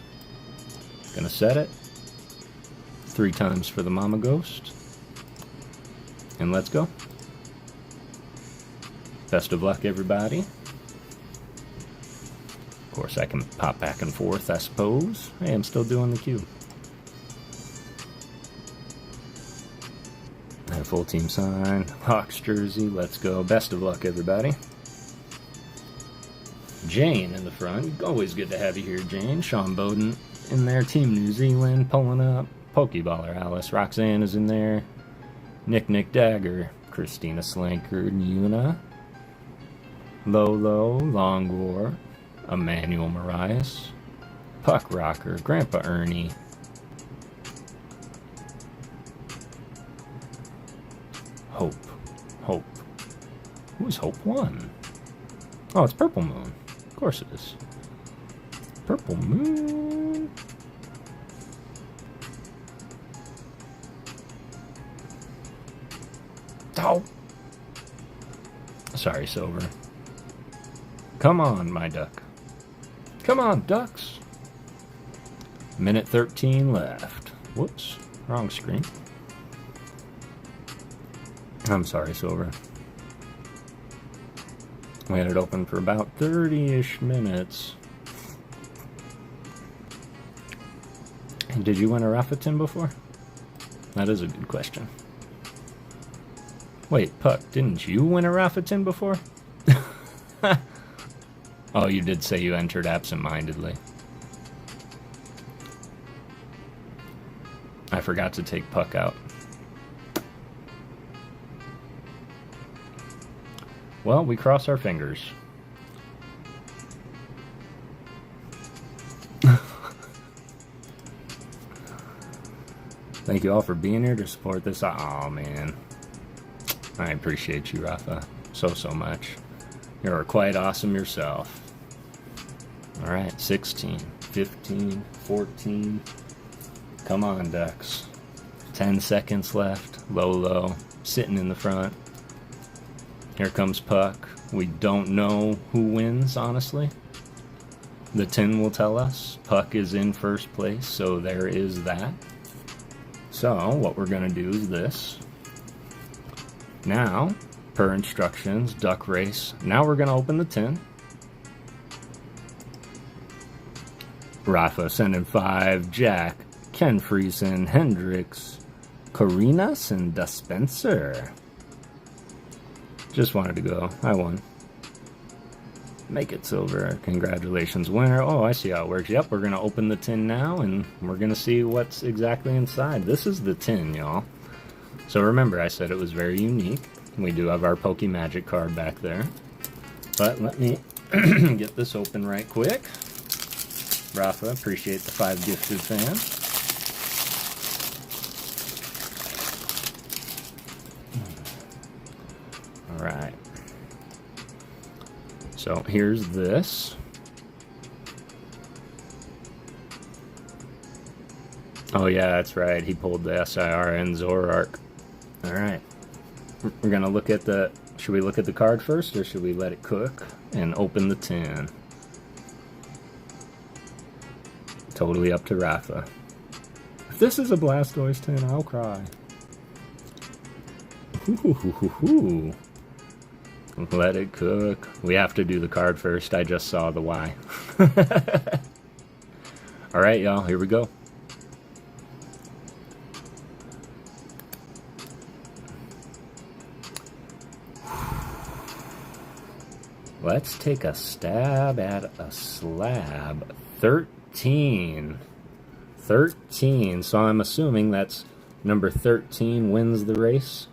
Gonna set it. 3 times for the Mama Ghost. And let's go. Best of luck, everybody. Of course, I can pop back and forth, I suppose. Hey, I'm still doing the cube. And a full team sign. Hawks jersey, let's go. Best of luck, everybody. Jane in the front. Always good to have you here, Jane. Sean Bowden in there. Team New Zealand pulling up. Pokeballer Alice. Roxanne is in there. Nick Dagger. Christina Slanker. Yuna. Lolo. Long War. Emmanuel Marias. Puck Rocker. Grandpa Ernie. Hope. Who's Hope 1? Oh, it's Purple Moon. Of course it is. Purple Moon. Oh! Sorry, Silver. Come on, my duck. Come on, ducks. Minute 13 left. Whoops. Wrong screen. I'm sorry, Silver. We had it open for about 30-ish minutes. Did you win a Rafalosophy Tin before? That is a good question. Wait, Puck, didn't you win a Rafalosophy Tin before? Oh, you did say you entered absent-mindedly. I forgot to take Puck out. Well, we cross our fingers. Thank you all for being here to support this. Oh, man. I appreciate you, Rafa, so much. You're quite awesome yourself. Alright, 16, 15, 14. Come on, ducks. 10 seconds left. Lolo, sitting in the front. Here comes Puck. We don't know who wins, honestly. The tin will tell us. Puck is in first place, so there is that. So, what we're going to do is this. Now, per instructions, duck race. Now we're going to open the tin. Rafa sending 5. Jack, Ken Friesen, Hendricks, Carinas, and Dispenser. Just wanted to go. I won. Make it silver. Congratulations, winner. Oh, I see how it works. Yep, we're going to open the tin now, and we're going to see what's exactly inside. This is the tin, y'all. So remember, I said it was very unique. We do have our PokéMagic card back there. But let me get this open right quick. Rafa, appreciate the 5 gifted fans. Alright. So here's this. Oh yeah, that's right. He pulled the SIRN Zoroark. Alright. We're gonna look at the... Should we look at the card first, or should we let it cook and open the tin? Totally up to Rafa. If this is a Blastoise tin, I'll cry. Ooh. Let it cook. We have to do the card first. I just saw the why. Alright, y'all. Here we go. Let's take a stab at a slab. 13. 13. So I'm assuming that's number 13 wins the race.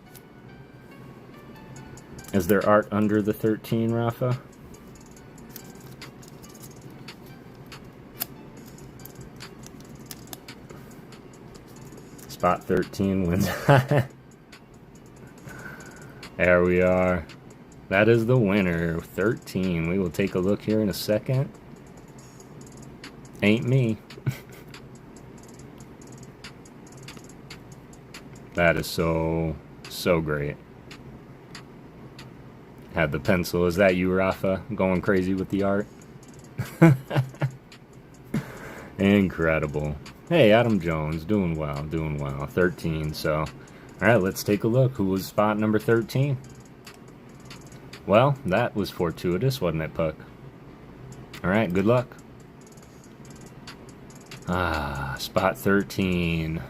Is there art under the 13, Rafa? Spot 13 wins. There we are. That is the winner. 13. We will take a look here in a second. Ain't me. That is so great. Had the pencil. Is that you, Rafa? Going crazy with the art? Incredible. Hey, Adam Jones, doing well, 13, so... Alright, let's take a look. Who was spot number 13? Well, that was fortuitous, wasn't it, Puck? Alright, good luck. Ah, spot 13.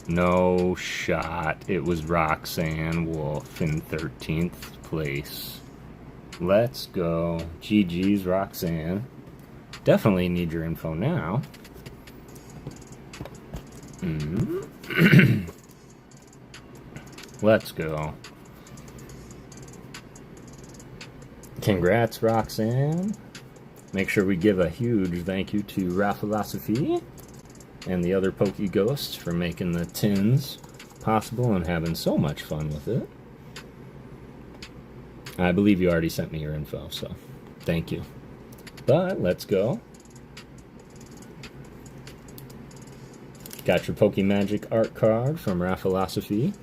No shot. It was Roxanne Wolf in 13th place. Let's go. GG's, Roxanne. Definitely need your info now. Let's go. Congrats, Roxanne. Make sure we give a huge thank you to Rafalosophy and the other PokéGhosts for making the tins possible and having so much fun with it. I believe you already sent me your info, so thank you. But let's go. Got your PokéMagic art card from Rafalosophy.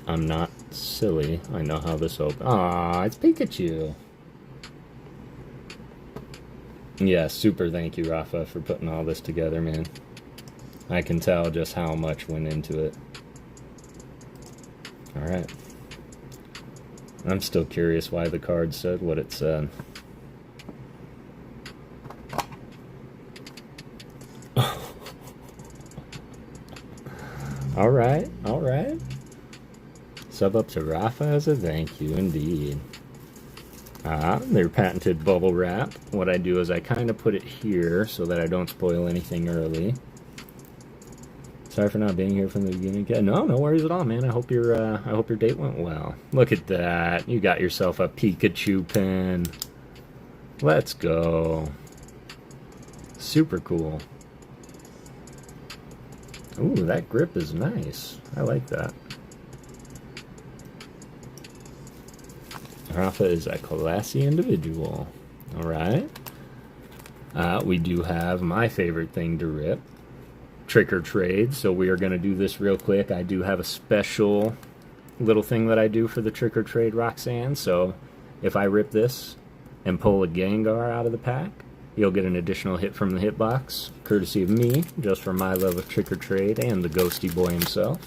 I'm not silly. I know how this opens. Aw, it's Pikachu. Yeah, super thank you, Rafa, for putting all this together, man. I can tell just how much went into it. Alright. I'm still curious why the card said what it said. Alright, alright. Sub up to Rafa as a thank you, indeed. Ah, their patented bubble wrap. What I do is I kind of put it here so that I don't spoil anything early. Sorry for not being here from the beginning. No, no worries at all, man. I hope your date went well. Look at that. You got yourself a Pikachu pin. Let's go. Super cool. Ooh, that grip is nice. I like that. Rafa is a classy individual. Alright. We do have my favorite thing to rip. Trick or trade. So we are going to do this real quick. I do have a special little thing that I do for the trick or trade, Roxanne. So if I rip this and pull a Gengar out of the pack, you'll get an additional hit from the hitbox, courtesy of me, just for my love of trick or trade and the ghosty boy himself.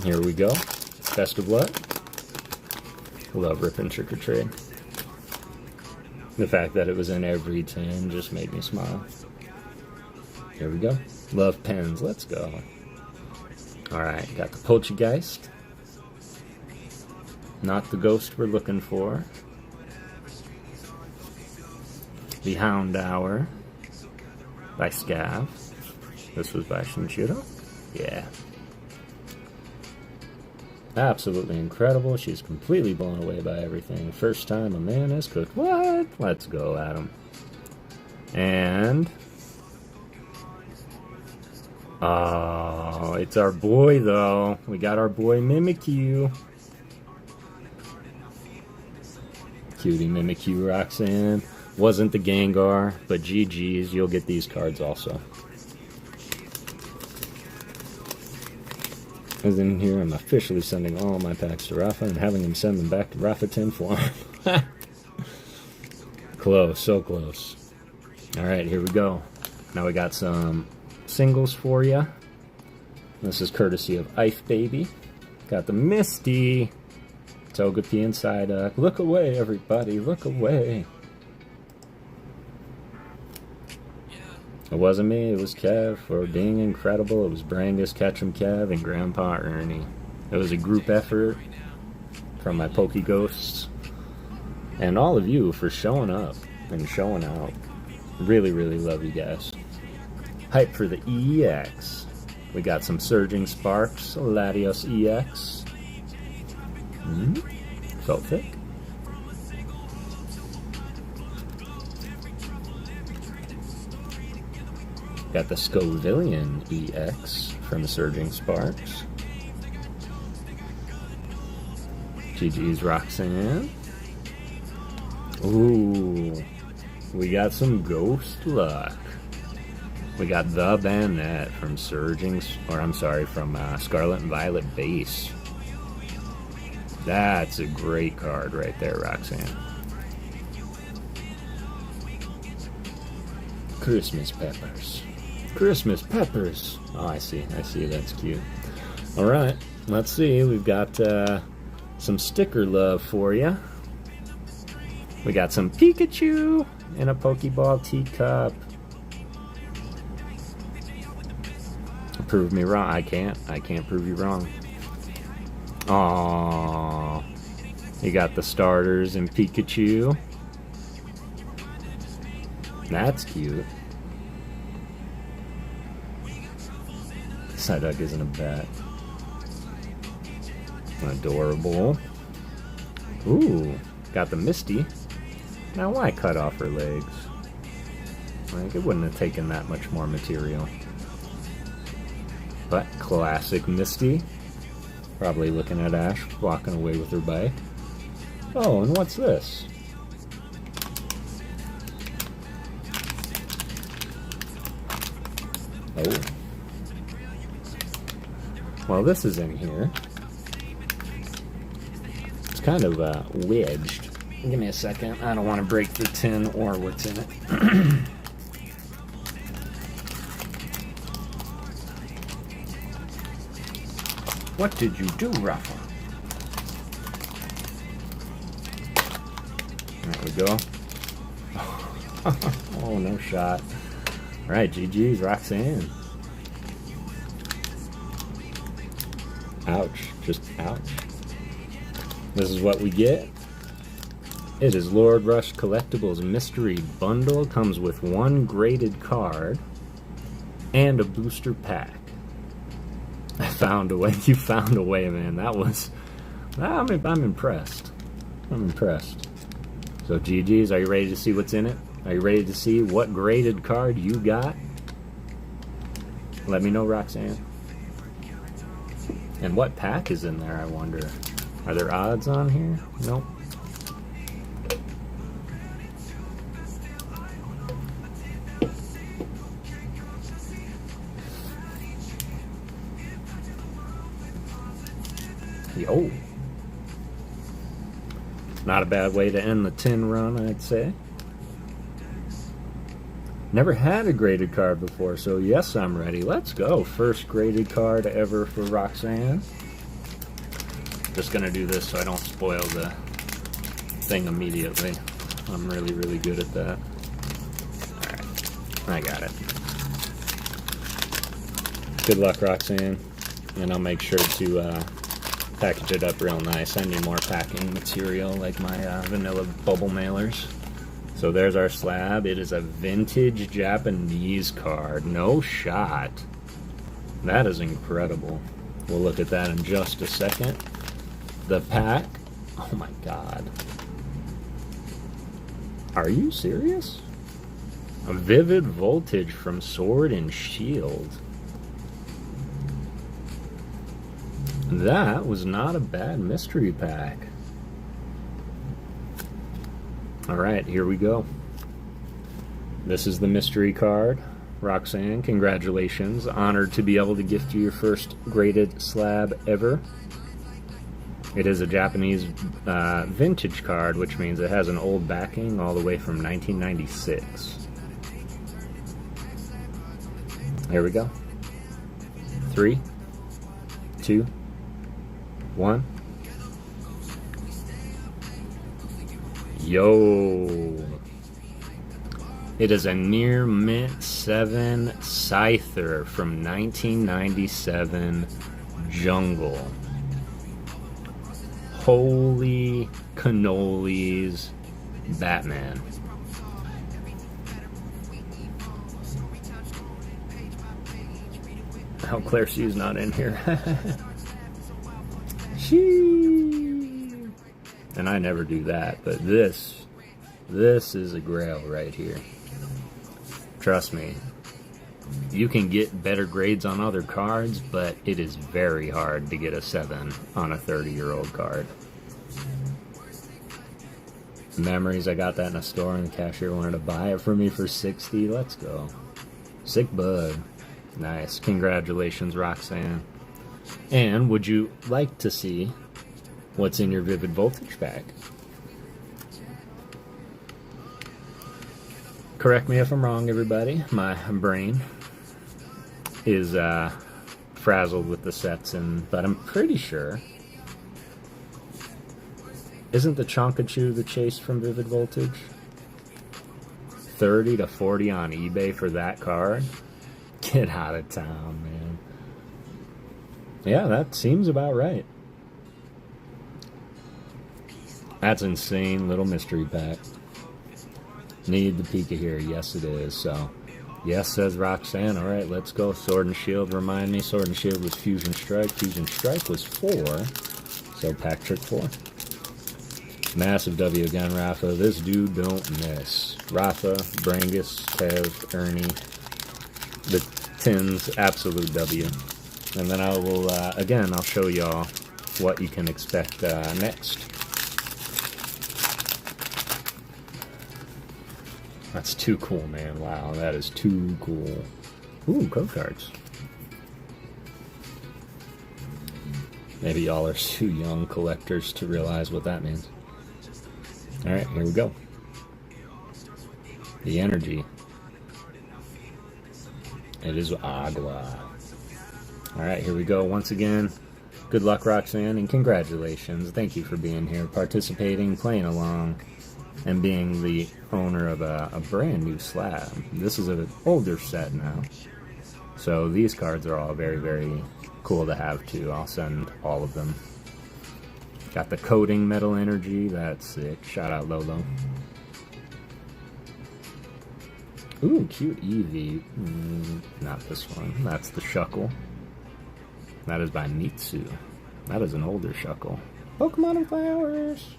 Here we go. Best of luck. Love ripping trick or trade. The fact that it was in every tin just made me smile. Here we go. Love pens. Let's go. Alright, got the Poltergeist. Not the ghost we're looking for. The Houndour by Scav. This was by Shinshiro. Yeah. Absolutely incredible. She's completely blown away by everything. First time a man has cooked. What? Let's go, Adam. And... oh, it's our boy, though. We got our boy Mimikyu. Cutie Mimikyu, Roxanne. Wasn't the Gengar, but GG's. You'll get these cards also. As in here, I'm officially sending all my packs to Rafa and having him send them back to Rafa Tin form. Close, so close. Alright, here we go. Now we got some singles for you. This is courtesy of Ife Baby. Got the Misty. Togepi and Psyduck. Look away, everybody, look away. It wasn't me, it was Kev for being incredible. It was Brangus, Ketchum Kev, and Grandpa Ernie. It was a group effort from my PokéGhosts. And all of you for showing up and showing out. Really, really love you guys. Hype for the EX. We got some Surging Sparks, Latios EX. Felt thick. Got the Scovillian EX from Surging Sparks. GG's Roxanne. Ooh, we got some ghost luck. We got the Bunnez from from Scarlet and Violet Base. That's a great card right there, Roxanne. Christmas peppers. Christmas peppers. Oh, I see. That's cute. All right, let's see. We've got some sticker love for you. We got some Pikachu in a Pokeball teacup. Prove me wrong. I can't prove you wrong. Aww. You got the starters in Pikachu. That's cute. Psyduck isn't a bat. Adorable. Ooh, got the Misty. Now why cut off her legs? Like, it wouldn't have taken that much more material. But classic Misty. Probably looking at Ash, walking away with her bike. Oh, and what's this? Oh. Well, this is in here. It's kind of wedged. Give me a second. I don't want to break the tin or what's in it. What did you do, Rafa? There we go. Oh, no shot. All right, GG's, Roxanne. Ouch. Just ouch. This is what we get. It is Lord Rush Collectibles Mystery Bundle. Comes with one graded card and a booster pack. I found a way. You found a way, man. That was... I'm impressed. I'm impressed. So, GG's, are you ready to see what's in it? Are you ready to see what graded card you got? Let me know, Roxanne. And what pack is in there, I wonder? Are there odds on here? Nope. Yo. Not a bad way to end the tin run, I'd say. Never had a graded card before, so yes, I'm ready. Let's go. First graded card ever for Roxanne. Just gonna do this so I don't spoil the thing immediately. I'm really, really good at that. Alright, I got it. Good luck, Roxanne. And I'll make sure to package it up real nice. I need more packing material like my vanilla bubble mailers. So there's our slab. It is a vintage Japanese card. No shot. That is incredible. We'll look at that in just a second. The pack. Oh my god. Are you serious? A Vivid Voltage from Sword and Shield. That was not a bad mystery pack. Alright, here we go. This is the mystery card. Roxanne, congratulations. Honored to be able to gift you your first graded slab ever. It is a Japanese vintage card, which means it has an old backing all the way from 1996. Here we go. 3, 2, 1. Yo. It is a near mint 7 Scyther from 1997 Jungle. Holy cannolis, Batman. How Claire Sue's not in here. And I never do that, but this is a grail right here. Trust me. You can get better grades on other cards, but it is very hard to get a 7 on a 30-year-old card. Memories, I got that in a store and the cashier wanted to buy it for me for 60. Let's go. Sick bud. Nice. Congratulations, Roxanne. And would you like to see what's in your Vivid Voltage bag? Correct me if I'm wrong, everybody. My brain is frazzled with the sets, but I'm pretty sure. Isn't the Chonkachu the chase from Vivid Voltage? 30 to 40 on eBay for that card? Get out of town, man. Yeah, that seems about right. That's insane little mystery pack. Need the Pika here. Yes, it is. So, yes, says Roxanne. All right, let's go. Sword and Shield. Remind me, Sword and Shield was Fusion Strike. Fusion Strike was 4. So, pack trick 4. Massive W again, Rafa. This dude don't miss. Rafa, Brangus, Kev, Ernie. The Tins, absolute W. And then I will, again, I'll show y'all what you can expect next. That's too cool, man. Wow, that is too cool. Ooh, code cards. Maybe y'all are too young collectors to realize what that means. Alright, here we go. The energy. It is Agua. Alright, here we go. Once again, good luck, Roxanne, and congratulations. Thank you for being here, participating, playing along, and being the owner of a brand new slab. This is an older set now. So these cards are all very, very cool to have too. I'll send all of them. Got the Coding Metal Energy. That's sick. Shout out Lolo. Ooh, cute Eevee. Not this one. That's the Shuckle. That is by Mitsu. That is an older Shuckle. Pokemon and Flowers.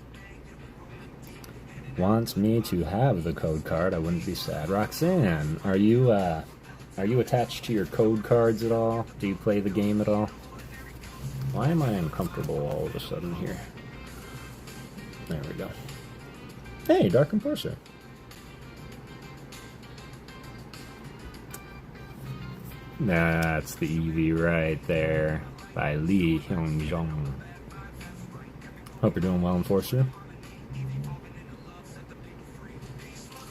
Wants me to have the code card. I wouldn't be sad. Roxanne, are you attached to your code cards at all? Do you play the game at all? Why am I uncomfortable all of a sudden here? There we go. Hey, Dark Enforcer. That's the Eevee right there by Lee Hyung-jung. Hope you're doing well, Enforcer.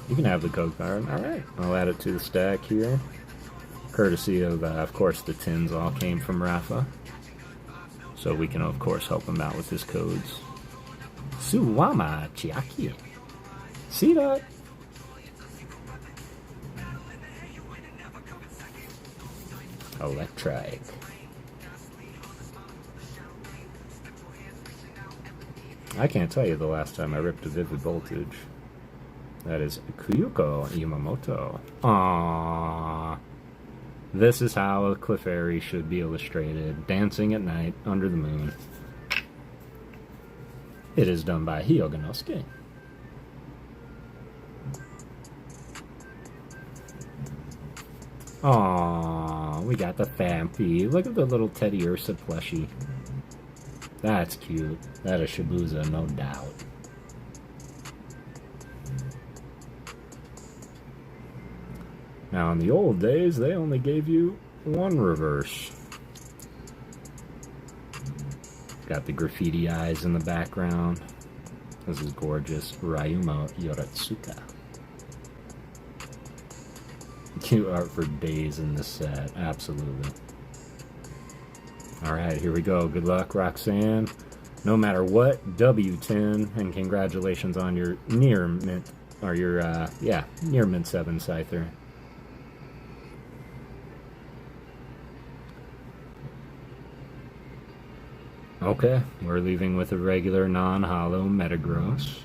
You can have the code card. Alright, I'll add it to the stack here. Courtesy of course, the Tins all came from Rafa. So we can, of course, help him out with his codes. Suwama Chiaki. See that? Electric. I can't tell you the last time I ripped a Vivid Voltage. That is Kyuko Yamamoto. Aww. This is how a Clefairy should be illustrated. Dancing at night, under the moon. It is done by Hyoganosuke. Aww, we got the Fampi. Look at the little Teddy Ursa plushie. That's cute. That is Shibuya, no doubt. Now, in the old days, they only gave you one reverse. Got the graffiti eyes in the background. This is gorgeous. Ryuma Yoratsuka. Cute art for days in this set. Absolutely. Alright, here we go. Good luck, Roxanne. No matter what, W10, and congratulations on your near mint, or your, near mint 7 Scyther. Okay, we're leaving with a regular non-hollow Metagross.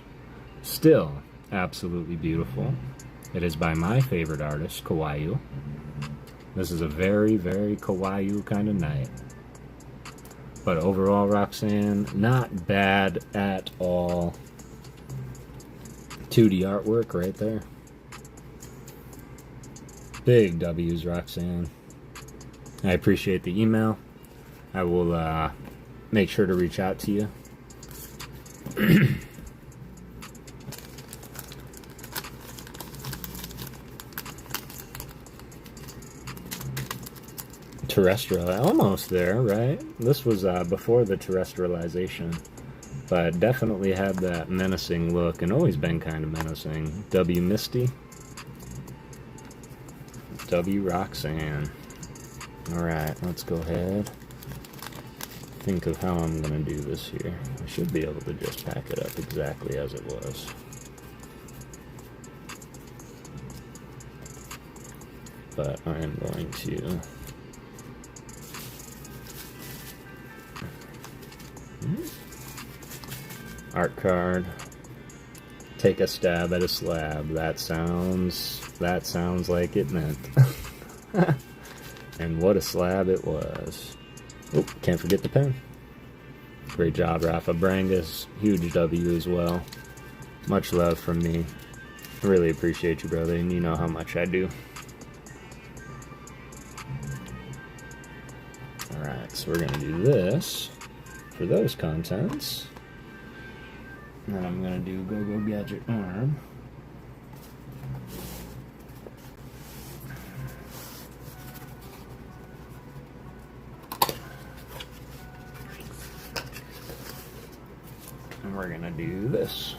Still absolutely beautiful. It is by my favorite artist, Kawaii. This is a very, very Kawaii kind of night. But overall, Roxanne, not bad at all. 2D artwork right there. Big W's, Roxanne. I appreciate the email. I will, make sure to reach out to you. terrestrial. Almost there, right? This was before the terrestrialization, but definitely had that menacing look and always been kind of menacing. W Misty. W Roxanne. Alright, let's go ahead. Think of how I'm going to do this here. I should be able to just pack it up exactly as it was. But I am going to art card, take a stab at a slab. That sounds like it meant. And what a slab it was. Oh, can't forget the pen. Great job, Rafa. Brangus, huge W as well. Much love from me. I really appreciate you, brother, and you know how much I do. Alright, so we're going to do this for those contents. And then I'm going to do Go-Go Gadget Arm. And we're going to do this.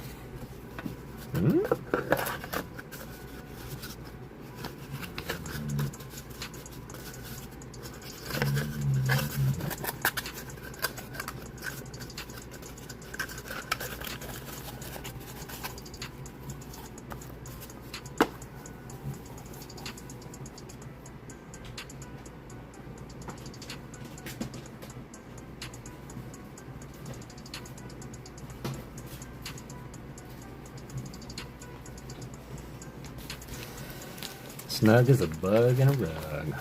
Snug as a bug in a rug.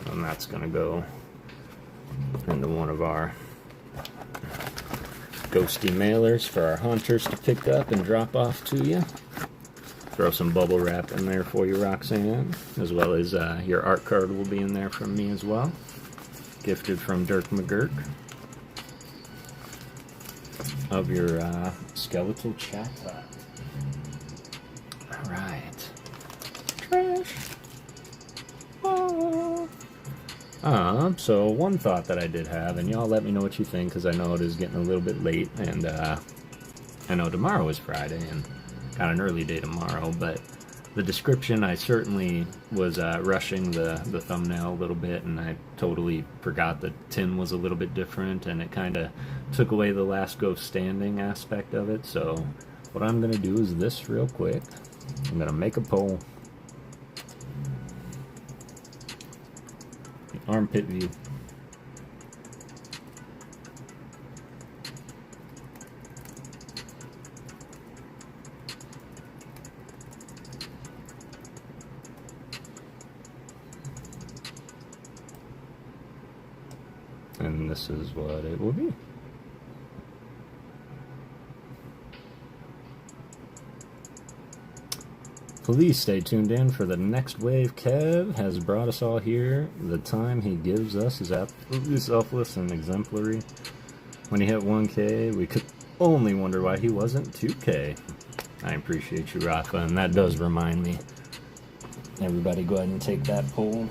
And that's going to go into one of our ghosty mailers for our hunters to pick up and drop off to you. Throw some bubble wrap in there for you, Roxanne, as well as your art card will be in there from me as well. Gifted from Dirk McGurk of your skeletal chatbot. Alright. Trash. Oh. So one thought that I did have, and y'all let me know what you think, because I know it is getting a little bit late, and I know tomorrow is Friday, and got an early day tomorrow, but the description, I certainly was rushing the thumbnail a little bit, and I totally forgot the tin was a little bit different, and it kind of took away the last ghost standing aspect of it. So what I'm going to do is this real quick. I'm going to make a poll. Armpit view. And this is what it will be. Please stay tuned in for the next wave. Kev has brought us all here. The time he gives us is absolutely selfless and exemplary. When he hit 1K, we could only wonder why he wasn't 2K. I appreciate you, Rafa, and that does remind me. Everybody go ahead and take that poll.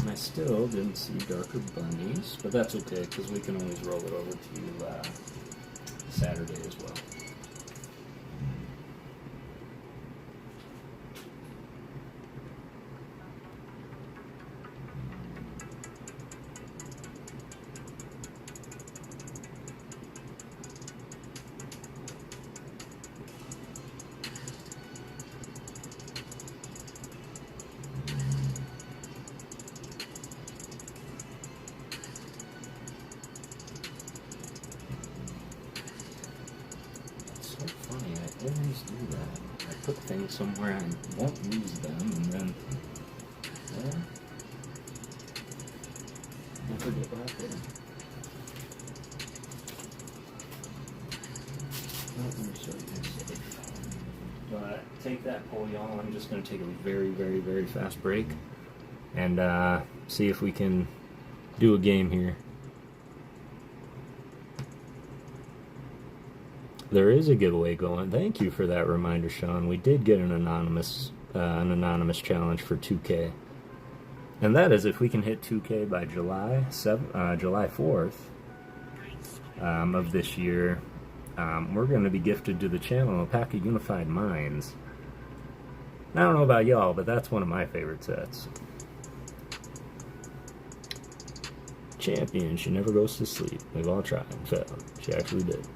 I still didn't see darker bunnies, but that's okay, because we can always roll it over to Saturday as well. Always do that. I put things somewhere and won't use them, and then I forget what I did. Let me show you this. But take that poll, y'all. I'm just going to take a very, very, very fast break and see if we can do a game here. There is a giveaway going. Thank you for that reminder, Sean. We did get an anonymous challenge for 2K. And that is if we can hit 2K by July 4th of this year, we're going to be gifted to the channel a pack of Unified Minds. I don't know about y'all, but that's one of my favorite sets. Champion, she never goes to sleep. We've all tried and failed. She actually did.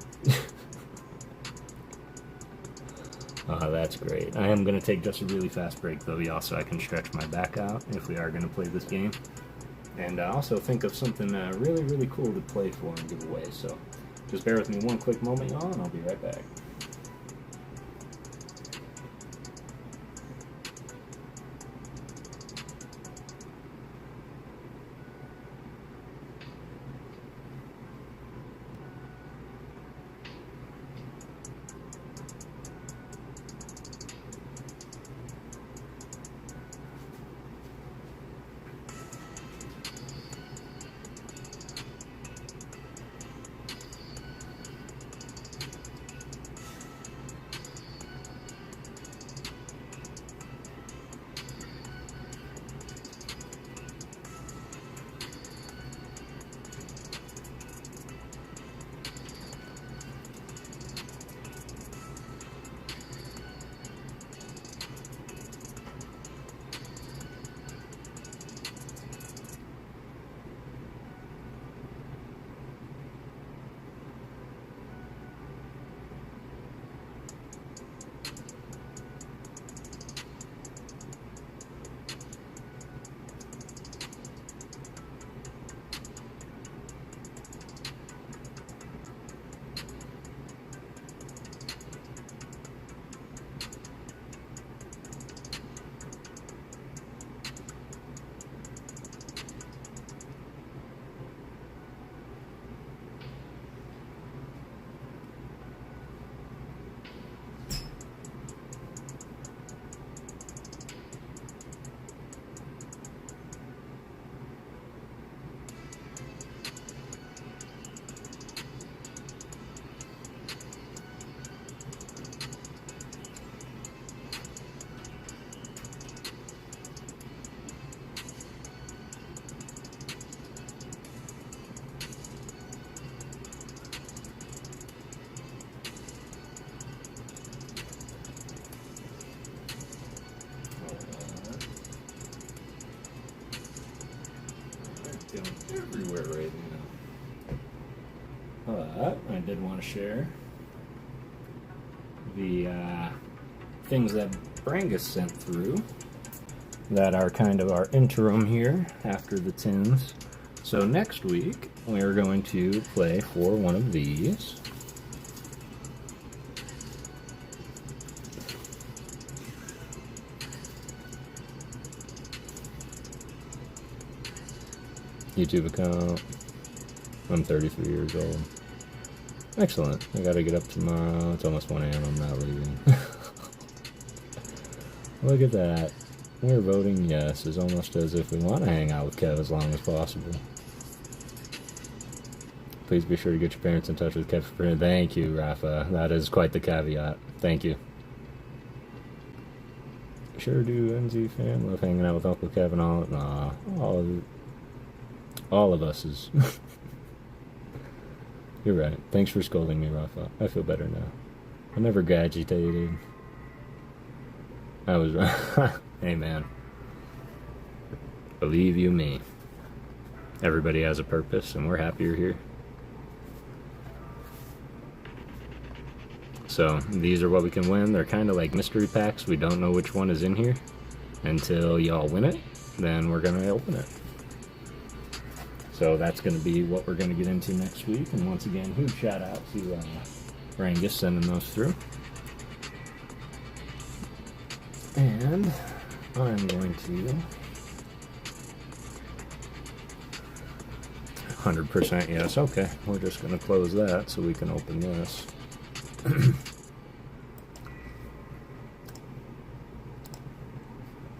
Oh, that's great. I am going to take just a really fast break, though, y'all, so I can stretch my back out if we are going to play this game. And also think of something really, really cool to play for and give away. So just bear with me one quick moment, y'all, and I'll be right back. Everywhere right now. But I did want to share the things that Brangus sent through that are kind of our interim here after the tins. So next week we're going to play for one of these. YouTube account. I'm 33 years old. Excellent. I gotta get up tomorrow. It's almost 1 a.m. I'm not leaving. Look at that. We're voting yes, as almost as if we want to hang out with Kev as long as possible. Please be sure to get your parents in touch with Kev for printing. Thank you, Rafa. That is quite the caveat. Thank you. Sure do, NZ fan. Love hanging out with Uncle Kev and all. Nah, all of us is... You're right. Thanks for scolding me, Rafa. I feel better now. I never agitated. I was right. Hey, man. Believe you me. Everybody has a purpose, and we're happy you're here. So, these are what we can win. They're kind of like mystery packs. We don't know which one is in here until y'all win it. Then we're going to open it. So that's going to be what we're going to get into next week. And once again, huge shout out to Brangus sending those through. And I'm going to 100% yes. Okay, we're just going to close that so we can open this.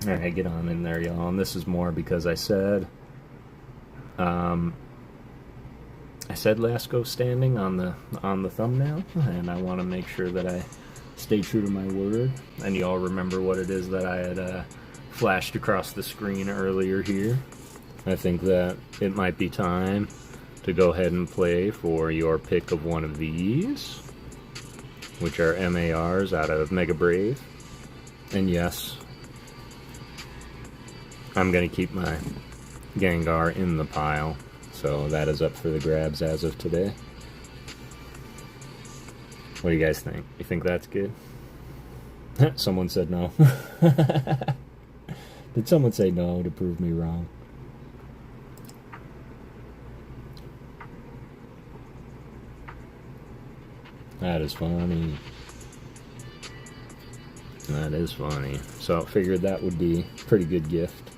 Alright, get on in there, y'all. And this is more because I said I said last ghost standing on the thumbnail, and I want to make sure that I stay true to my word. And you all remember what it is that I had flashed across the screen earlier here. I think that it might be time to go ahead and play for your pick of one of these, which are MARs out of Mega Brave. And yes, I'm going to keep my Gengar in the pile, so that is up for the grabs as of today. What do you guys think? You think that's good? Someone said no. Did someone say no to prove me wrong? That is funny. That is funny. So I figured that would be a pretty good gift.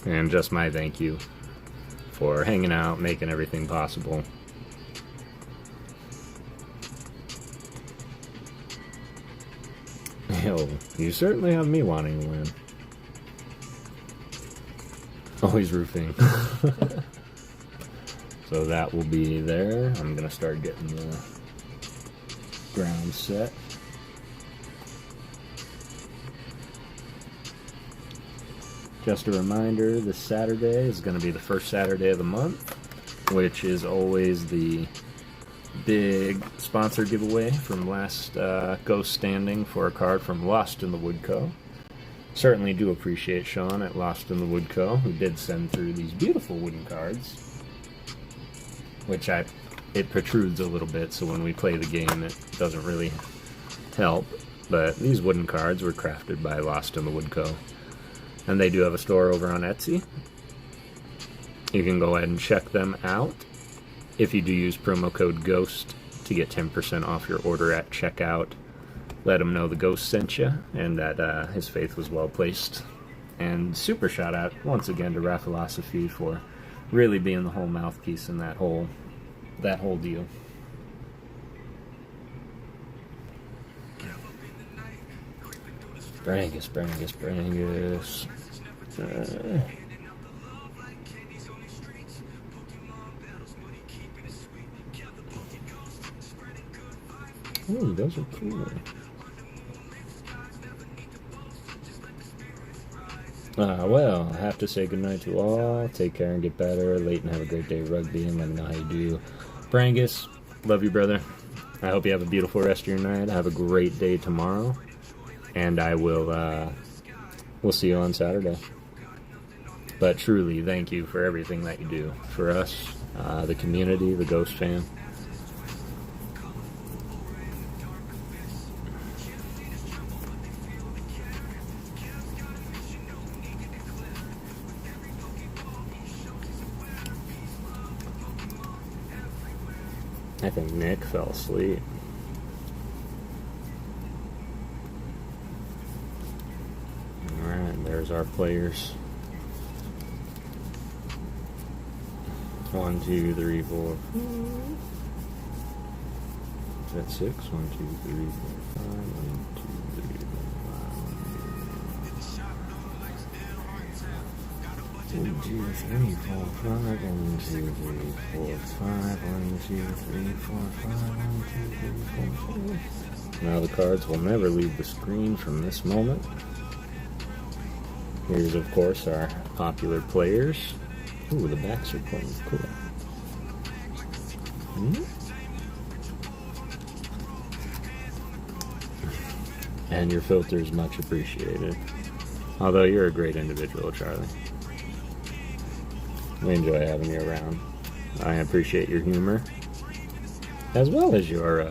And just my thank you for hanging out, making everything possible. Yo, you certainly have me wanting to win. Always roofing. So that will be there. I'm going to start getting the ground set. Just a reminder, this Saturday is going to be the first Saturday of the month, which is always the big sponsor giveaway from last Ghost Standing for a card from Lost in the Wood Co. Certainly do appreciate Sean at Lost in the Wood Co., who did send through these beautiful wooden cards, which it protrudes a little bit, so when we play the game it doesn't really help. But these wooden cards were crafted by Lost in the Wood Co. And they do have a store over on Etsy. You can go ahead and check them out. If you do use promo code GHOST to get 10% off your order at checkout, let him know the Ghost sent you and that his faith was well placed. And super shout out once again to Rafalosophy for really being the whole mouthpiece in that whole deal. Brangus. Ooh, those are cool. Well, I have to say goodnight to all. Take care and get better. Leighton, have a great day of rugby, and let me know how you do. Brangus, love you, brother. I hope you have a beautiful rest of your night. Have a great day tomorrow. And I will, we'll see you on Saturday. But truly, thank you for everything that you do for us, the community, the Ghost fam. I think Nick fell asleep. Alright, there's our players. 1, 2, 3, 4. Is that 6? 1, 2, 3, 4, 5. 1, 2, 3, 4, 5. 1, 2, 3, 4, 5. 1, 2, 3, 4, 5. 1, 2, 3, 4, 5. 1, 2, 3, 4, 5. Now the cards will never leave the screen from this moment. Here's, of course, our popular players. Ooh, the backs are playing cool. And your filter is much appreciated. Although you're a great individual, Charlie. We enjoy having you around. I appreciate your humor, as well as your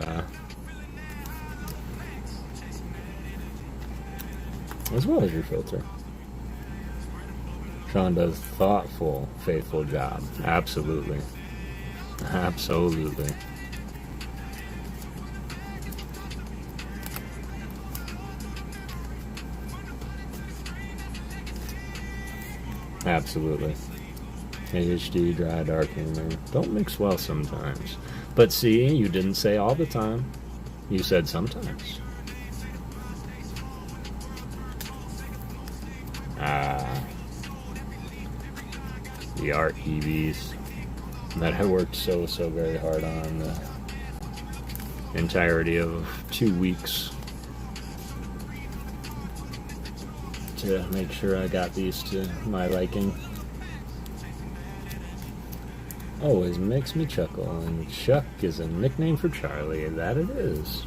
filter. Sean does thoughtful, faithful job. Absolutely. Absolutely. Absolutely. ADHD, dry, dark humor. Don't mix well sometimes. But see, you didn't say all the time. You said sometimes. The art EVs. that I worked so very hard on the entirety of 2 weeks to make sure I got these to my liking. Always makes me chuckle, and Chuck is a nickname for Charlie. That it is.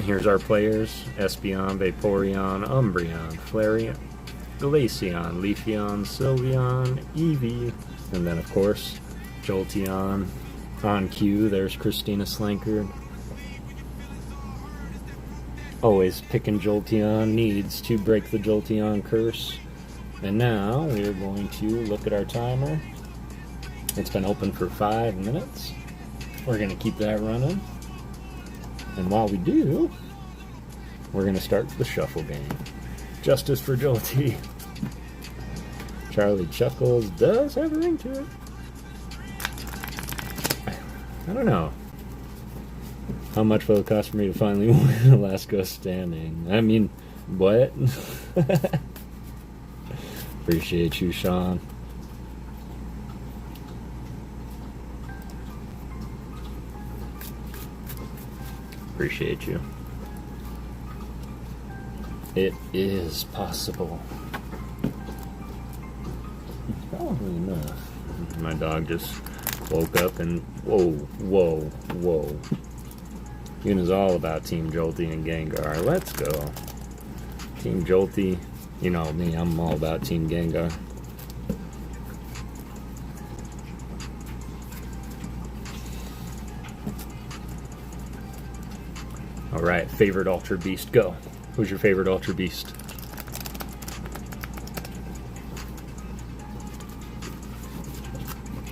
Here's our players: Espeon, Vaporeon, Umbreon, Flareon, Glaceon, Leafeon, Sylveon, Eevee, and then of course Jolteon. On cue, there's Christina Slankard. Always picking Jolteon, needs to break the Jolteon curse. And now we're going to look at our timer. It's been open for 5 minutes. We're going to keep that running. And while we do, we're going to start the shuffle game. Justice for Jolty. Charlie Chuckles does have a ring to it. I don't know how much will it cost for me to finally win the last ghost standing. I mean, what? Appreciate you, Sean. Appreciate you. It is possible. Probably enough. My dog just woke up and whoa. Yuna's all about Team Jolty and Gengar. Let's go. Team Jolty. You know me, I'm all about Team Gengar. Alright, favorite Ultra Beast, go. Who's your favorite Ultra Beast?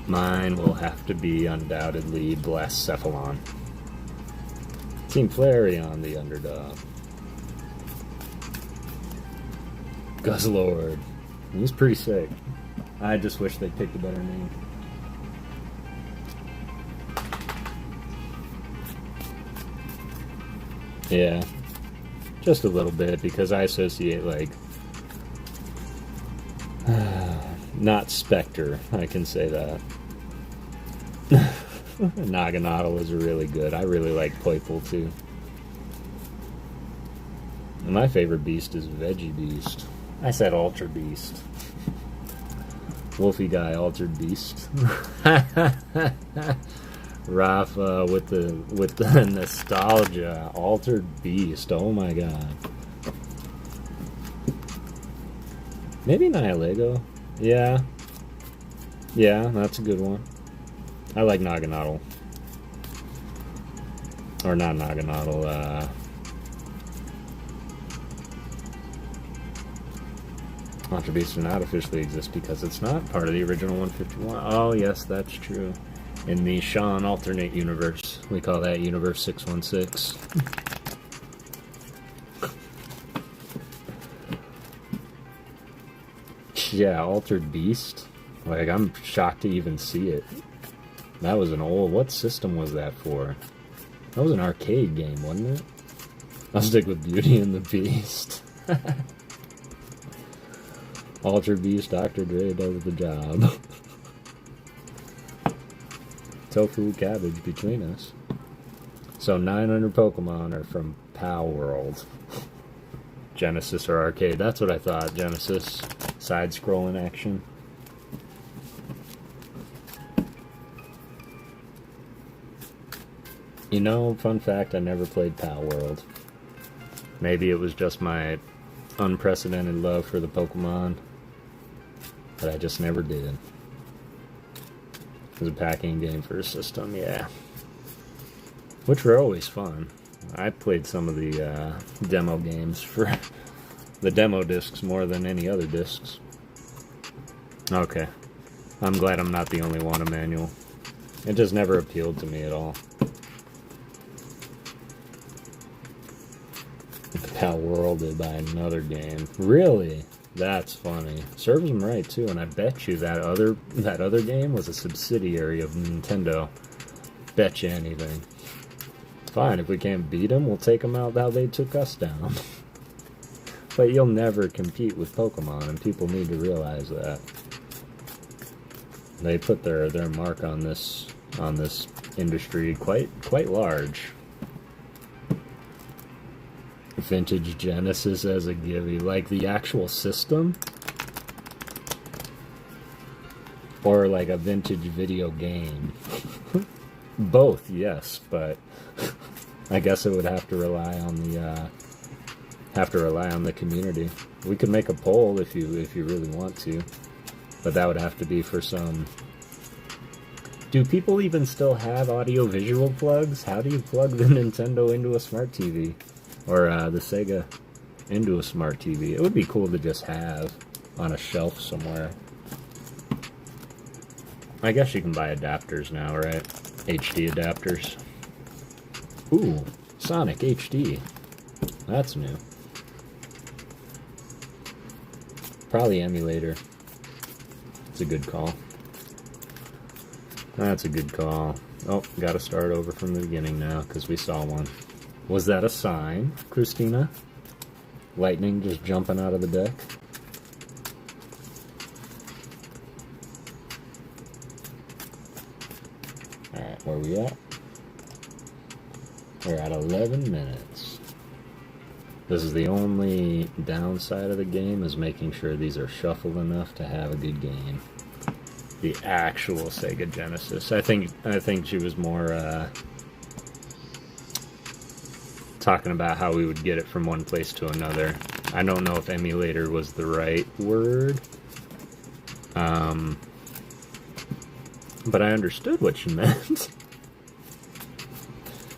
Mine will have to be undoubtedly Blacephalon. Team Flareon, the underdog. Guzzlord. He's pretty sick. I just wish they picked a better name. Yeah. Just a little bit, because I associate, like... not Spectre, I can say that. Naganadel is really good. I really like Poipole, too. And my favorite beast is Veggie Beast. I said Ultra Beast. Wolfie Guy, Altered Beast. Rafa with the nostalgia. Altered Beast. Oh my god. Maybe Nihilego. Yeah. Yeah, that's a good one. I like Naganadel. Or not Naganadel, Ultra Beast do not officially exist because it's not part of the original 151. Oh, yes, that's true. In the Sean alternate universe, we call that Universe 616. Yeah, Altered Beast. Like, I'm shocked to even see it. That was an old... What system was that for? That was an arcade game, wasn't it? I'll stick with Beauty and the Beast. Ultra Beast, Dr. Dre does the job. Tofu cabbage between us. So 900 Pokemon are from PAL World. Genesis or arcade. That's what I thought. Genesis. Side-scrolling action. You know, fun fact, I never played PAL World. Maybe it was just my unprecedented love for the Pokemon, but I just never did. It was a packing game for a system, yeah. Which were always fun. I played some of the demo games for the demo discs more than any other discs. Okay. I'm glad I'm not the only one, Emmanuel. It just never appealed to me at all. PAL Worlded by another game. Really? That's funny. Serves them right too, and I bet you that other game was a subsidiary of Nintendo. Bet you anything. Fine, if we can't beat them, we'll take them out how they took us down. But you'll never compete with Pokemon, and people need to realize that. They put their mark on this industry quite large. Vintage Genesis as a gimme, like the actual system, or like a vintage video game. Both, yes, but I guess it would have to rely on the community. We could make a poll if you really want to, but that would have to be for some. Do people even still have audio-visual plugs? How do you plug the Nintendo into a smart TV? Or the Sega into a smart TV? It would be cool to just have on a shelf somewhere. I guess you can buy adapters now, right? HD adapters. Ooh, Sonic HD. That's new. Probably emulator. It's a good call. That's a good call. Oh, gotta start over from the beginning now, because we saw one. Was that a sign, Christina? Lightning just jumping out of the deck? Alright, where are we at? We're at 11 minutes. This is the only downside of the game, is making sure these are shuffled enough to have a good game. The actual Sega Genesis. I think she was more talking about how we would get it from one place to another. I don't know if emulator was the right word. But I understood what she meant.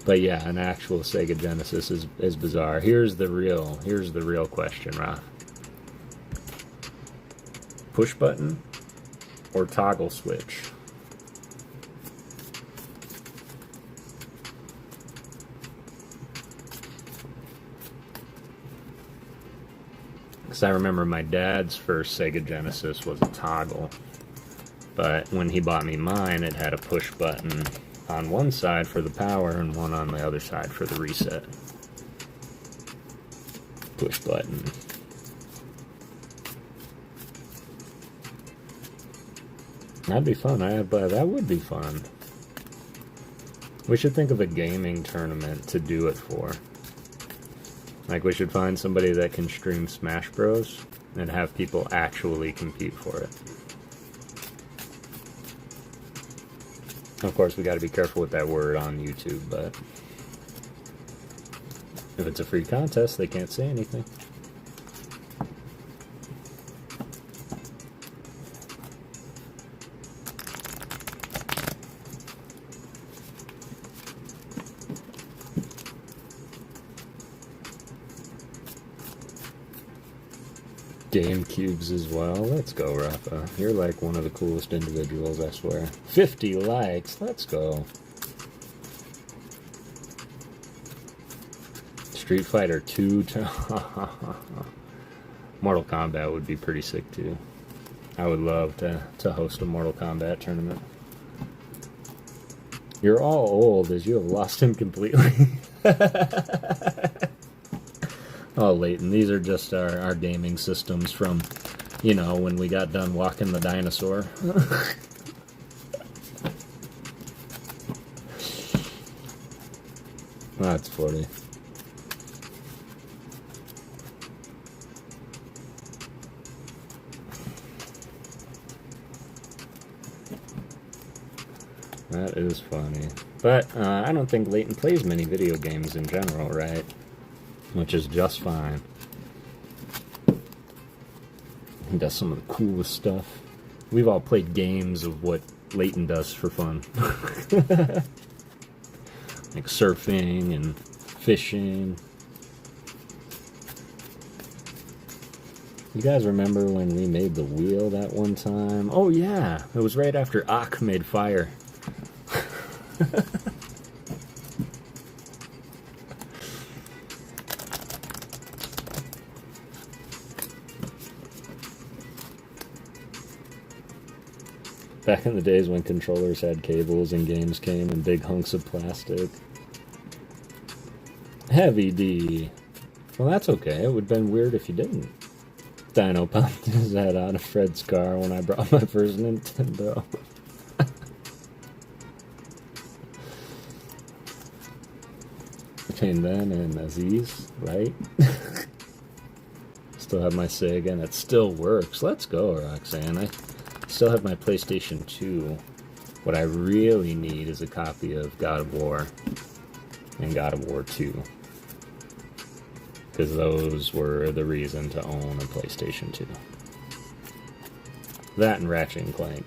But yeah, an actual Sega Genesis is bizarre. Here's the real question, Raph. Push button or toggle switch? Because I remember my dad's first Sega Genesis was a toggle. But when he bought me mine, it had a push button on one side for the power and one on the other side for the reset. Push button. That'd be fun. That would be fun. We should think of a gaming tournament to do it for. Like, we should find somebody that can stream Smash Bros. And have people actually compete for it. Of course, we got to be careful with that word on YouTube, but if it's a free contest, they can't say anything. GameCubes as well. Let's go, Rafa. You're like one of the coolest individuals, I swear. 50 likes. Let's go. Street Fighter 2. Mortal Kombat would be pretty sick, too. I would love to host a Mortal Kombat tournament. You're all old, as you have lost him completely. Oh, Leighton, these are just our gaming systems from, you know, when we got done walking the dinosaur. That's funny. That is funny. But I don't think Leighton plays many video games in general, right? Which is just fine. He does some of the coolest stuff. We've all played games of what Leighton does for fun. Like surfing and fishing. You guys remember when we made the wheel that one time? Oh yeah, it was right after Ak made fire. Back in the days when controllers had cables and games came in big hunks of plastic. Heavy D. Well, that's okay. It would have been weird if you didn't. Dino popped his head out of Fred's car when I brought my first Nintendo. between then and Aziz, right? Still have my Sega, and it still works. Let's go, Roxanne. I still have my PlayStation 2. What I really need is a copy of God of War and God of War 2. Because those were the reason to own a PlayStation 2. That and Ratchet and Clank.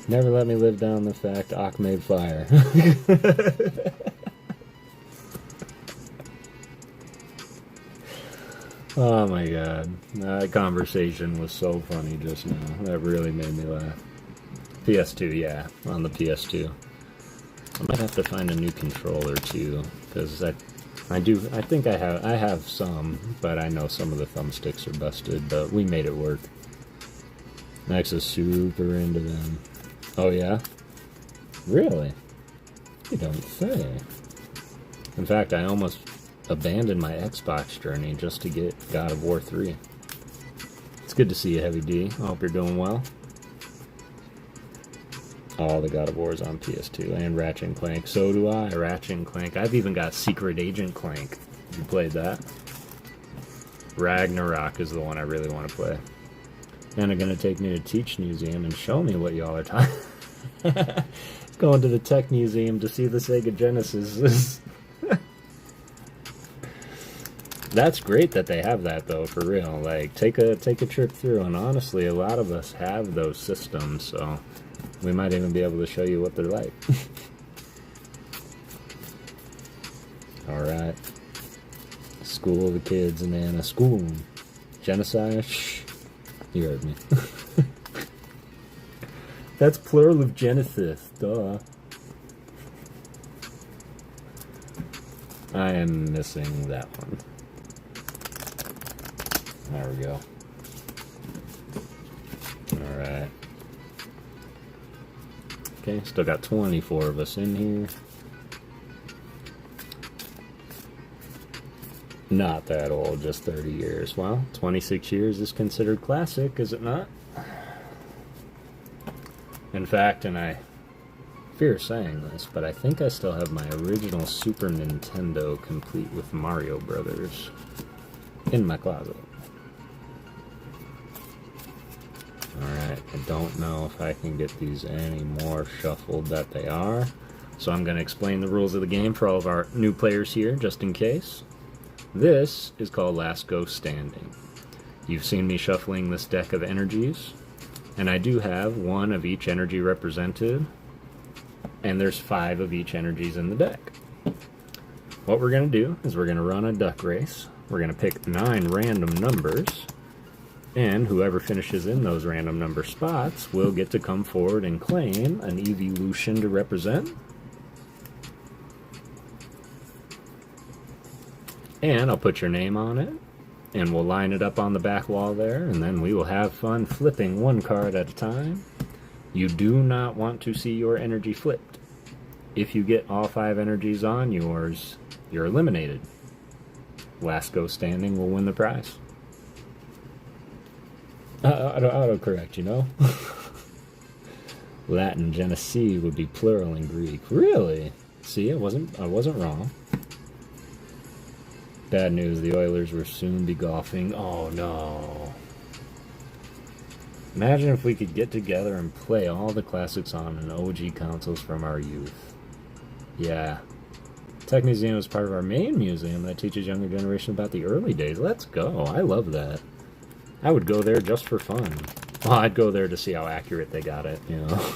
Never let me live down the fact Ock made fire. Oh my god. That conversation was so funny just now. That really made me laugh. PS2, yeah. On the PS2. I might have to find a new controller too. Because I think I have some, but I know some of the thumbsticks are busted, but we made it work. Max is super into them. Oh yeah? Really? You don't say. In fact, I almost abandoned my Xbox journey just to get God of War 3. It's good to see you, Heavy D. I hope you're doing well. All the God of Wars on PS2 and Ratchet and Clank. So do I. Ratchet and Clank. I've even got Secret Agent Clank. You played that? Ragnarok is the one I really want to play. And they're going to take me to Teach Museum and show me what y'all are talking. Going to the Tech Museum to see the Sega Genesis. That's great that they have that though, for real. Like, take a trip through, and honestly, a lot of us have those systems, so we might even be able to show you what they're like. Alright. School of the kids, Nana. School. Genocide? Shh. You heard me. That's plural of Genesis. Duh. I am missing that one. There we go. Alright. Okay, still got 24 of us in here. Not that old, just 30 years. Well, 26 years is considered classic, is it not? In fact, and I fear saying this, but I think I still have my original Super Nintendo complete with Mario Brothers in my closet. Alright, I don't know if I can get these any more shuffled that they are, so I'm going to explain the rules of the game for all of our new players here, just in case. This is called Last Ghost Standing. You've seen me shuffling this deck of energies, and I do have one of each energy represented, and there's 5 of each energies in the deck. What we're going to do is we're going to run a duck race. We're going to pick 9 random numbers, and whoever finishes in those random number spots will get to come forward and claim an evolution to represent. And I'll put your name on it, and we'll line it up on the back wall there, and then we will have fun flipping one card at a time. You do not want to see your energy flipped. If you get all 5 energies on yours, you're eliminated. Last Ghost Standing will win the prize. Autocorrect, you know? Latin Genesee would be plural in Greek. Really? See, I wasn't wrong. Bad news, the Oilers will soon be golfing. Oh no. Imagine if we could get together and play all the classics on an OG consoles from our youth. Yeah. Tech Museum is part of our main museum that teaches younger generation about the early days. Let's go. I love that. I would go there just for fun. Well, I'd go there to see how accurate they got it, you know.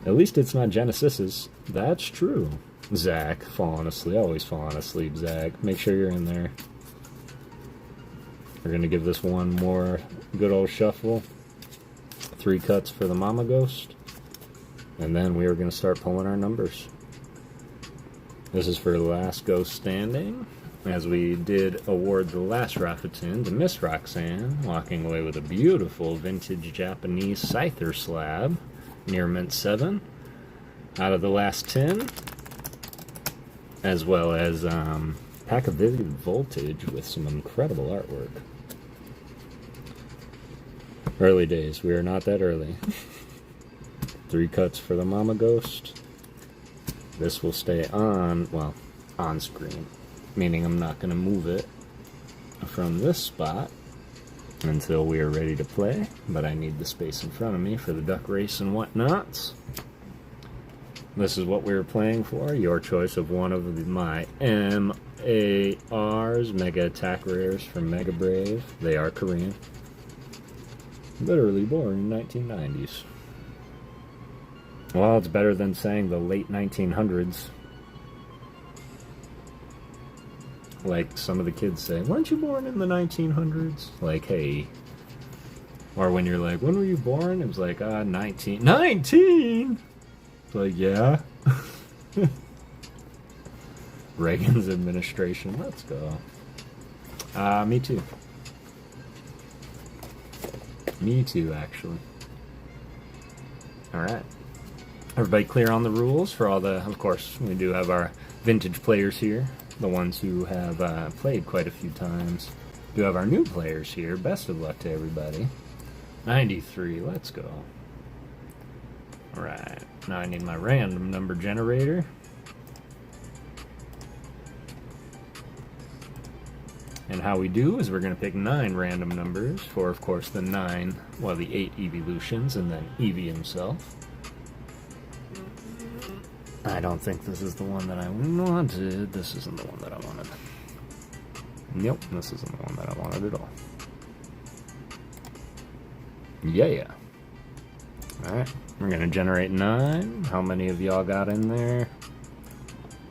At least it's not Genesis's. That's true. Zach, falling asleep. Always falling asleep, Zach. Make sure you're in there. We're going to give this one more good old shuffle. 3 cuts for the Mama Ghost. And then we are going to start pulling our numbers. This is for the Last Ghost Standing. As we did award the last Rafalosophy Tin to Miss Roxanne, walking away with a beautiful vintage Japanese Scyther slab, near Mint 7, out of the last tin, as well as Pack of Vivid Voltage with some incredible artwork. Early days, we are not that early. 3 cuts for the Mama Ghost. This will stay on, well, on screen, meaning I'm not going to move it from this spot until we are ready to play, but I need the space in front of me for the duck race and whatnots. This is what we were playing for, your choice of one of my MARs, Mega Attack Rares from Mega Brave. They are Korean. Literally born in 1990s. Well, it's better than saying the late 1900s. Like some of the kids say, weren't you born in the 1900s? Like, hey. Or when you're like, when were you born? It was like, 19. 19? It's like, yeah. Reagan's administration. Let's go. Me too. Me too, actually. Alright. Everybody clear on the rules for all the... Of course, we do have our vintage players here. The ones who have played quite a few times. We do have our new players here. Best of luck to everybody. 93, let's go. Alright, now I need my random number generator. And how we do is we're going to pick 9 random numbers for, of course, the 9, well, the 8 evolutions, and then Eevee himself. I don't think this is the one that I wanted. This isn't the one that I wanted. Nope, this isn't the one that I wanted at all. Yeah. Alright, we're going to generate 9. How many of y'all got in there?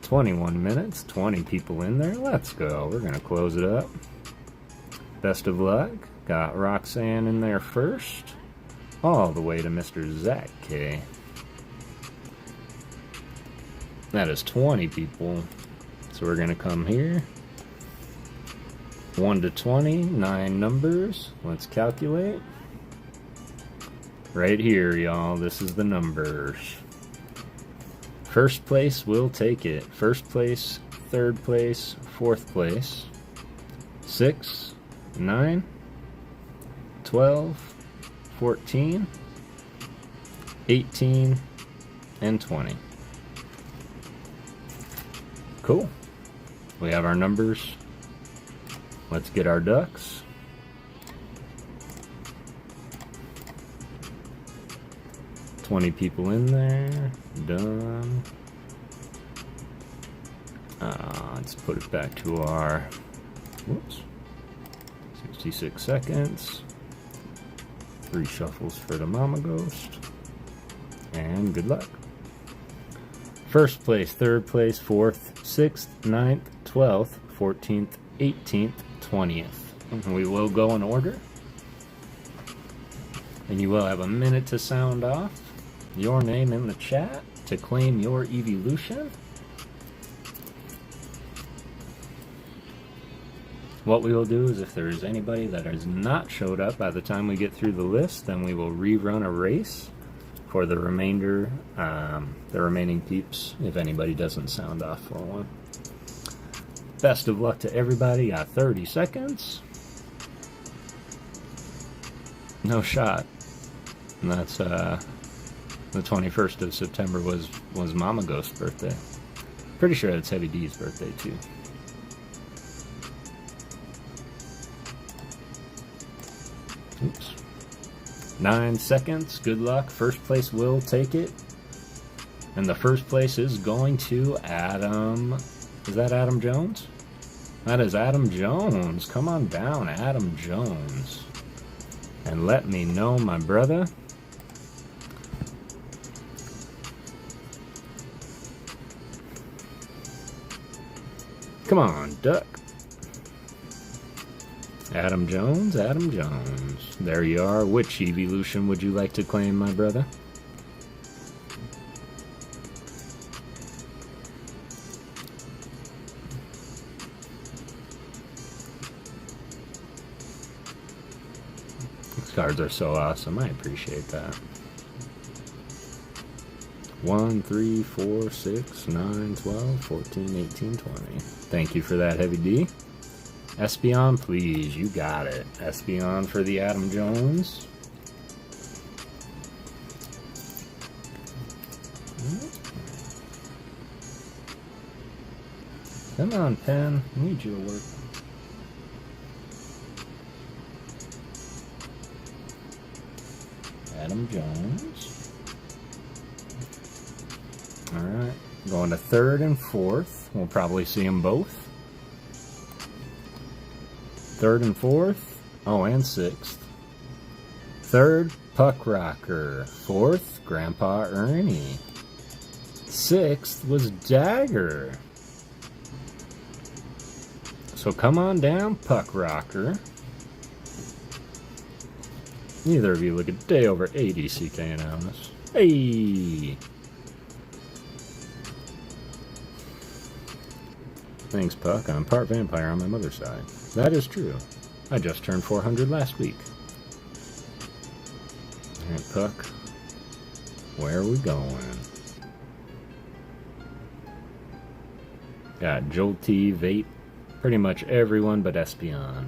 21 minutes, 20 people in there. Let's go. We're going to close it up. Best of luck. Got Roxanne in there first. All the way to Mr. Zach K. That is 20 people. So we're going to come here. 1 to 20, 9 numbers. Let's calculate. Right here, y'all. This is the numbers. First place will take it. First place, third place, fourth place. 6, 9, 12, 14, 18, and 20. Cool. We have our numbers. Let's get our ducks. $20 people in there. Done. Let's put it back to our, whoops, 66 seconds. 3 shuffles for the Mama Ghost. And good luck. First place, third place, 4th, 6th, 9th, 12th, 14th, 18th, 20th. And we will go in order. And you will have a minute to sound off your name in the chat to claim your evolution. What we will do is if there is anybody that has not showed up by the time we get through the list, then we will rerun a race for the remainder, the remaining peeps, if anybody doesn't sound off for one. Best of luck to everybody. Got 30 seconds. No shot. And that's the 21st of September was Mama Ghost's birthday. Pretty sure it's Heavy D's birthday too. Oops. 9 seconds. Good luck. First place will take it. And the first place is going to Adam. Is that Adam Jones? That is Adam Jones. Come on down, Adam Jones. And let me know, my brother. Come on, duck. Adam Jones, Adam Jones. There you are. Which evolution would you like to claim, my brother? These cards are so awesome. I appreciate that. 1, 3, 4, 6, 9, 12, 14, 18, 20. Thank you for that, Heavy D. Espeon, please. You got it. Espeon for the Adam Jones. Come on, pen. I need you to work. Adam Jones. Alright. Going to third and fourth. We'll probably see them both. Third and fourth. Oh, and sixth. Third, Puck Rocker. Fourth, Grandpa Ernie. Sixth was Dagger. So come on down, Puck Rocker. Neither of you look a day over 80 CK anonymous. Hey! Thanks, Puck. I'm part vampire on my mother's side. That is true. I just turned 400 last week. Alright, Puck. Where are we going? Got Jolty, Vape, pretty much everyone but Espion.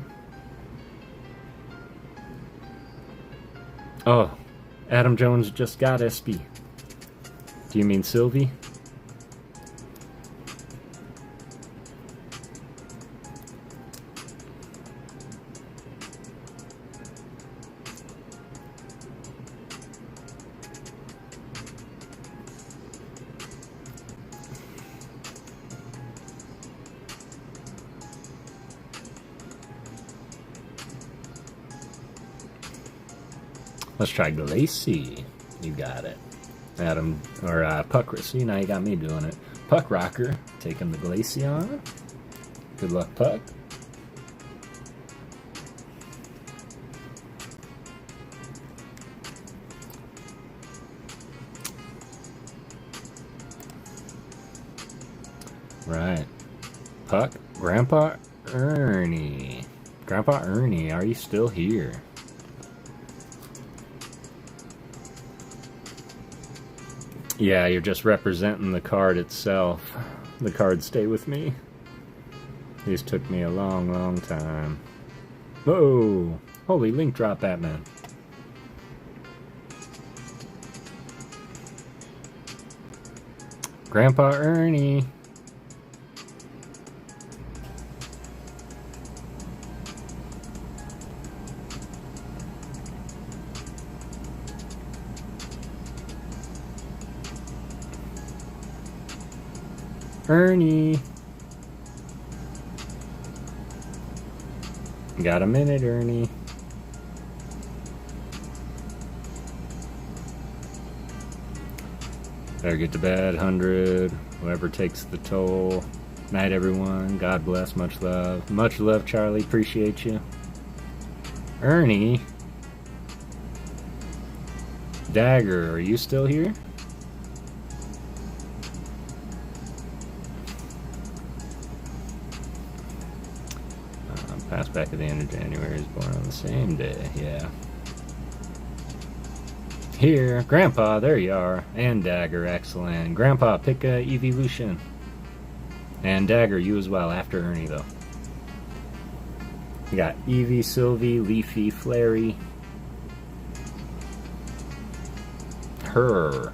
Oh, Adam Jones just got SP. Do you mean Sylvie? Let's try Glacy. You got it. Adam, or Puck, see, now you got me doing it. Puck Rocker, taking the Glaceon. Good luck, Puck. Right. Puck, Grandpa Ernie. Grandpa Ernie, are you still here? Yeah, you're just representing the card itself. The cards stay with me. These took me a long, long time. Whoa! Holy link drop, Batman. Grandpa Ernie. Ernie. Got a minute, Ernie. Better get to bed, 100. Whoever takes the toll. Night, everyone. God bless. Much love. Much love, Charlie. Appreciate you. Ernie. Dagger, are you still here? Pass back at the end of January, is born on the same day, yeah. Here, Grandpa, there you are. And Dagger, excellent. Grandpa, pick a evolution. And Dagger, you as well, after Ernie, though. You got Eevee, Sylvie, Leafy, Flary. Her.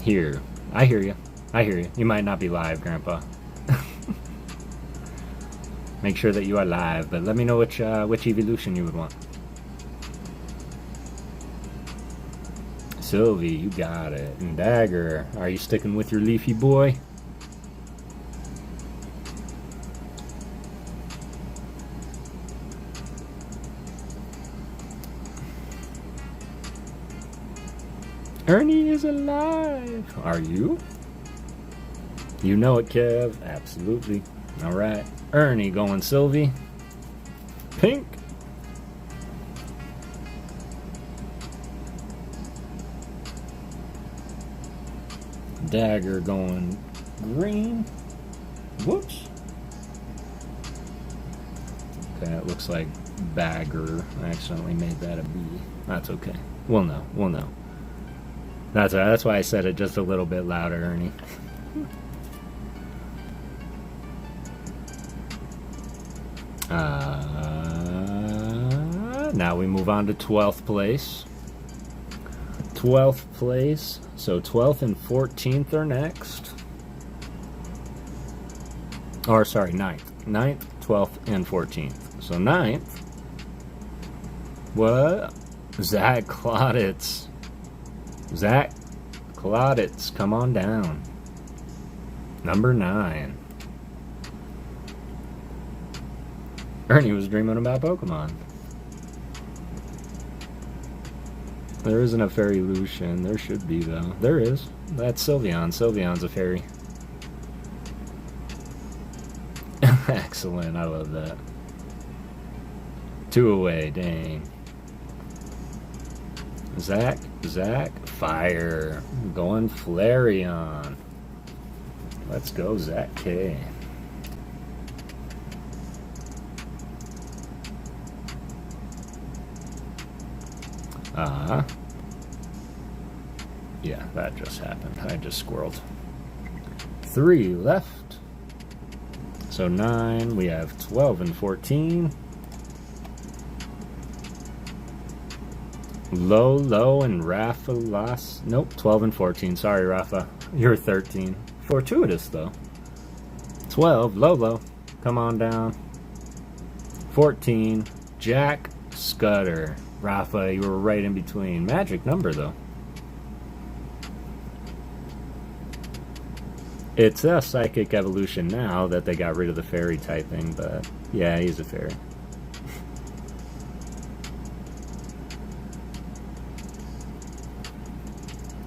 Here. I hear you. I hear you. You might not be live, Grandpa. Make sure that you are live, but let me know which evolution you would want. Sylvie, you got it. And Dagger, are you sticking with your Leafy boy? Ernie is alive. Are you? You know it, Kev. Absolutely. All right. Ernie going Sylvie. Pink. Dagger going green. Whoops. Okay, it looks like Bagger. I accidentally made that a B. That's okay. We'll know. We'll know. That's all right. That's why I said it just a little bit louder, Ernie. Now we move on to 12th place. 12th place. So 12th and 14th are next. Or, sorry, 9th. 9th, 12th, and 14th. So 9th. What? Zach Clauditz. Zach Clauditz, come on down. Number 9. Ernie was dreaming about Pokemon. There isn't a fairy Lucian. There should be, though. There is. That's Sylveon. Sylveon's a fairy. Excellent. I love that. 2 away. Dang. Zach. Fire. Going Flareon. Let's go, Zach K. Yeah, that just happened. I just squirreled. 3 left. So 9. We have 12 and 14. Low and Nope, 12 and 14. Sorry, Rafa. You're 13. Fortuitous, though. 12, Low. Come on down. 14, Jack Scudder. Rafa, you were right in between. Magic number, though. It's a psychic evolution now that they got rid of the fairy typing, but yeah, he's a fairy.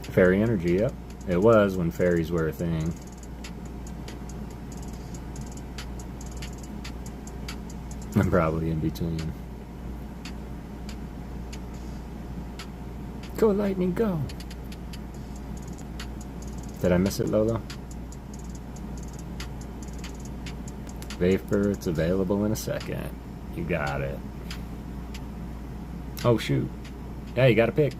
Fairy energy, yep. It was when fairies were a thing. I'm probably in between. Go, Lightning, go! Did I miss it, Lolo? Vapor, it's available in a second. You got it. Oh, shoot. Yeah, you got a pick.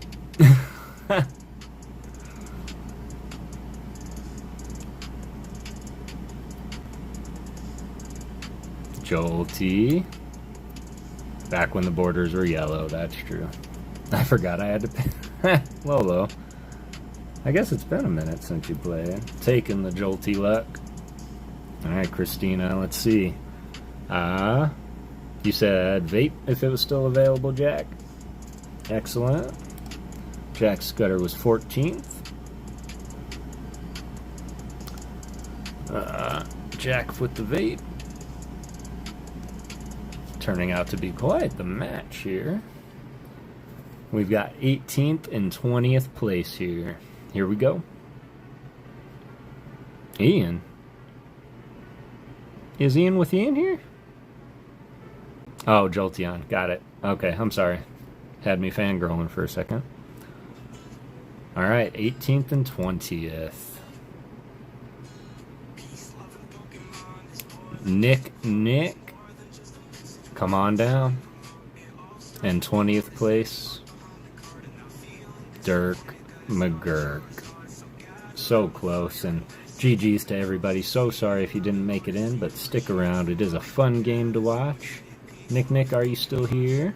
Jolty. Back when the borders were yellow, that's true. I forgot I had to pick. Lolo. I guess it's been a minute since you played. Taking the Jolty luck. Alright, Christina, let's see. You said vape if it was still available, Jack. Excellent. Jack Scudder was 14th. Jack with the vape. Turning out to be quite the match here. We've got 18th and 20th place here. Here we go. Ian. Is Ian with Ian here? Oh, Jolteon. Got it. Okay, I'm sorry. Had me fangirling for a second. Alright, 18th and 20th. Nick. Come on down. And 20th place, Dirk McGurk. So close, and GG's to everybody. So sorry if you didn't make it in, but stick around. It is a fun game to watch. Nick, are you still here?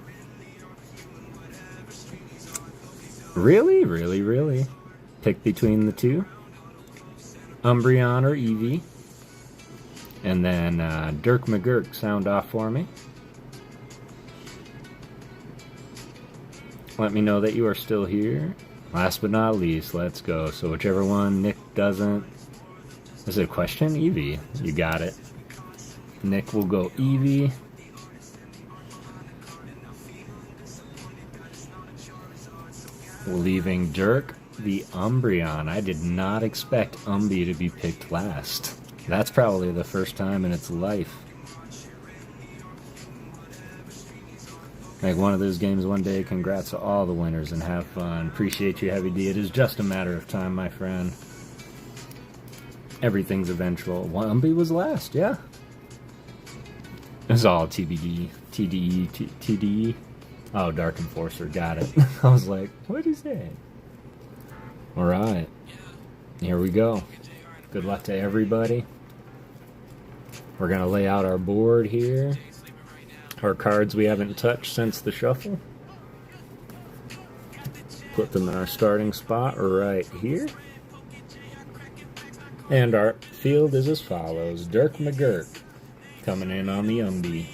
Really? Pick between the two. Umbreon or Eevee. And then Dirk McGurk, sound off for me. Let me know that you are still here. Last but not least, let's go. So whichever one Nick doesn't... Is it a question? Eevee. You got it. Nick will go Eevee. Leaving Dirk the Umbreon. I did not expect Umby to be picked last. That's probably the first time in its life. Like one of those games one day. Congrats to all the winners and have fun. Appreciate you, Heavy D. It is just a matter of time, my friend. Everything's eventual. Umby was last, yeah. It's all TBD, TDE, TDE. Oh, Dark Enforcer, got it. I was like, what is that? Alright. Here we go. Good luck to everybody. We're going to lay out our board here. Our cards we haven't touched since the shuffle. Put them in our starting spot right here. And our field is as follows. Dirk McGurk coming in on the Umby.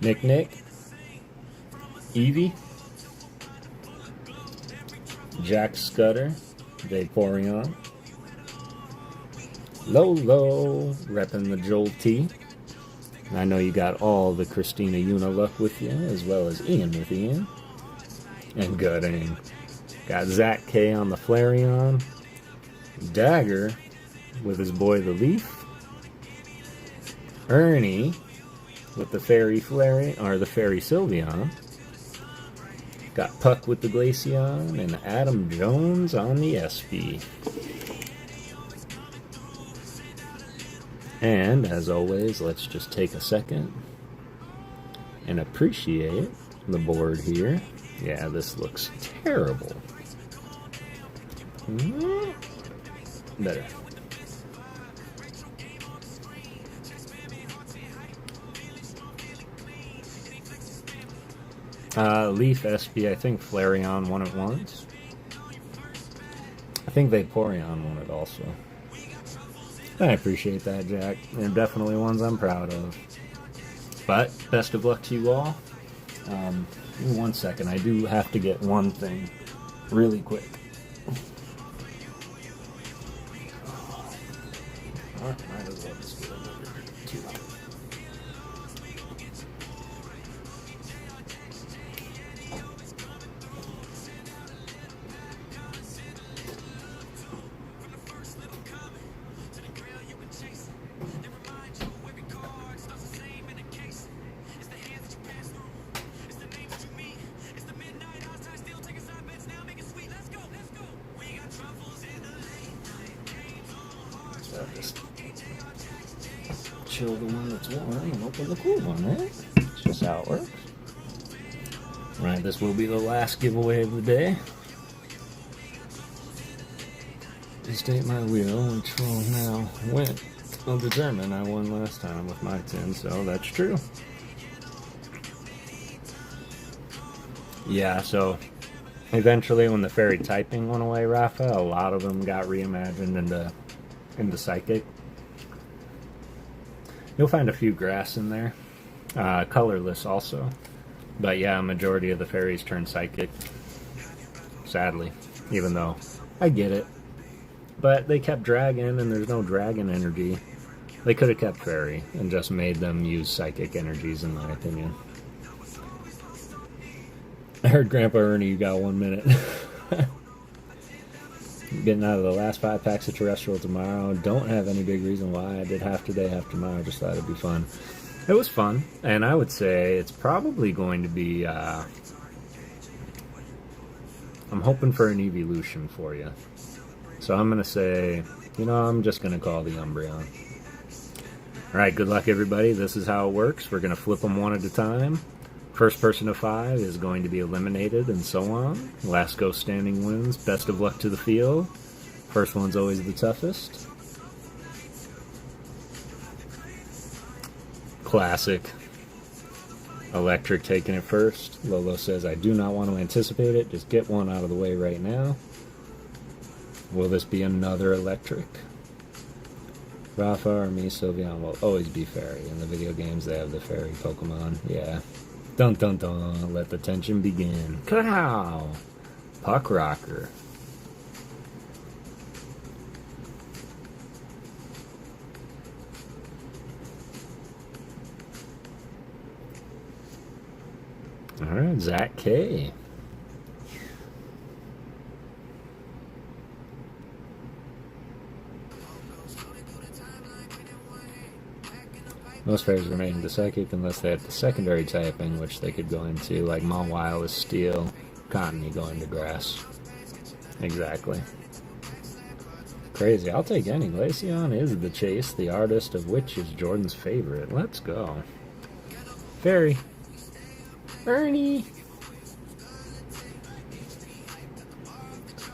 Nick, Evie, Jack Scudder, Vaporeon, Lolo, repping the Joel T. I know you got all the Christina Yuna luck with you, as well as Ian with Ian. And good aim. Got Zach K on the Flareon, Dagger with his boy the Leaf, Ernie with the Fairy Flareon, or the Fairy Sylveon. Got Puck with the Glaceon, and Adam Jones on the SP. And, as always, let's just take a second and appreciate the board here. Yeah, this looks terrible. Better. Leaf, SP, I think Flareon won it once. I think Vaporeon won it also. I appreciate that, Jack. They're definitely ones I'm proud of. But, best of luck to you all. Give me 1 second. I do have to get one thing really quick. Might as well just get a little bit too. Just chill the one that's warm and open the cool one, right? That's just how it works. Right, this will be the last giveaway of the day. State my wheel, which will now will determine. I won last time with my tin, so that's true. Yeah, so eventually when the fairy typing went away, Rafa, a lot of them got reimagined into psychic. You'll find a few grass in there. Colorless also. But yeah, a majority of the fairies turn psychic. Sadly. Even though I get it. But they kept dragon and there's no dragon energy. They could have kept fairy and just made them use psychic energies, in my opinion. I heard Grandpa Ernie, you got 1 minute. Getting out of the last 5 packs of terrestrial tomorrow. Don't have any big reason why. I did half today, half tomorrow. Just thought it'd be fun. It was fun, and I would say it's probably going to be. I'm hoping for an evolution for you. So I'm gonna say, I'm just gonna call the Umbreon. All right, good luck, everybody. This is how it works. We're gonna flip them one at a time. First person to 5 is going to be eliminated, and so on. Last ghost standing wins. Best of luck to the field. First one's always the toughest. Classic. Electric taking it first. Lolo says, I do not want to anticipate it. Just get one out of the way right now. Will this be another electric? Rafa or me, Sylveon will always be fairy. In the video games, they have the fairy Pokemon. Yeah. Dun dun dun, let the tension begin. Kapow! Puck Rocker. Alright, Zach K. Most fairies remain into psychic unless they have the secondary typing, which they could go into, like Mawile is steel, Cotton, you go into grass. Exactly. Crazy. I'll take any. Glaceon is the chase, the artist of which is Jordan's favorite. Let's go. Fairy. Ernie.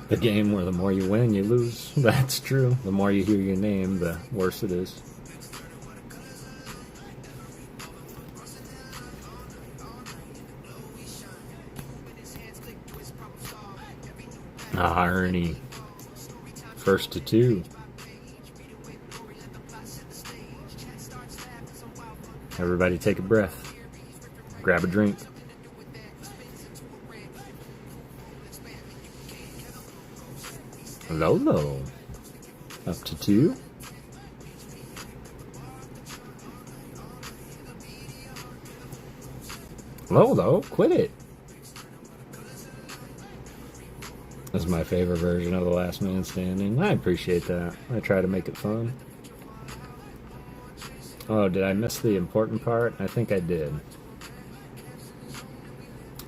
The game where the more you win, you lose. That's true. The more you hear your name, the worse it is. Ah, Ernie. First to 2. Everybody take a breath. Grab a drink. Lolo. Up to 2. Lolo, quit it. That's my favorite version of the Last Man Standing. I appreciate that. I try to make it fun. Oh, did I miss the important part? I think I did.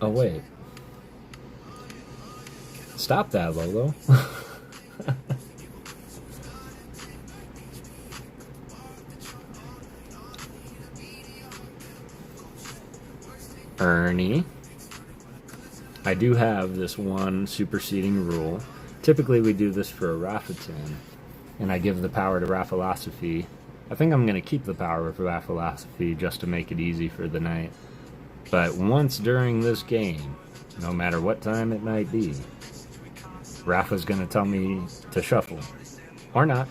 Oh, wait. Stop that, Lolo. Ernie. I do have this one superseding rule. Typically we do this for a Rafalosophy Tin, and I give the power to Rafalosophy. I think I'm going to keep the power of Rafalosophy just to make it easy for the night. But once during this game, no matter what time it might be, Rafa's going to tell me to shuffle. Or not.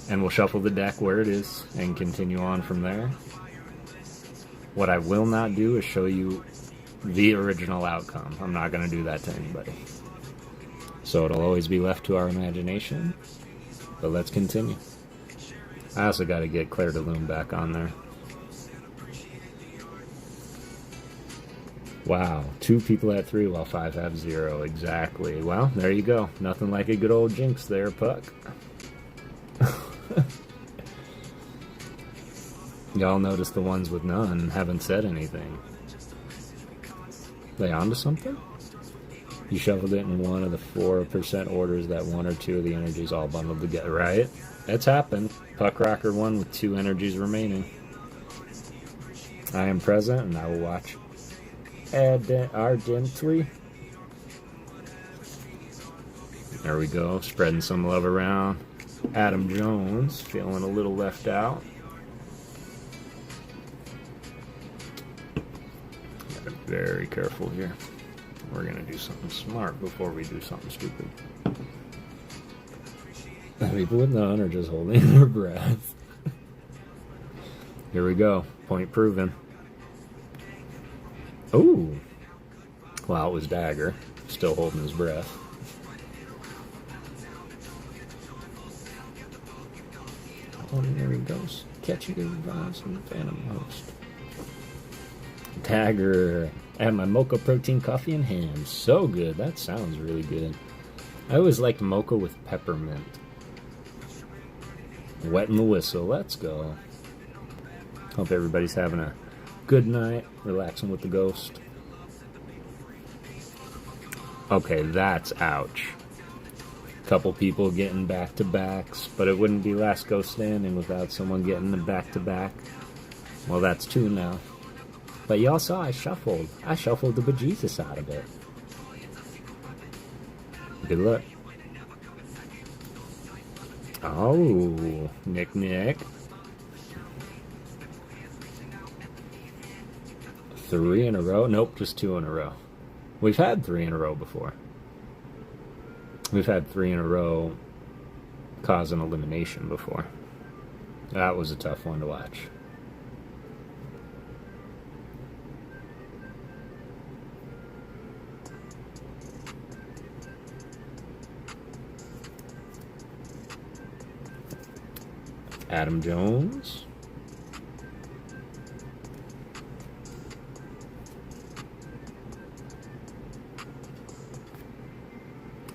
And we'll shuffle the deck where it is and continue on from there. What I will not do is show you the original outcome. I'm not going to do that to anybody. So it'll always be left to our imagination. But let's continue. I also got to get Claire de Lune back on there. Wow, 2 people at 3 while 5 have 0. Exactly. Well, there you go. Nothing like a good old jinx there, Puck. Y'all notice the ones with none haven't said anything. They onto something? You shuffled it in one of the 4% orders that 1 or 2 of the energies all bundled together, right? It's happened. Puck Rocker won with 2 energies remaining. I am present and I will watch ardently. There we go, spreading some love around. Adam Jones feeling a little left out. Gotta be very careful here. We're gonna do something smart before we do something stupid. People with none are just holding their breath. Here we go. Point proven. Ooh. Well, it was Dagger. Still holding his breath. Ordinary Ghost. Catchy Vibes and Phantom Host. Dagger. I have my mocha protein coffee in hand. So good. That sounds really good. I always liked mocha with peppermint. Wetting the whistle. Let's go. Hope everybody's having a good night. Relaxing with the ghost. Okay, that's ouch. Couple people getting back-to-backs, but it wouldn't be last ghost standing without someone getting the back-to-back. Well, that's 2 now. But y'all saw I shuffled. I shuffled the bejesus out of it. Good luck. Oh, Nick. 3 in a row? Nope, just 2 in a row. We've had 3 in a row before. We've had 3 in a row cause an elimination before. That was a tough one to watch. Adam Jones.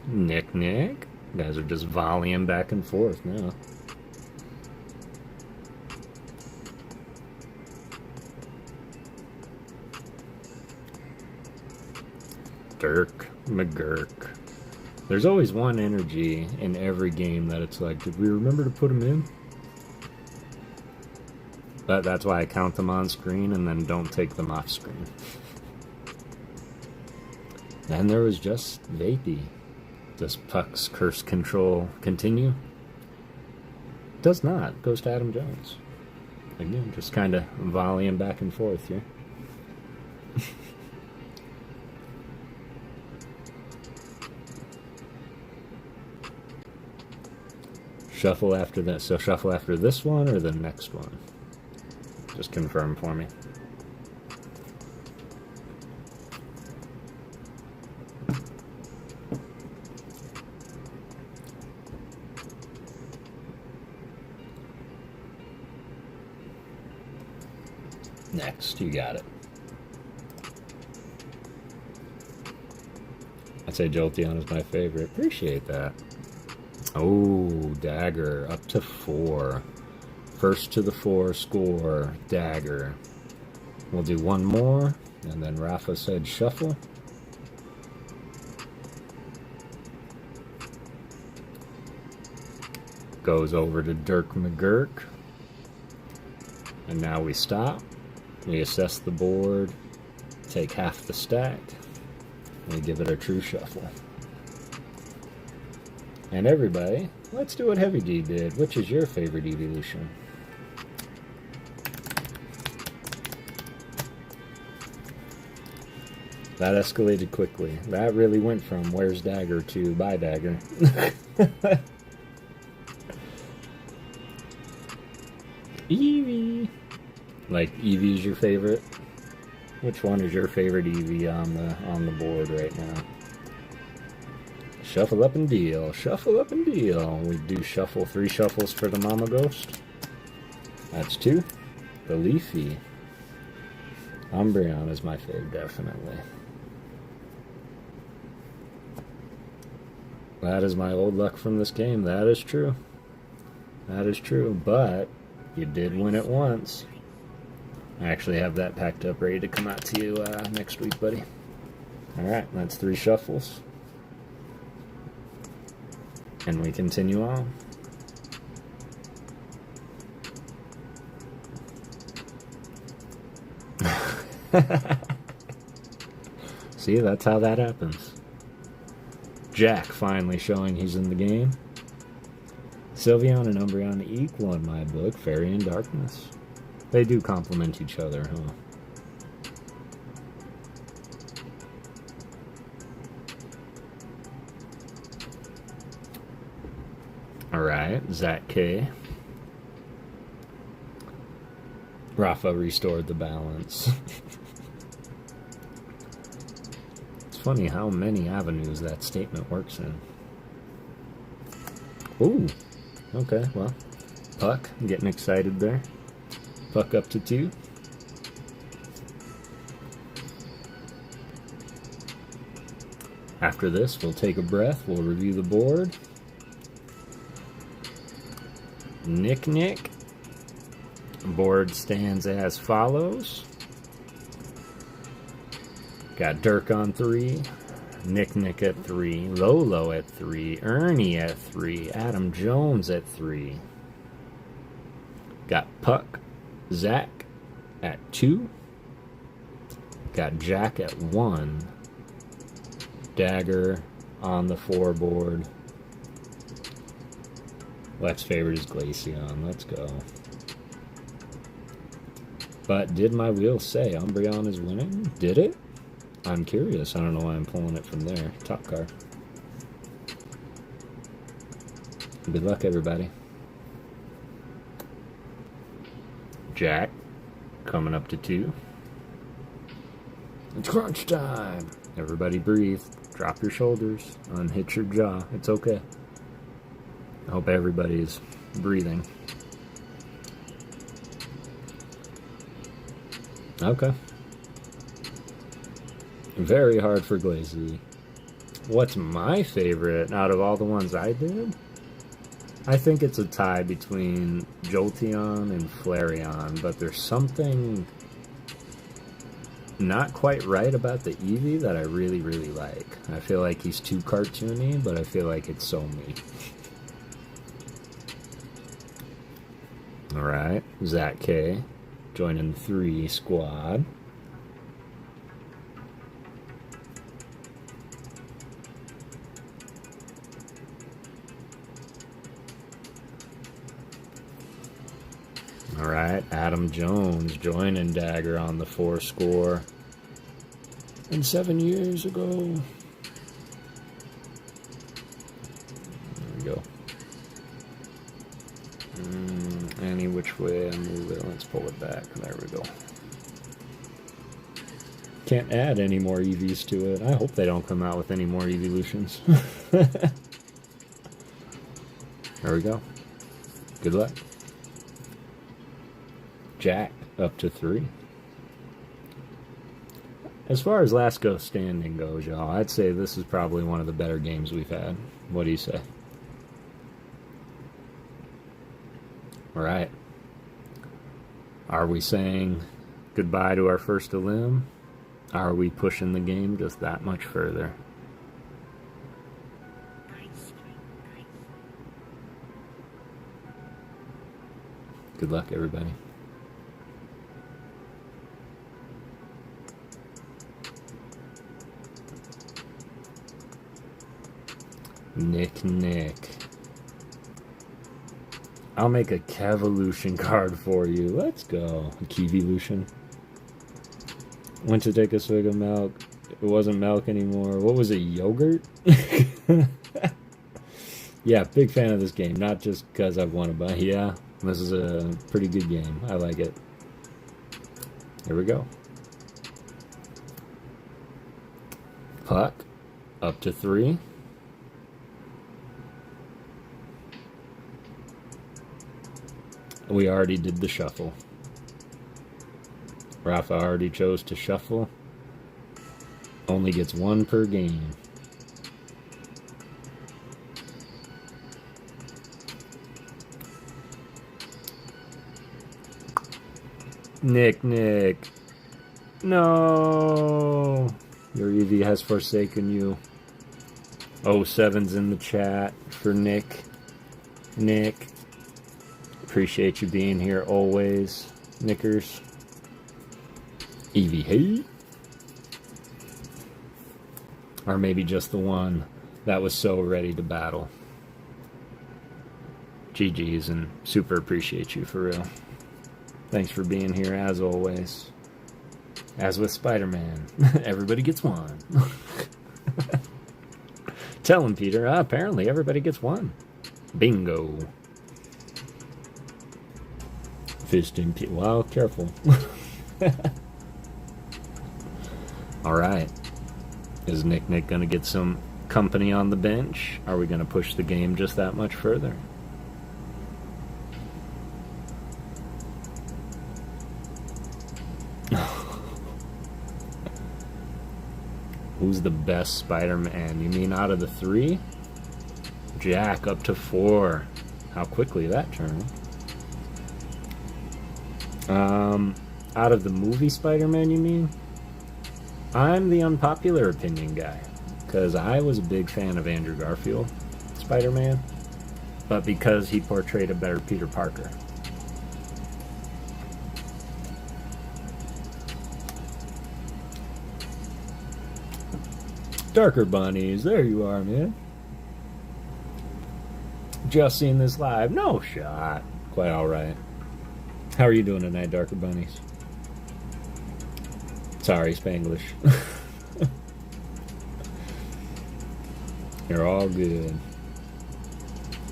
Nick. You guys are just volleying back and forth now. Dirk McGurk. There's always one energy in every game that it's like, did we remember to put him in? But that's why I count them on screen and then don't take them off screen. And there was just Vapey. Does Puck's curse control continue? Does not. Goes to Adam Jones. Again, just kind of volleying back and forth here. Shuffle after this. So shuffle after this one or the next one? Just confirm for me. Next, you got it. I'd say Jolteon is my favorite. Appreciate that. Oh, Dagger, up to 4. First to the 4 score, Dagger. We'll do one more, and then Rafa said shuffle. Goes over to Dirk McGurk. And now we stop. We assess the board, take half the stack, and we give it a true shuffle. And everybody, let's do what Heavy D did. Which is your favorite evolution? That escalated quickly. That really went from where's Dagger to bye Dagger. Eevee! Like, Eevee's your favorite? Which one is your favorite Eevee on the board right now? Shuffle up and deal. Shuffle up and deal. We do shuffle 3 shuffles for the Mama Ghost. That's 2. The Leafy. Umbreon is my favorite, definitely. That is my old luck from this game. That is true. That is true, but you did win it once. I actually have that packed up, ready to come out to you next week, buddy. Alright, that's 3 shuffles. And we continue on. See, that's how that happens. Jack finally showing he's in the game. Sylveon and Umbreon equal in my book. Fairy and Darkness. They do complement each other, huh? Alright, Zach K. Rafa restored the balance. It's funny how many avenues that statement works in. Ooh, okay, well, Puck, I'm getting excited there. Puck up to 2. After this, we'll take a breath, we'll review the board. Nick. Board stands as follows. Got Dirk on 3, Nick at 3, Lolo at 3, Ernie at 3, Adam Jones at 3. Got Puck, Zach at 2. Got Jack at 1. Dagger on the 4 board. Lex favorite is Glaceon. Let's go. But did my wheel say Umbreon is winning? Did it? I'm curious. I don't know why I'm pulling it from there. Top card. Good luck, everybody. Jack coming up to 2. It's crunch time. Everybody breathe. Drop your shoulders. Unhitch your jaw. It's okay. I hope everybody's breathing. Okay. Very hard for Glazy. What's my favorite out of all the ones I did? I think it's a tie between Jolteon and Flareon, but there's something not quite right about the Eevee that I really, really like. I feel like he's too cartoony, but I feel like it's so me. Alright, Zach K. joining the 3 squad. Alright, Adam Jones joining Dagger on the 4 score. And 7 years ago. There we go. any which way I move it. Let's pull it back. There we go. Can't add any more EVs to it. I hope they don't come out with any more evolutions. There we go. Good luck. Jack up to 3. As far as Last Ghost Standing goes, y'all, I'd say this is probably one of the better games we've had. What do you say? Alright. Are we saying goodbye to our first elim? Are we pushing the game just that much further? Good luck, everybody. Nick. I'll make a Kevolution card for you. Let's go. A Kevolution. Went to take a swig of milk. It wasn't milk anymore. What was it? Yogurt? Yeah, big fan of this game. Not just because I've won a bunch. Yeah, this is a pretty good game. I like it. Here we go. Puck. Up to 3. We already did the shuffle. Rafa already chose to shuffle. Only gets 1 per game. Nick. No! Your EV has forsaken you. 07's in the chat for Nick. Nick. Appreciate you being here always, Nickers. Evie hate? Or maybe just the one that was so ready to battle. GG's, and super appreciate you for real. Thanks for being here as always. As with Spider-Man, everybody gets 1. Tell him, Peter. Apparently everybody gets 1. Bingo. Fisting. Wow, careful. Alright. Is Nick gonna get some company on the bench? Are we gonna push the game just that much further? Who's the best Spider-Man? You mean out of the 3? Jack up to 4. How quickly that turned. Out of the movie Spider-Man, you mean? I'm the unpopular opinion guy, because I was a big fan of Andrew Garfield Spider-Man, but because he portrayed a better Peter Parker. Darker Bunnies, there you are, man. Just seen this live. No shot. Quite alright. How are you doing tonight, Darker Bunnies? Sorry, Spanglish. You're all good.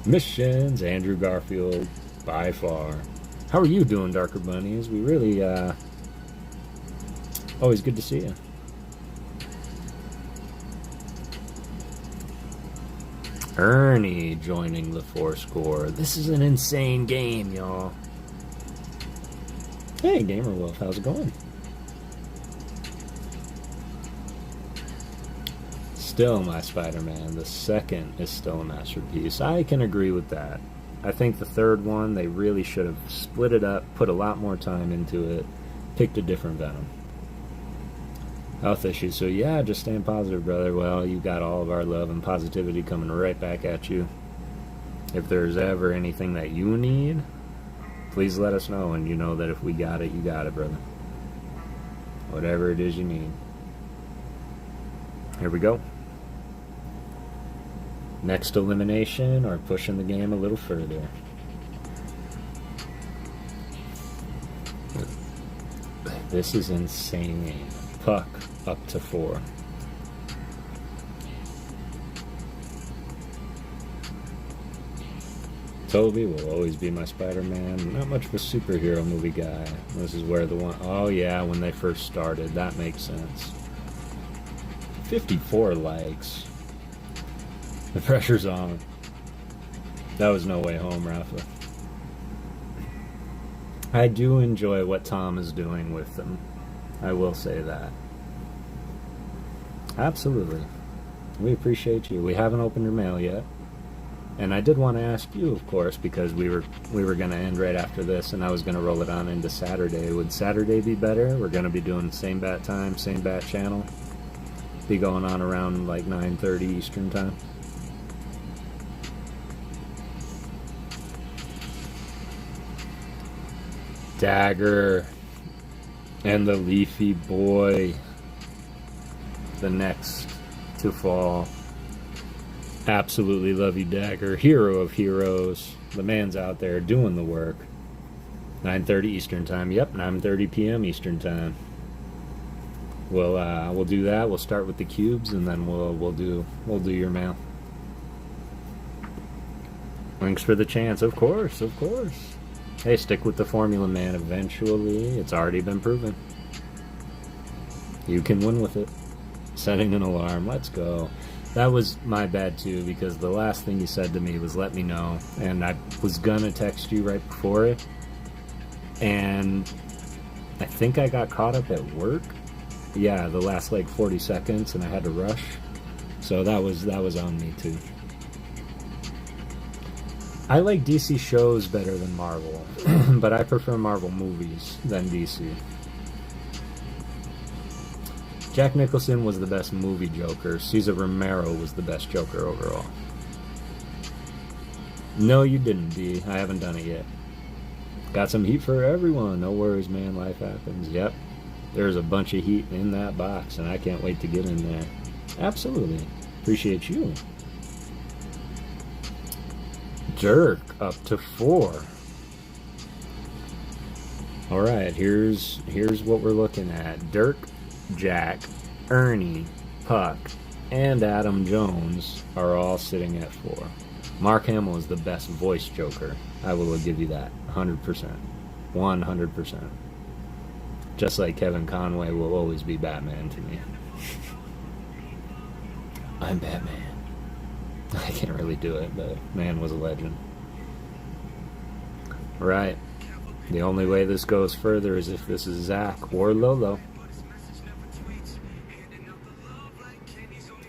MiShins, Andrew Garfield, by far. How are you doing, Darker Bunnies? We really, always good to see you. Ernie joining the 4-score. This is an insane game, y'all. Hey, Gamer Wolf, how's it going? Still my Spider-Man. The second is still a masterpiece. I can agree with that. I think the third one, they really should have split it up, put a lot more time into it, picked a different Venom. Health issues. So yeah, just staying positive, brother. Well, you got all of our love and positivity coming right back at you. If there's ever anything that you need, please let us know, and you know that if we got it, you got it, brother. Whatever it is you need. Here we go. Next elimination, or pushing the game a little further. This is insane. Puck up to 4. Toby will always be my Spider-Man. Not much of a superhero movie guy. This is where the one... Oh, yeah, when they first started. That makes sense. 54 likes. The pressure's on. That was No Way Home, Rafa. I do enjoy what Tom is doing with them. I will say that. Absolutely. We appreciate you. We haven't opened your mail yet. And I did want to ask you, of course, because we were going to end right after this, and I was going to roll it on into Saturday. Would Saturday be better? We're going to be doing the same bat time, same bat channel. Be going on around like 9:30 Eastern time. Dagger and the Leafy Boy, the next to fall. Absolutely love you, Dagger. Hero of heroes. The man's out there doing the work. 9:30 Eastern time. Yep, 9:30 p.m. Eastern time. We'll do that. We'll start with the cubes, and then we'll do your mail. Thanks for the chance. Of course, of course. Hey, stick with the formula, man. Eventually, it's already been proven. You can win with it. Setting an alarm. Let's go. That was my bad, too, because the last thing you said to me was let me know, and I was gonna text you right before it, and I think I got caught up at work. Yeah, the last, like, 40 seconds, and I had to rush. So that was on me, too. I like DC shows better than Marvel, but I prefer Marvel movies than DC. Jack Nicholson was the best movie Joker. Cesar Romero was the best Joker overall. No, you didn't, D. I haven't done it yet. Got some heat for everyone. No worries, man. Life happens. Yep. There's a bunch of heat in that box, and I can't wait to get in there. Absolutely. Appreciate you. Dirk, up to 4. Alright, here's what we're looking at. Dirk, Jack, Ernie, Puck, and Adam Jones are all sitting at 4. Mark Hamill is the best voice Joker. I will give you that. 100%. 100%. Just like Kevin Conway will always be Batman to me. I'm Batman. I can't really do it, but man was a legend. Right. The only way this goes further is if this is Zach or Lolo.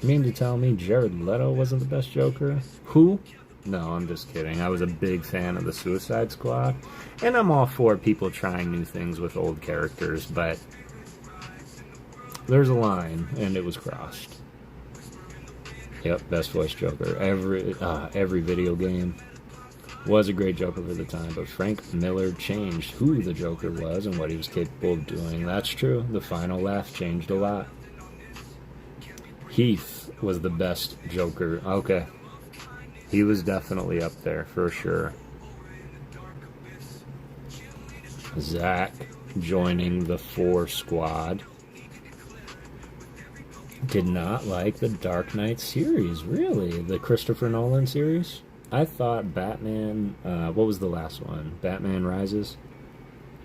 You mean to tell me Jared Leto wasn't the best Joker? Who? No, I'm just kidding. I was a big fan of the Suicide Squad, and I'm all for people trying new things with old characters, but there's a line, and it was crossed. Yep, best voice Joker. Every video game was a great Joker for the time, but Frank Miller changed who the Joker was and what he was capable of doing. That's true. The final laugh changed a lot. Heath was the best Joker. Okay. He was definitely up there, for sure. Zach joining the 4 squad. Did not like the Dark Knight series, really. The Christopher Nolan series. I thought Batman, what was the last one? Batman Rises?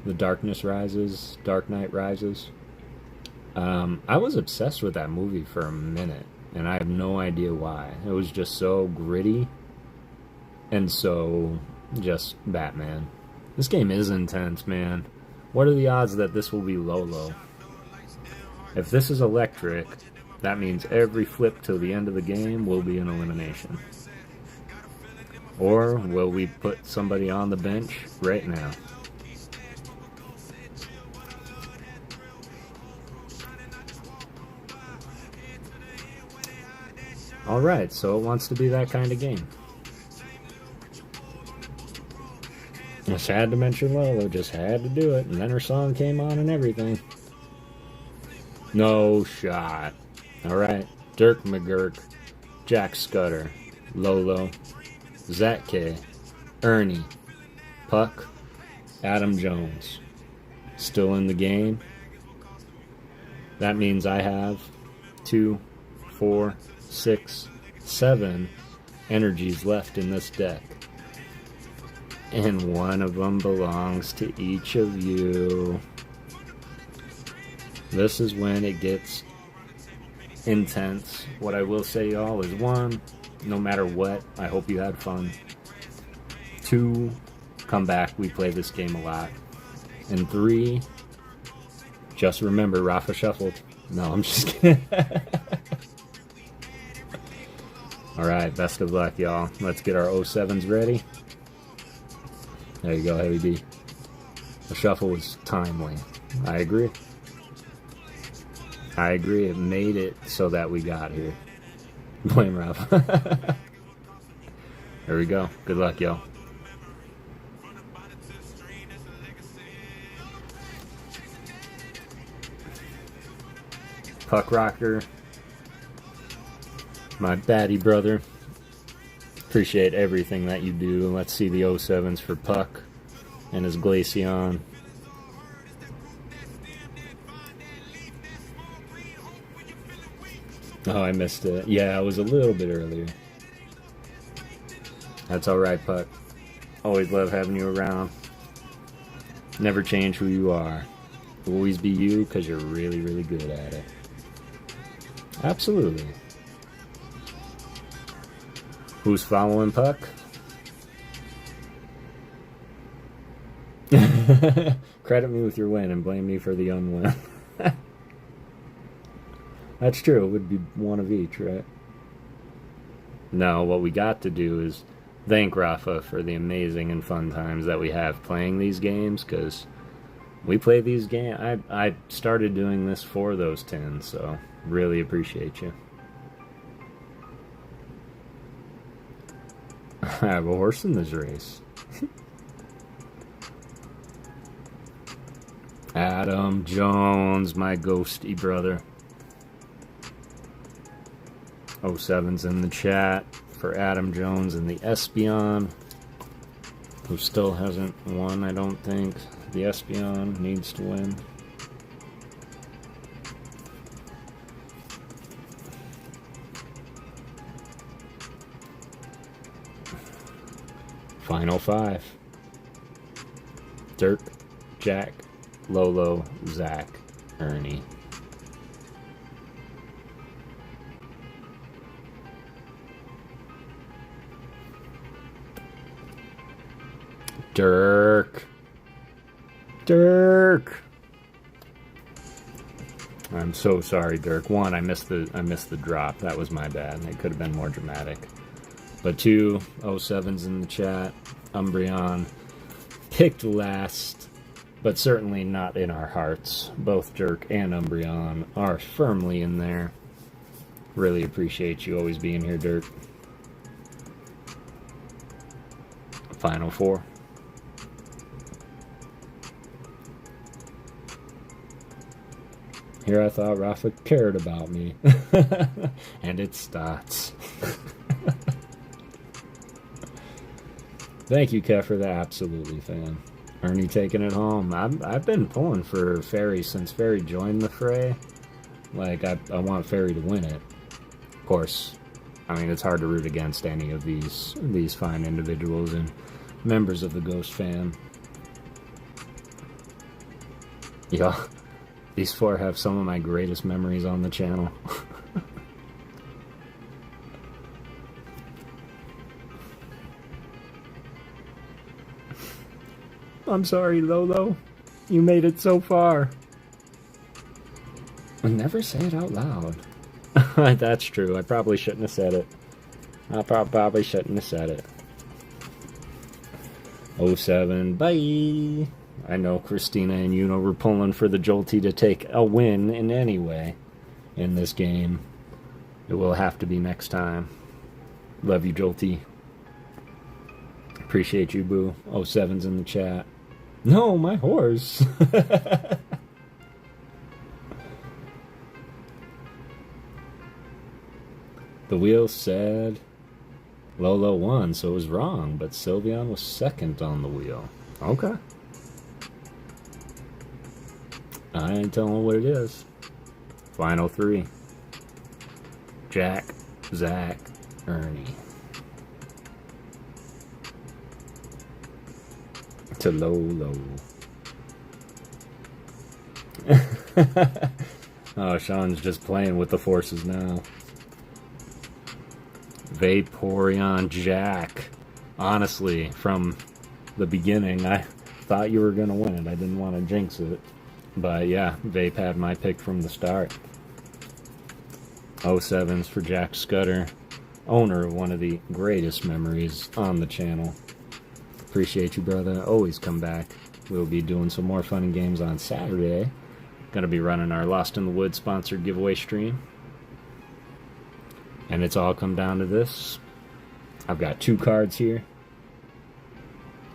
The Darkness Rises? Dark Knight Rises? I was obsessed with that movie for a minute, and I have no idea why. It was just so gritty, and so just Batman. This game is intense, man. What are the odds that this will be Lolo? If this is electric, that means every flip till the end of the game will be an elimination. Or will we put somebody on the bench right now? Alright, so it wants to be that kind of game. Just had to mention Lola, just had to do it, and then her song came on and everything. No shot. Alright, Dirk McGurk, Jack Scudder, Lolo, Zach K, Ernie, Puck, Adam Jones. Still in the game. That means I have 2, 4, 6, 7 energies left in this deck. And one of them belongs to each of you. This is when it gets intense. What I will say, y'all, is 1, no matter what, I hope you had fun. 2, come back, we play this game a lot. And 3, just remember, Rafa shuffled. No, I'm just kidding. Alright, best of luck, y'all. Let's get our 07s ready. There you go, Heavy D. The shuffle was timely. I agree. I agree, it made it so that we got here. Blame Ralph. There we go. Good luck, y'all. Puck Rocker. My baddie brother. Appreciate everything that you do. Let's see the 07s for Puck and his Glaceon. Oh, I missed it. Yeah, it was a little bit earlier. That's alright, Puck. Always love having you around. Never change who you are. Always be you, because you're really, really good at it. Absolutely. Who's following Puck? Credit me with your win and blame me for the unwin. That's true, it would be one of each, right? No, what we got to do is thank Rafa for the amazing and fun times that we have playing these games, because we play these games. I started doing this for those 10, so really appreciate you. I have a horse in this race. Adam Jones, my ghosty brother. 07's in the chat for Adam Jones and the Espeon, who still hasn't won, I don't think. The Espeon needs to win. Final 5. Dirk, Jack, Lolo, Zach, Ernie. Dirk. Dirk. I'm so sorry, Dirk. 1, I missed the drop. That was my bad. It could have been more dramatic. But 2, 07's in the chat. Umbreon picked last, but certainly not in our hearts. Both Dirk and Umbreon are firmly in there. Really appreciate you always being here, Dirk. Final 4. Here I thought Rafa cared about me. And it starts. Thank you, Kev, for that. Absolutely, fan. Ernie taking it home. I've been pulling for Fairy since Fairy joined the fray. Like, I want Fairy to win it. Of course, I mean, it's hard to root against any of these fine individuals and members of the Ghost fam. Yeah. These 4 have some of my greatest memories on the channel. I'm sorry, Lolo. You made it so far. Never say it out loud. That's true. I probably shouldn't have said it. I probably shouldn't have said it. 07, bye. I know Christina and Yuno were pulling for the Jolty to take a win in any way in this game. It will have to be next time. Love you, Jolty. Appreciate you, boo. 07's in the chat. No, my horse. The wheel said Lolo won, so it was wrong, but Sylveon was second on the wheel. Okay. I ain't telling what it is. Final 3. Jack, Zach, Ernie. To low. Oh, Sean's just playing with the forces now. Vaporeon Jack. Honestly, from the beginning, I thought you were going to win it. I didn't want to jinx it. But yeah, Vape had my pick from the start. 07s for Jack Scudder, owner of one of the greatest memories on the channel. Appreciate you, brother. Always come back. We'll be doing some more fun and games on Saturday. Gonna be running our Lost in the Woods sponsored giveaway stream. And it's all come down to this. I've got 2 cards here.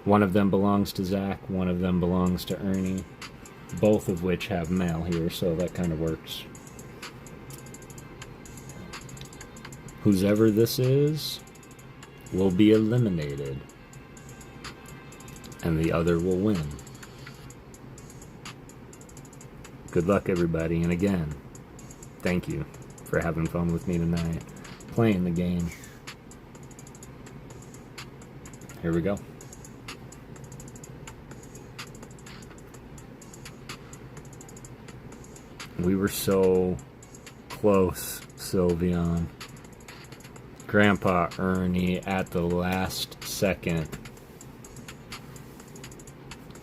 One of them belongs to Zach, one of them belongs to Ernie. Both of which have mail here, so that kind of works. Whoever this is will be eliminated, and the other will win. Good luck, everybody, and again, thank you for having fun with me tonight, playing the game. Here we go. We were so close, Sylveon. Grandpa Ernie at the last second.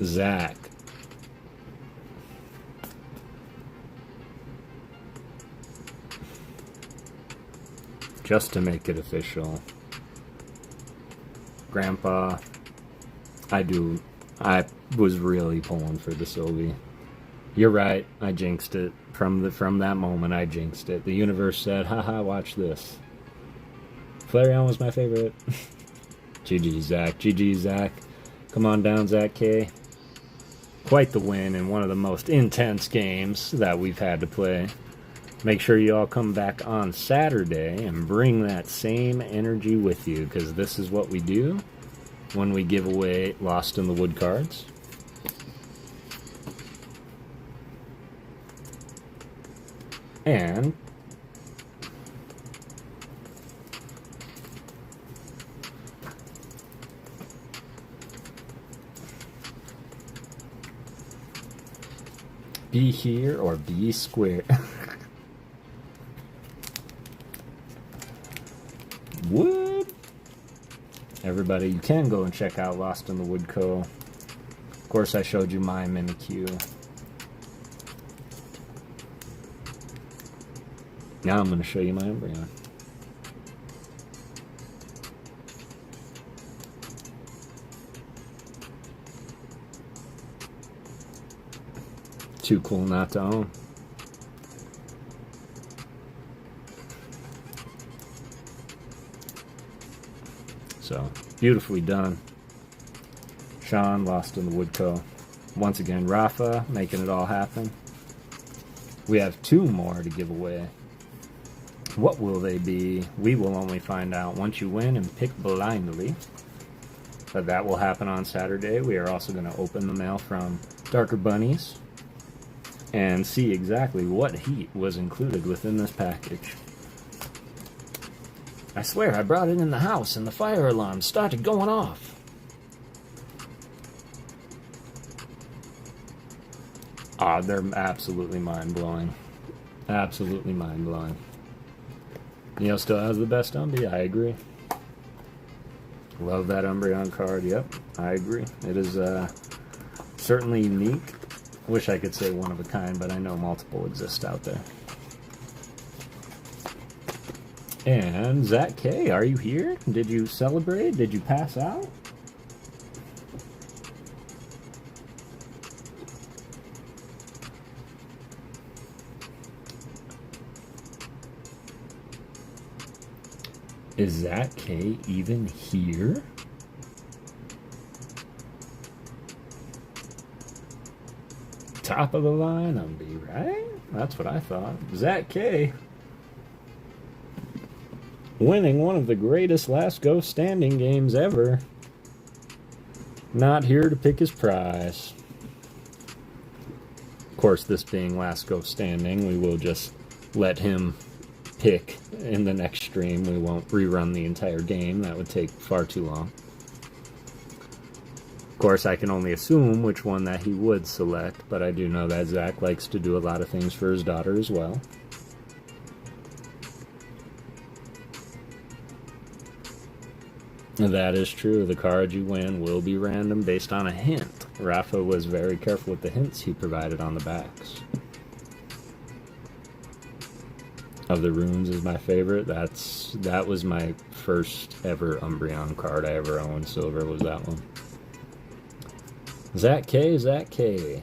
Zach. Just to make it official. Grandpa, I was really pulling for the Sylvie. You're right, I jinxed it. From that moment, I jinxed it. The universe said, haha, watch this. Flareon was my favorite. GG, Zach. GG, Zach. Come on down, Zach K. Quite the win in one of the most intense games that we've had to play. Make sure you all come back on Saturday and bring that same energy with you, because this is what we do when we give away Lost in the Wood cards. And be here or be square. Wood. Everybody, you can go and check out Lost in the Wood Co. Of course, I showed you my Mimikyu. Now I'm going to show you my Umbreon. Too cool not to own. So, beautifully done. Sean, Lost in the Wood Co. Once again, Rafa, making it all happen. We have 2 more to give away. What will they be? We will only find out once you win and pick blindly. But that will happen on Saturday. We are also going to open the mail from Darker Bunnies and see exactly what heat was included within this package. I swear I brought it in the house and the fire alarm started going off. Ah, they're absolutely mind-blowing. Absolutely mind-blowing. Neo still has the best Umbreon, I agree. Love that Umbreon card, yep, I agree. It is certainly unique. Wish I could say one of a kind, but I know multiple exist out there. And Zach K, are you here? Did you celebrate? Did you pass out? Is Zach K even here? Top of the line, right? That's what I thought. Zach K winning one of the greatest last go standing games ever. Not here to pick his prize. Of course, this being last go standing, we will just let him pick in the next stream. We won't rerun the entire game. That would take far too long. course, I can only assume which one that he would select, but I do know that Zach likes to do a lot of things for his daughter as well. That is true. The card you win will be random based on a hint. Rafa was very careful with the hints he provided on the backs. Of the runes is my favorite. That was my first ever Umbreon card I ever owned. Silver was that one. Zach K.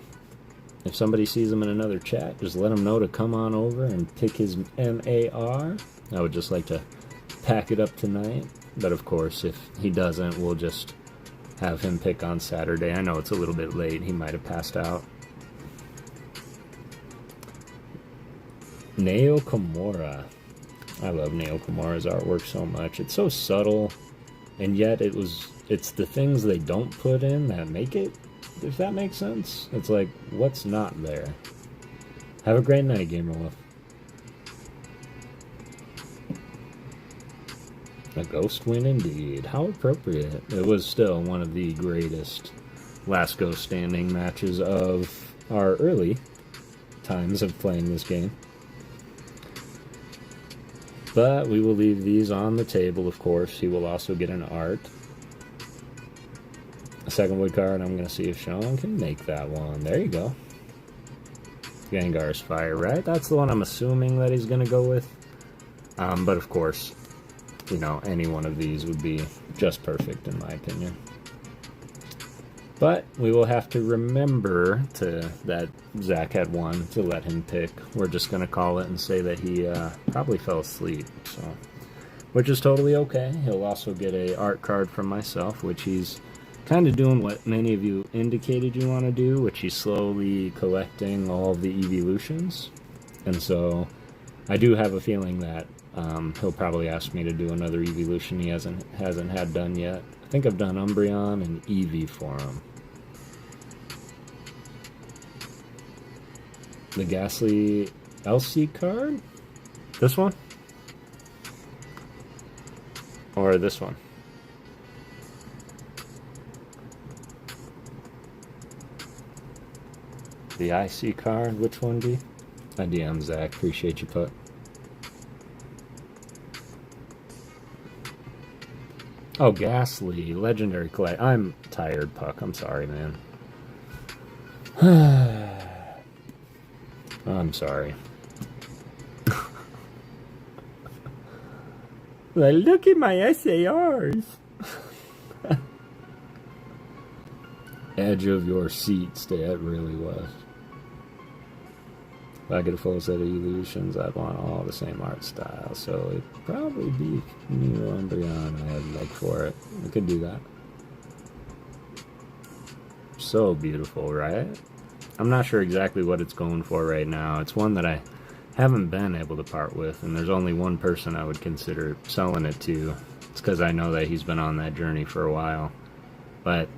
If somebody sees him in another chat, just let him know to come on over and pick his MAR. I would just like to pack it up tonight. But of course, if he doesn't, we'll just have him pick on Saturday. I know it's a little bit late. He might have passed out. Neo Kimura. I love Neo Kimura's artwork so much. It's so subtle, and yet it's the things they don't put in that make it, if that makes sense. It's like, what's not there? Have a great night, Gamer Wolf. A ghost win indeed. How appropriate. It was still one of the greatest last ghost standing matches of our early times of playing this game. But we will leave these on the table, of course. He will also get an art. A second wood card. I'm going to see if Sean can make that one. There you go. Gengar's Fire, right? That's the one I'm assuming that he's going to go with. But of course, you know, any one of these would be just perfect in my opinion. But we will have to remember that Zach had one to let him pick. We're just going to call it and say that he probably fell asleep, so, which is totally okay. He'll also get a art card from myself, which he's kind of doing what many of you indicated you want to do, which he's slowly collecting all of the evolutions. And so I do have a feeling that he'll probably ask me to do another evolution he hasn't had done yet. I think I've done Umbreon and Eevee for him. The Ghastly LC card? This one? Or this one? The IC card, which one, D? I DM Zach, appreciate you, put. Oh, Ghastly, Legendary Collect. I'm tired, Puck. I'm sorry, man. I'm sorry. Well, look at my SARs. Edge of your seat, stay at really was. If I get a full set of evolutions, I'd want all the same art style, so it'd probably be new Umbreon I'd like for it. We could do that. So beautiful, right? I'm not sure exactly what it's going for right now. It's one that I haven't been able to part with, and there's only one person I would consider selling it to. It's because I know that he's been on that journey for a while. But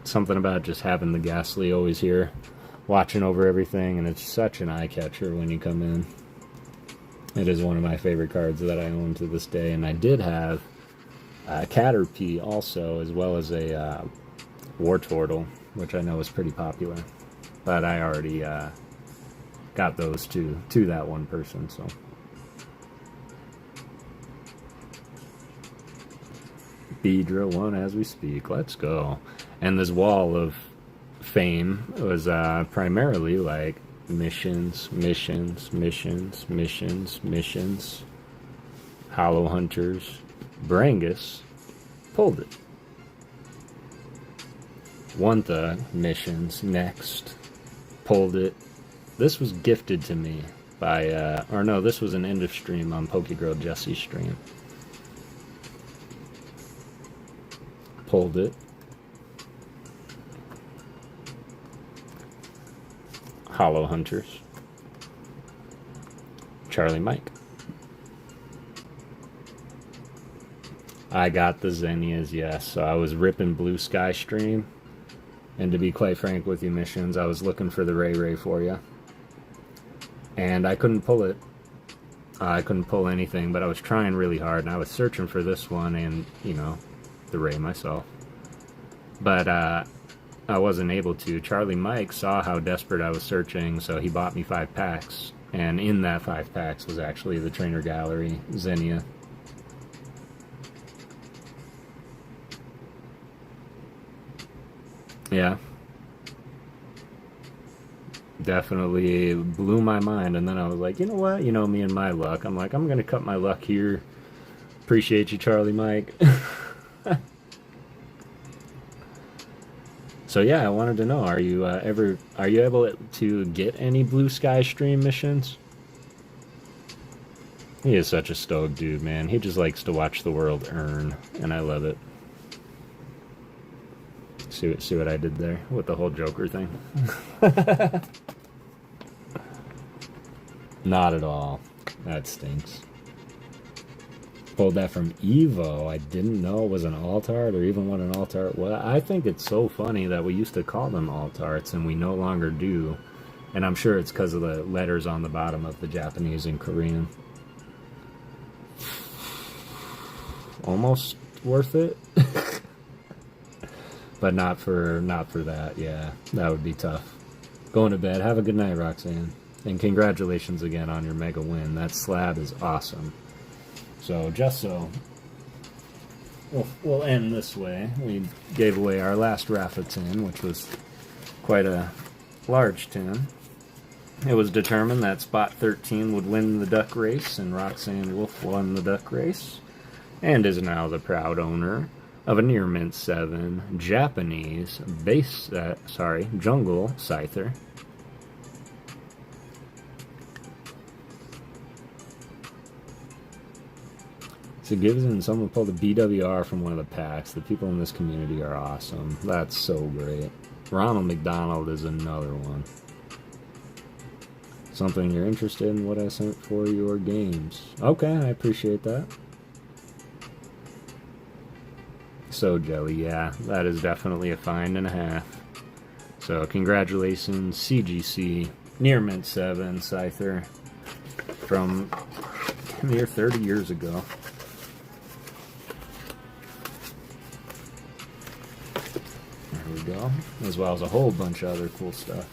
something about just having the Ghastly always here, watching over everything, and it's such an eye catcher when you come in. It is one of my favorite cards that I own to this day, and I did have Caterpie also, as well as a Wartortle, which I know is pretty popular. But I already got those to that one person, so. Beedra won as we speak. Let's go. And this wall of fame was primarily like missions, Hollow Hunters. Brangus pulled it. Wanta missions next. Pulled it. This was gifted to me by, or no, this was an end of stream on PokéGirl Jessie's stream. Pulled it. Hollow Hunters. Charlie Mike. I got the Xenias, yes. So I was ripping Blue Sky stream. And to be quite frank with you, MiShins, I was looking for the Ray for you. And I couldn't pull it. I couldn't pull anything, but I was trying really hard. And I was searching for this one and, you know, the Ray myself. but I wasn't able to. Charlie Mike saw how desperate I was searching, so he bought me 5 packs. And in that 5 packs was actually the Trainer Gallery Xenia. Yeah. Definitely blew my mind. And then I was like, you know what? You know me and my luck. I'm like, I'm going to cut my luck here. Appreciate you, Charlie Mike. So yeah, I wanted to know, are you able to get any Blue Sky stream missions? He is such a stoked dude, man. He just likes to watch the world earn, and I love it. See what I did there with the whole Joker thing? Not at all. That stinks. Pulled that from Evo. I didn't know it was an alt art or even what an alt art was. I think it's so funny that we used to call them alt arts and we no longer do. And I'm sure it's because of the letters on the bottom of the Japanese and Korean. Almost worth it. But not for that, yeah. That would be tough. Going to bed. Have a good night, Roxanne. And congratulations again on your mega win. That slab is awesome. So, just so we'll end this way. We gave away our last Rafa tin, which was quite a large tin. It was determined that Spot 13 would win the duck race, and Roxanne Wolf won the duck race, and is now the proud owner of a Near Mint 7 Japanese Jungle Scyther. So Gibson, someone pulled a BWR from one of the packs. The people in this community are awesome. That's so great. Ronald McDonald is another one. Something you're interested in what I sent for your games. Okay, I appreciate that. So Jelly, yeah, that is definitely a find and a half. So congratulations, CGC, Near Mint 7 Scyther from near 30 years ago. There we go. As well as a whole bunch of other cool stuff.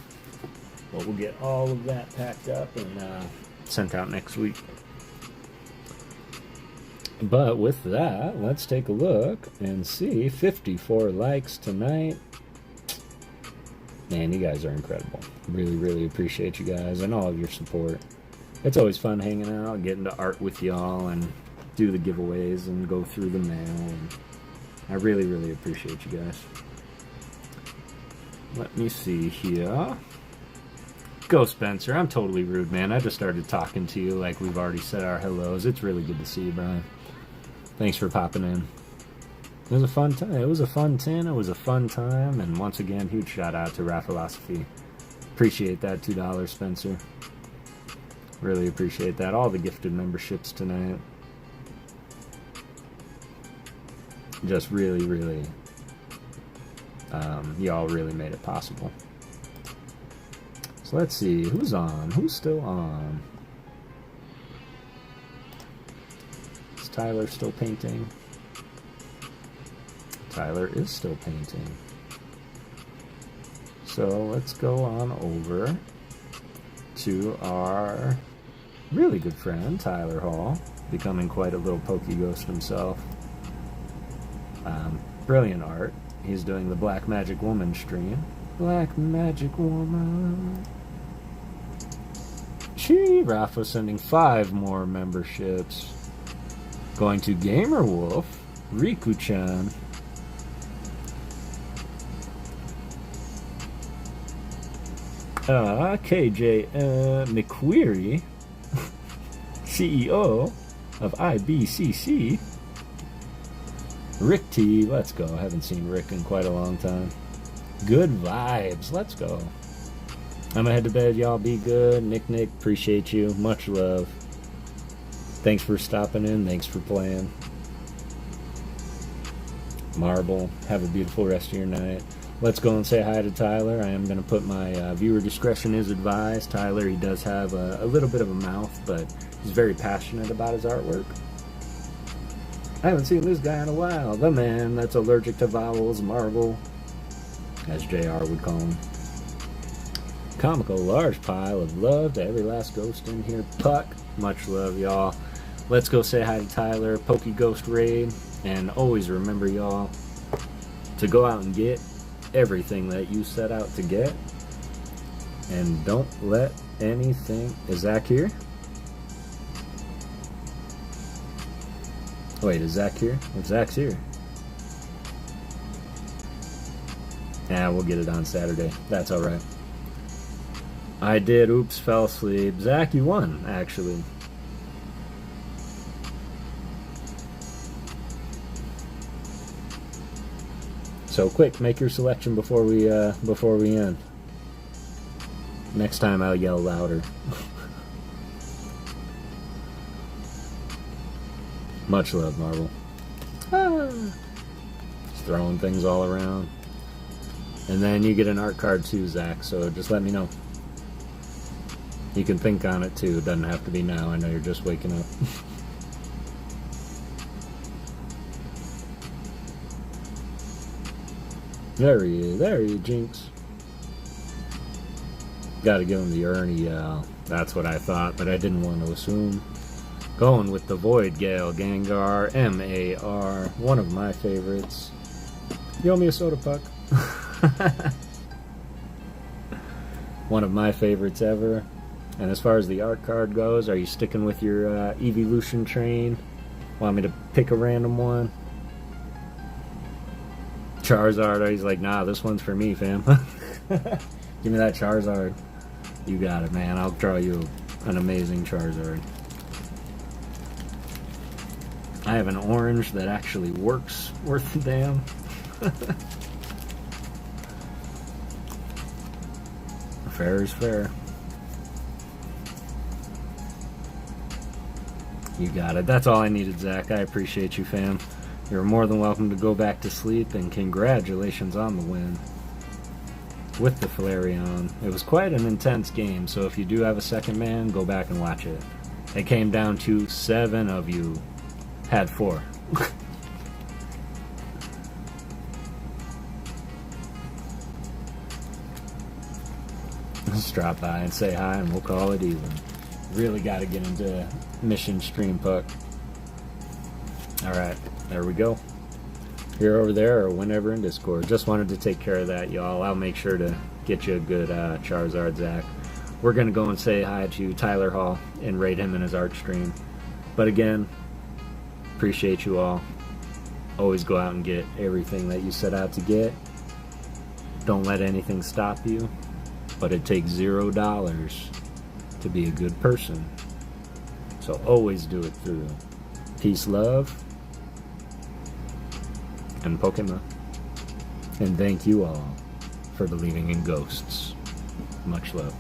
But we'll get all of that packed up and sent out next week. But with that, let's take a look and see. 54 likes tonight. Man, you guys are incredible. Really, really appreciate you guys and all of your support. It's always fun hanging out, getting to art with y'all and do the giveaways and go through the mail. And I really, really appreciate you guys. Let me see here. Go, Spencer. I'm totally rude, man. I just started talking to you like we've already said our hellos. It's really good to see you, Brian. Thanks for popping in. It was a fun time. It was a fun tin. It was a fun time. And once again, huge shout out to Rafalosophy. Appreciate that $2, Spencer. Really appreciate that. All the gifted memberships tonight. Just really, really, y'all really made it possible. So let's see, who's on? Who's still on? Is Tyler still painting? Tyler is still painting. So let's go on over to our really good friend, Tyler Hall, becoming quite a little PokéGhost himself. Brilliant art. He's doing the Black Magic Woman stream. Black Magic Woman. Gee, Rafa sending 5 more memberships. Going to Gamer Wolf, Riku-chan. KJ McQueary, CEO of IBCC. Rick T, let's go. I haven't seen Rick in quite a long time. Good vibes, let's go. I'm gonna head to bed, y'all be good. Nick, appreciate you. Much love. Thanks for stopping in, thanks for playing. Marble, have a beautiful rest of your night. Let's go and say hi to Tyler. I am going to put my viewer discretion is advised. Tyler, he does have a little bit of a mouth, but he's very passionate about his artwork. I haven't seen this guy in a while. The man that's allergic to vowels, Marvel. as JR would call him. Comical large pile of love to every last ghost in here. Puck, much love, y'all. Let's go say hi to Tyler, PokéGhost Raid, and always remember, y'all, to go out and get everything that you set out to get, and don't let anything... Is Zach here? Wait, is Zach here? If Zach's here. Yeah, we'll get it on Saturday. That's alright. I did. Oops, fell asleep. Zach, you won, actually. So quick, make your selection before we end. Next time I'll yell louder. Much love, Marvel. Just throwing things all around. And then you get an art card too, Zach, so just let me know. You can think on it too, it doesn't have to be now, I know you're just waking up. There he is, Jinx. Gotta give him the Ernie, yeah. That's what I thought, but I didn't want to assume. Going with the Void Gale Gengar, MAR, one of my favorites. You owe me a soda, Puck. One of my favorites ever. And as far as the art card goes, are you sticking with your evolution train? Want me to pick a random one? Charizard, he's like, nah, this one's for me, fam. Give me that Charizard. You got it, man. I'll draw you an amazing Charizard. I have an orange that actually works worth the damn. Fair is fair. You got it. That's all I needed, Zach. I appreciate you, fam. You're more than welcome to go back to sleep, and congratulations on the win with the Flareon. It was quite an intense game, so if you do have a second man, go back and watch it. It came down to 7 of you had 4. Just drop by and say hi, and we'll call it even. Really got to get into mission stream, Puck. Alright, there we go. Here, over there, or whenever in Discord. Just wanted to take care of that, y'all. I'll make sure to get you a good Charizard, Zach. We're going to go and say hi to Tyler Hall and raid him in his art stream. But again, appreciate you all. Always go out and get everything that you set out to get. Don't let anything stop you. But it takes $0 to be a good person. So always do it through peace, love, and Pokemon. And thank you all for believing in ghosts. Much love.